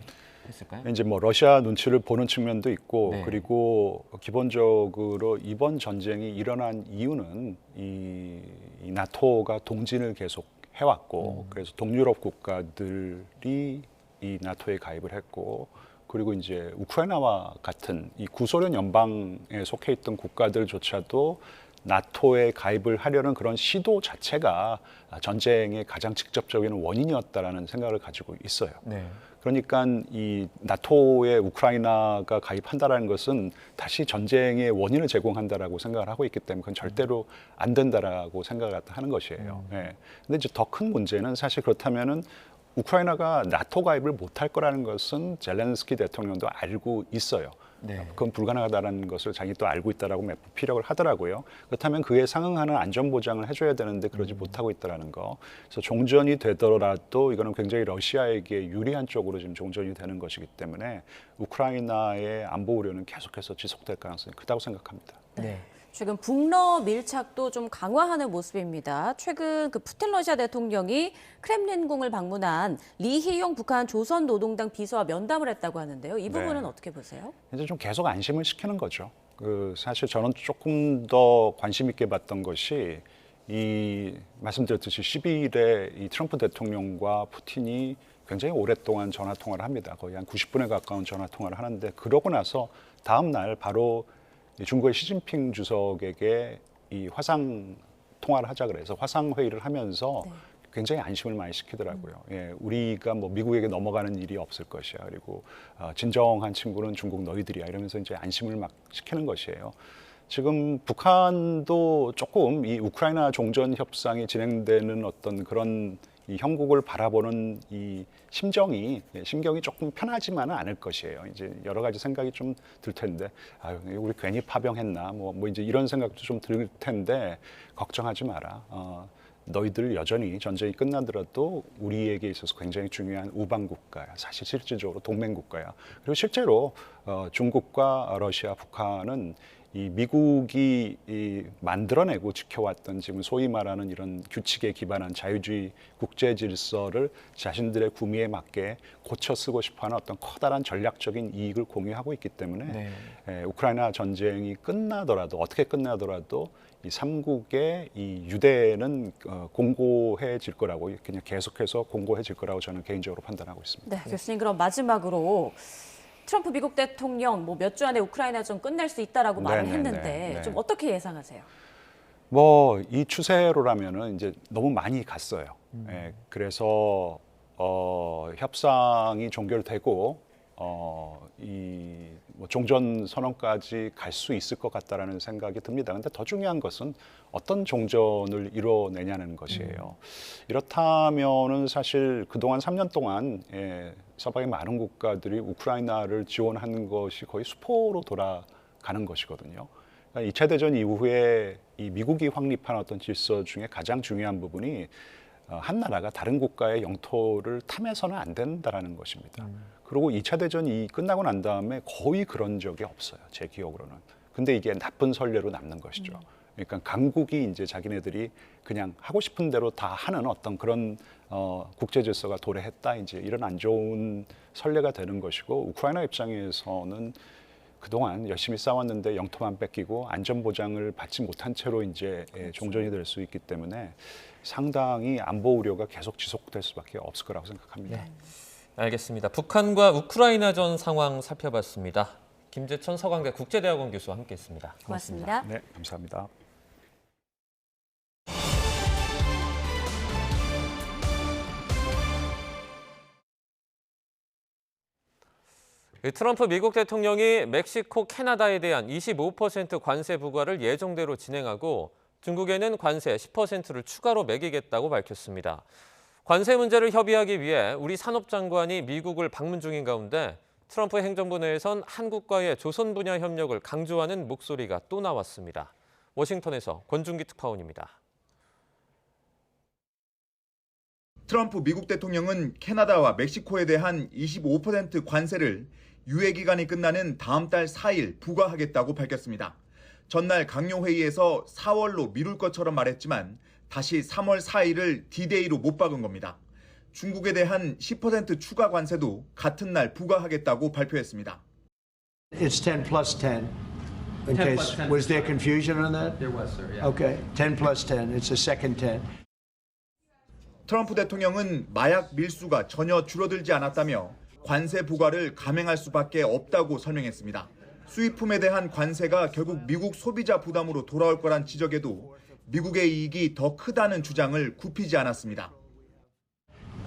했을까요? 이제 뭐 러시아 눈치를 보는 측면도 있고 네. 그리고 기본적으로 이번 전쟁이 일어난 이유는 이 나토가 동진을 계속 해왔고 그래서 동유럽 국가들이 이 나토에 가입을 했고 그리고 이제 우크라이나와 같은 이 구소련 연방에 속해 있던 국가들조차도 나토에 가입을 하려는 그런 시도 자체가 전쟁의 가장 직접적인 원인이었다라는 생각을 가지고 있어요. 네. 그러니까 이 나토에 우크라이나가 가입한다라는 것은 다시 전쟁의 원인을 제공한다라고 생각을 하고 있기 때문에 그건 절대로 안 된다라고 생각을 하는 것이에요. 네. 근데 이제 더 큰 문제는 사실 그렇다면은 우크라이나가 나토 가입을 못할 거라는 것은 젤렌스키 대통령도 알고 있어요. 네. 그건 불가능하다는 것을 자기 또 알고 있다라고 몇 번 피력을 하더라고요. 그렇다면 그에 상응하는 안전 보장을 해줘야 되는데 그러지 못하고 있다라는 거. 그래서 종전이 되더라도 이거는 굉장히 러시아에게 유리한 쪽으로 지금 종전이 되는 것이기 때문에 우크라이나의 안보 우려는 계속해서 지속될 가능성이 크다고 생각합니다. 네. 최근 북러 밀착도 좀 강화하는 모습입니다. 최근 그 푸틴 러시아 대통령이 크렘린궁을 방문한 리희용 북한 조선노동당 비서와 면담을 했다고 하는데요. 이 부분은 네. 어떻게 보세요? 이제 좀 계속 안심을 시키는 거죠. 사실 저는 조금 더 관심 있게 봤던 것이 이 말씀드렸듯이 12일에 이 트럼프 대통령과 푸틴이 굉장히 오랫동안 전화 통화를 합니다. 거의 한 90분에 가까운 전화 통화를 하는데 그러고 나서 다음 날 바로 중국의 시진핑 주석에게 이 화상 통화를 하자 그래서 화상 회의를 하면서 네. 굉장히 안심을 많이 시키더라고요. 예, 우리가 뭐 미국에게 넘어가는 일이 없을 것이야. 그리고 진정한 친구는 중국 너희들이야. 이러면서 이제 안심을 막 시키는 것이에요. 지금 북한도 조금 이 우크라이나 종전 협상이 진행되는 어떤 그런 이 형국을 바라보는 이 심경이 조금 편하지만은 않을 것이에요. 이제 여러 가지 생각이 좀 들 텐데, 아유, 우리 괜히 파병했나, 뭐 이제 이런 생각도 좀 들 텐데 걱정하지 마라. 너희들 여전히 전쟁이 끝나더라도 우리에게 있어서 굉장히 중요한 우방 국가야. 사실 실질적으로 동맹 국가야. 그리고 실제로 중국과 러시아, 북한은 이 미국이 만들어내고 지켜왔던 지금 소위 말하는 이런 규칙에 기반한 자유주의 국제 질서를 자신들의 구미에 맞게 고쳐 쓰고 싶어하는 어떤 커다란 전략적인 이익을 공유하고 있기 때문에 우크라이나 전쟁이 끝나더라도 어떻게 끝나더라도 이 삼국의 이 유대는 공고해질 거라고 그냥 계속해서 공고해질 거라고 저는 개인적으로 판단하고 있습니다. 네, 교수님 그럼 마지막으로 트럼프 미국 대통령 뭐 몇 주 안에 우크라이나전 끝낼 수 있다라고 말을 했는데 좀 어떻게 예상하세요? 뭐 이 추세로라면은 이제 너무 많이 갔어요. 그래서 협상이 종결되고 뭐 종전 선언까지 갈 수 있을 것 같다라는 생각이 듭니다. 근데 더 중요한 것은 어떤 종전을 이뤄내냐는 것이에요. 이렇다면은 사실 그동안 3년 동안 서방의 많은 국가들이 우크라이나를 지원하는 것이 거의 수포로 돌아가는 것이거든요. 그러니까 2차 대전 이후에 이 미국이 확립한 어떤 질서 중에 가장 중요한 부분이 한 나라가 다른 국가의 영토를 탐해서는 안 된다라는 것입니다. 그리고 2차 대전이 끝나고 난 다음에 거의 그런 적이 없어요. 제 기억으로는. 근데 이게 나쁜 선례로 남는 것이죠. 그러니까 강국이 이제 자기네들이 그냥 하고 싶은 대로 다 하는 어떤 그런 국제 질서가 도래했다. 이제 이런 안 좋은 선례가 되는 것이고 우크라이나 입장에서는 그동안 열심히 싸웠는데 영토만 뺏기고 안전 보장을 받지 못한 채로 이제 종전이 될 수 있기 때문에 상당히 안보 우려가 계속 지속될 수밖에 없을 거라고 생각합니다. 알겠습니다. 북한과 우크라이나전 상황 살펴봤습니다. 김재천 서강대 국제대학원 교수와 함께했습니다. 고맙습니다. 네, 감사합니다. 트럼프 미국 대통령이 멕시코, 캐나다에 대한 25% 관세 부과를 예정대로 진행하고 중국에는 관세 10%를 추가로 매기겠다고 밝혔습니다. 관세 문제를 협의하기 위해 우리 산업장관이 미국을 방문 중인 가운데 트럼프 행정부 내에선 한국과의 조선 분야 협력을 강조하는 목소리가 또 나왔습니다. 워싱턴에서 권준기 특파원입니다. 트럼프 미국 대통령은 캐나다와 멕시코에 대한 25% 관세를 유예 기간이 끝나는 다음 달 4일 부과하겠다고 밝혔습니다. 전날 강요회의에서 4월로 미룰 것처럼 말했지만 다시 3월 4일을 D-Day로 못 박은 겁니다. 중국에 대한 10% 추가 관세도 같은 날 부과하겠다고 발표했습니다. It's 10 plus 10. In case, was there confusion on that? There was, sir. Yeah. Okay, 10 plus 10. It's the second 10. 트럼프 대통령은 마약 밀수가 전혀 줄어들지 않았다며 관세 부과를 감행할 수밖에 없다고 설명했습니다. 수입품에 대한 관세가 결국 미국 소비자 부담으로 돌아올 거란 지적에도 미국의 이익이 더 크다는 주장을 굽히지 않았습니다.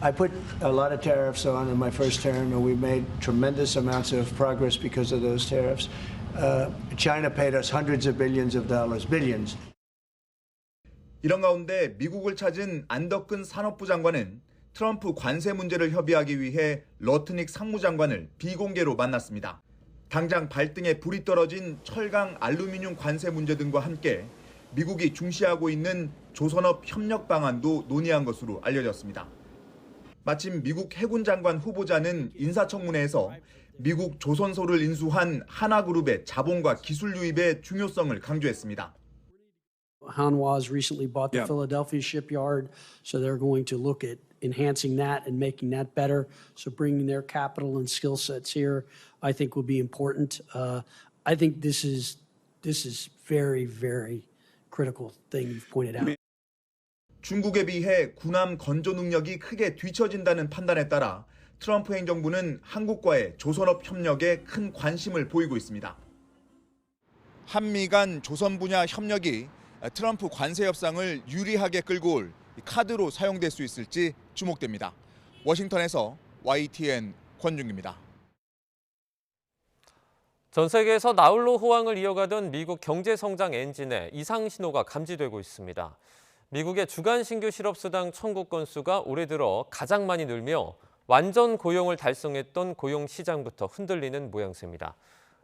I put a lot of tariffs on in my first term, and we made tremendous amounts of progress because of those tariffs. China paid us hundreds of billions of dollars, billions. 이런 가운데 미국을 찾은 안더큰 산업부 장관은 트럼프 관세 문제를 협의하기 위해 러트닉 상무장관을 비공개로 만났습니다. 당장 발등에 불이 떨어진 철강 알루미늄 관세 문제 등과 함께 미국이 중시하고 있는 조선업 협력 방안도 논의한 것으로 알려졌습니다. 마침 미국 해군 장관 후보자는 인사청문회에서 미국 조선소를 인수한 하나그룹의 자본과 기술 유입의 중요성을 강조했습니다. Hanwha's recently bought the Philadelphia shipyard, so they're going to look at enhancing that and making that better. So bringing their capital and skill sets here, I think, will be important. I think this is very, very critical thing you've pointed out. 중국에 비해 군함 건조 능력이 크게 뒤처진다는 판단에 따라 트럼프 행정부는 한국과의 조선업 협력에 큰 관심을 보이고 있습니다. 한미 간 조선 분야 협력이 트럼프 관세 협상을 유리하게 끌고 올 카드로 사용될 수 있을지 주목됩니다. 워싱턴에서 YTN 권준기입니다. 전 세계에서 나홀로 호황을 이어가던 미국 경제 성장 엔진에 이상 신호가 감지되고 있습니다. 미국의 주간 신규 실업 수당 청구 건수가 올해 들어 가장 많이 늘며 완전 고용을 달성했던 고용 시장부터 흔들리는 모양새입니다.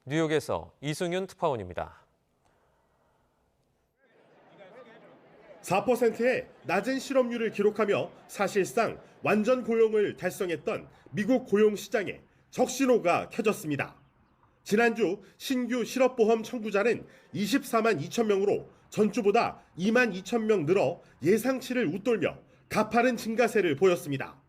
뉴욕에서 이승윤 특파원입니다. 4%의 낮은 실업률을 기록하며 사실상 완전 고용을 달성했던 미국 고용 시장에 적신호가 켜졌습니다. 지난주 신규 실업보험 청구자는 24만 2천 명으로 전주보다 2만 2천 명 늘어 예상치를 웃돌며 가파른 증가세를 보였습니다.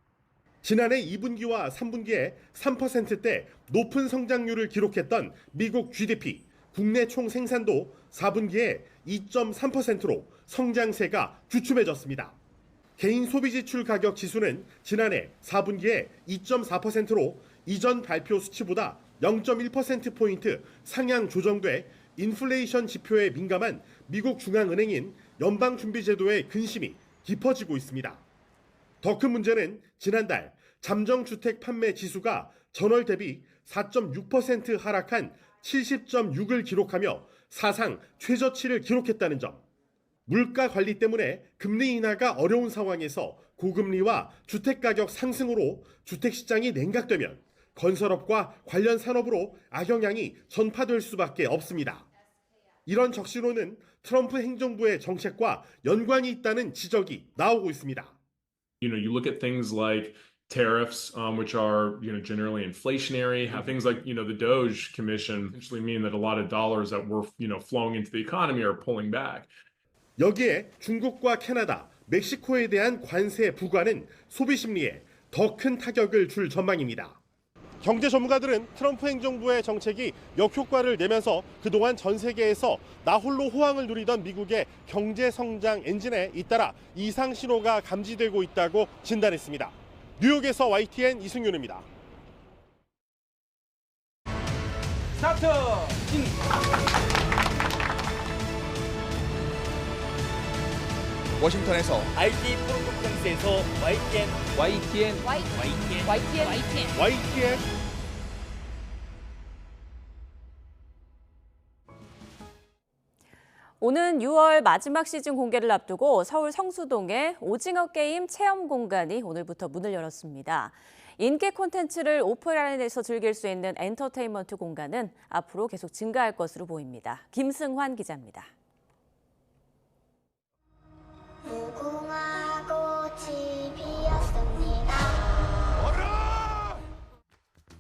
지난해 2분기와 3분기에 3%대 높은 성장률을 기록했던 미국 GDP, 국내 총 생산도 4분기에 2.3%로 성장세가 주춤해졌습니다. 개인 소비지출 가격 지수는 지난해 4분기에 2.4%로 이전 발표 수치보다 0.1%포인트 상향 조정돼 인플레이션 지표에 민감한 미국 중앙은행인 연방준비제도의 근심이 깊어지고 있습니다. 더 큰 문제는 지난달 잠정주택 판매 지수가 전월 대비 4.6% 하락한 70.6을 기록하며 사상 최저치를 기록했다는 점. 물가 관리 때문에 금리 인하가 어려운 상황에서 고금리와 주택가격 상승으로 주택시장이 냉각되면 건설업과 관련 산업으로 악영향이 전파될 수밖에 없습니다. 이런 적시로는 트럼프 행정부의 정책과 연관이 있다는 지적이 나오고 있습니다. You look at things like tariffs, which are generally inflationary. Have things like the Doge Commission essentially mean that a lot of dollars that were flowing into the economy are pulling back. 여기에 중국과 캐나다, 멕시코에 대한 관세 부과는 소비 심리에 더 큰 타격을 줄 전망입니다. 경제 전문가들은 트럼프 행정부의 정책이 역효과를 내면서 그동안 전 세계에서 나홀로 호황을 누리던 미국의 경제 성장 엔진에 잇따라 이상 신호가 감지되고 있다고 진단했습니다. 뉴욕에서 YTN 이승윤입니다. 스타트! 워싱턴에서 IT 프로그램 센스에서 YTN 오는 6월 마지막 시즌 공개를 앞두고 서울 성수동에 오징어 게임 체험 공간이 오늘부터 문을 열었습니다. 인기 콘텐츠를 오프라인에서 즐길 수 있는 엔터테인먼트 공간은 앞으로 계속 증가할 것으로 보입니다. 김승환 기자입니다.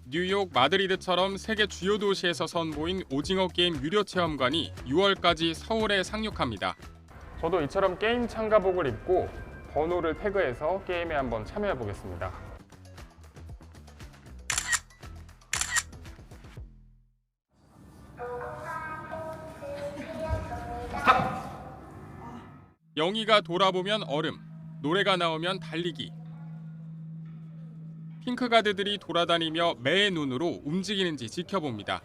뉴욕, 마드리드처럼 세계 주요 도시에서 선보인 오징어 게임 유료 체험관이 6월까지 서울에 상륙합니다. 저도 이처럼 게임 참가복을 입고 번호를 태그해서 게임에 한번 참여해 보겠습니다. 영희가 돌아보면 얼음, 노래가 나오면 달리기. 핑크가드들이 돌아다니며 매의 눈으로 움직이는지 지켜봅니다.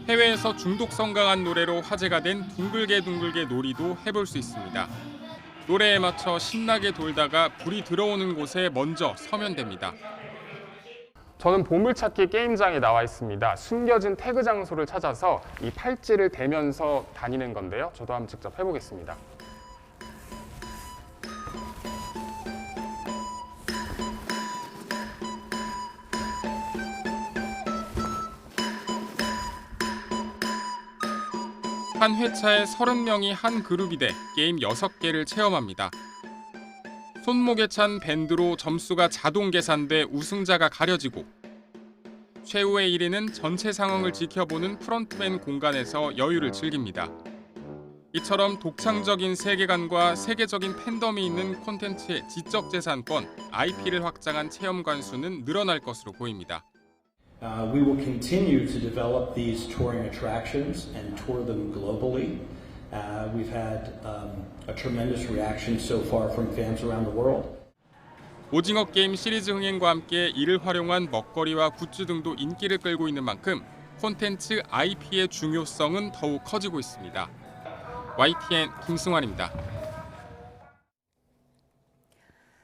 해외에서 중독성 강한 노래로 화제가 된 둥글게 둥글게 놀이도 해볼 수 있습니다. 노래에 맞춰 신나게 돌다가 불이 들어오는 곳에 먼저 서면 됩니다. 저는 보물찾기 게임장에 나와 있습니다. 숨겨진 태그 장소를 찾아서 이 팔찌를 대면서 다니는 건데요. 저도 한번 직접 해보겠습니다. 한 회차에 30명이 한 그룹이 돼 게임 6개를 체험합니다. 손목에 찬 밴드로 점수가 자동 계산돼 우승자가 가려지고 최후의 1위는 전체 상황을 지켜보는 프론트맨 공간에서 여유를 즐깁니다. 이처럼 독창적인 세계관과 세계적인 팬덤이 있는 콘텐츠의 지적재산권, IP를 확장한 체험관 수는 늘어날 것으로 보입니다. We will continue to develop these touring attractions and tour them globally. We've had a tremendous reaction so far from fans around the world. 오징어 게임 시리즈 흥행과 함께 이를 활용한 먹거리와 굿즈 등도 인기를 끌고 있는 만큼 콘텐츠 IP의 중요성은 더욱 커지고 있습니다. YTN 김승환입니다.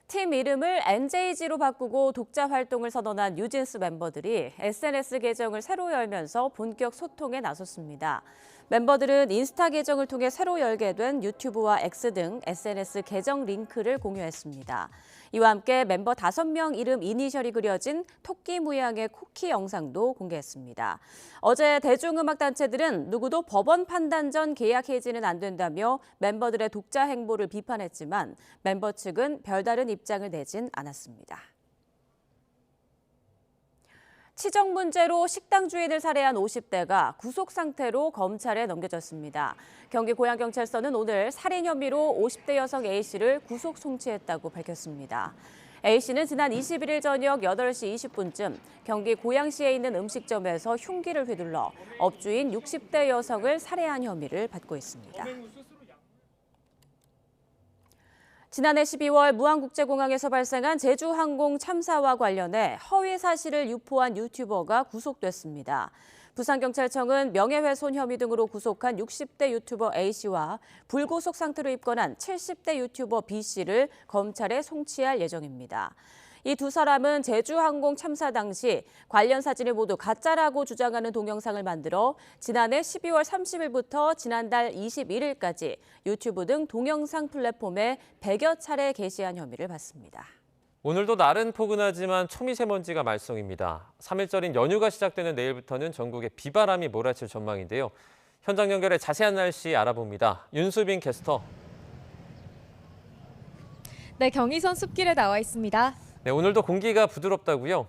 팀 이름을 NJG로 바꾸고 독자 활동을 선언한 뉴진스 멤버들이 SNS 계정을 새로 열면서 본격 소통에 나섰습니다. 멤버들은 인스타 계정을 통해 새로 열게 된 유튜브와 X 등 SNS 계정 링크를 공유했습니다. 이와 함께 멤버 5명 이름 이니셜이 그려진 토끼 모양의 쿠키 영상도 공개했습니다. 어제 대중음악단체들은 누구도 법원 판단 전 계약 해지는 안 된다며 멤버들의 독자 행보를 비판했지만 멤버 측은 별다른 입장을 내진 않았습니다. 치정 문제로 식당 주인을 살해한 50대가 구속 상태로 검찰에 넘겨졌습니다. 경기 고양경찰서는 오늘 살인 혐의로 50대 여성 A씨를 구속 송치했다고 밝혔습니다. A씨는 지난 21일 저녁 8시 20분쯤 경기 고양시에 있는 음식점에서 흉기를 휘둘러 업주인 60대 여성을 살해한 혐의를 받고 있습니다. 지난해 12월 무안국제공항에서 발생한 제주항공 참사와 관련해 허위 사실을 유포한 유튜버가 구속됐습니다. 부산경찰청은 명예훼손 혐의 등으로 구속한 60대 유튜버 A씨와 불구속 상태로 입건한 70대 유튜버 B씨를 검찰에 송치할 예정입니다. 이 두 사람은 제주항공 참사 당시 관련 사진을 모두 가짜라고 주장하는 동영상을 만들어 지난해 12월 30일부터 지난달 21일까지 유튜브 등 동영상 플랫폼에 100여 차례 게시한 혐의를 받습니다. 오늘도 날은 포근하지만 초미세먼지가 말썽입니다. 3일절인 연휴가 시작되는 내일부터는 전국에 비바람이 몰아칠 전망인데요. 현장 연결해 자세한 날씨 알아봅니다. 윤수빈 캐스터. 네, 경의선 숲길에 나와 있습니다. 네, 오늘도 공기가 부드럽다고요?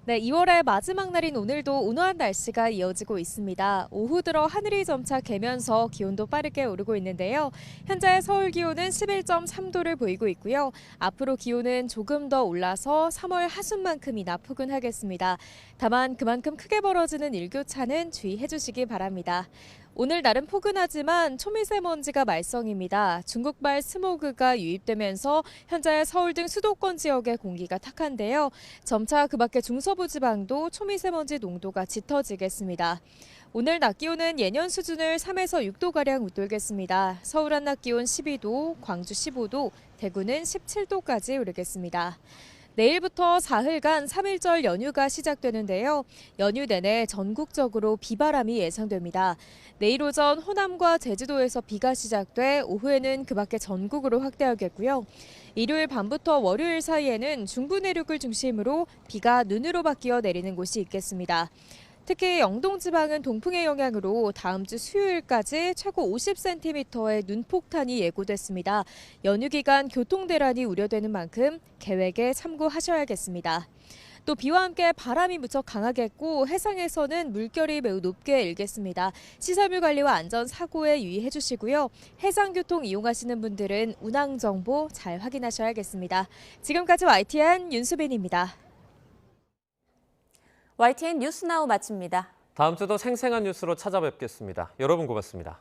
네, 2월의 마지막 날인 오늘도 온화한 날씨가 이어지고 있습니다. 오후 들어 하늘이 점차 개면서 기온도 빠르게 오르고 있는데요. 현재 서울 기온은 11.3도를 보이고 있고요. 앞으로 기온은 조금 더 올라서 3월 하순만큼이나 포근하겠습니다. 다만 그만큼 크게 벌어지는 일교차는 주의해 주시기 바랍니다. 오늘 날은 포근하지만 초미세먼지가 말썽입니다. 중국발 스모그가 유입되면서 현재 서울 등 수도권 지역의 공기가 탁한데요. 점차 그 밖의 중서부 지방도 초미세먼지 농도가 짙어지겠습니다. 오늘 낮 기온은 예년 수준을 3에서 6도가량 웃돌겠습니다. 서울 한낮 기온 12도, 광주 15도, 대구는 17도까지 오르겠습니다. 내일부터 사흘간 3일절 연휴가 시작되는데요. 연휴 내내 전국적으로 비바람이 예상됩니다. 내일 오전 호남과 제주도에서 비가 시작돼 오후에는 그 밖에 전국으로 확대하겠고요. 일요일 밤부터 월요일 사이에는 중부 내륙을 중심으로 비가 눈으로 바뀌어 내리는 곳이 있겠습니다. 특히 영동 지방은 동풍의 영향으로 다음 주 수요일까지 최고 50cm의 눈폭탄이 예고됐습니다. 연휴 기간 교통대란이 우려되는 만큼 계획에 참고하셔야겠습니다. 또 비와 함께 바람이 무척 강하겠고 해상에서는 물결이 매우 높게 일겠습니다. 시설물 관리와 안전 사고에 유의해 주시고요. 해상교통 이용하시는 분들은 운항 정보 잘 확인하셔야겠습니다. 지금까지 YTN 윤수빈입니다. YTN 뉴스나우 마칩니다. 다음 주도 생생한 뉴스로 찾아뵙겠습니다. 여러분 고맙습니다.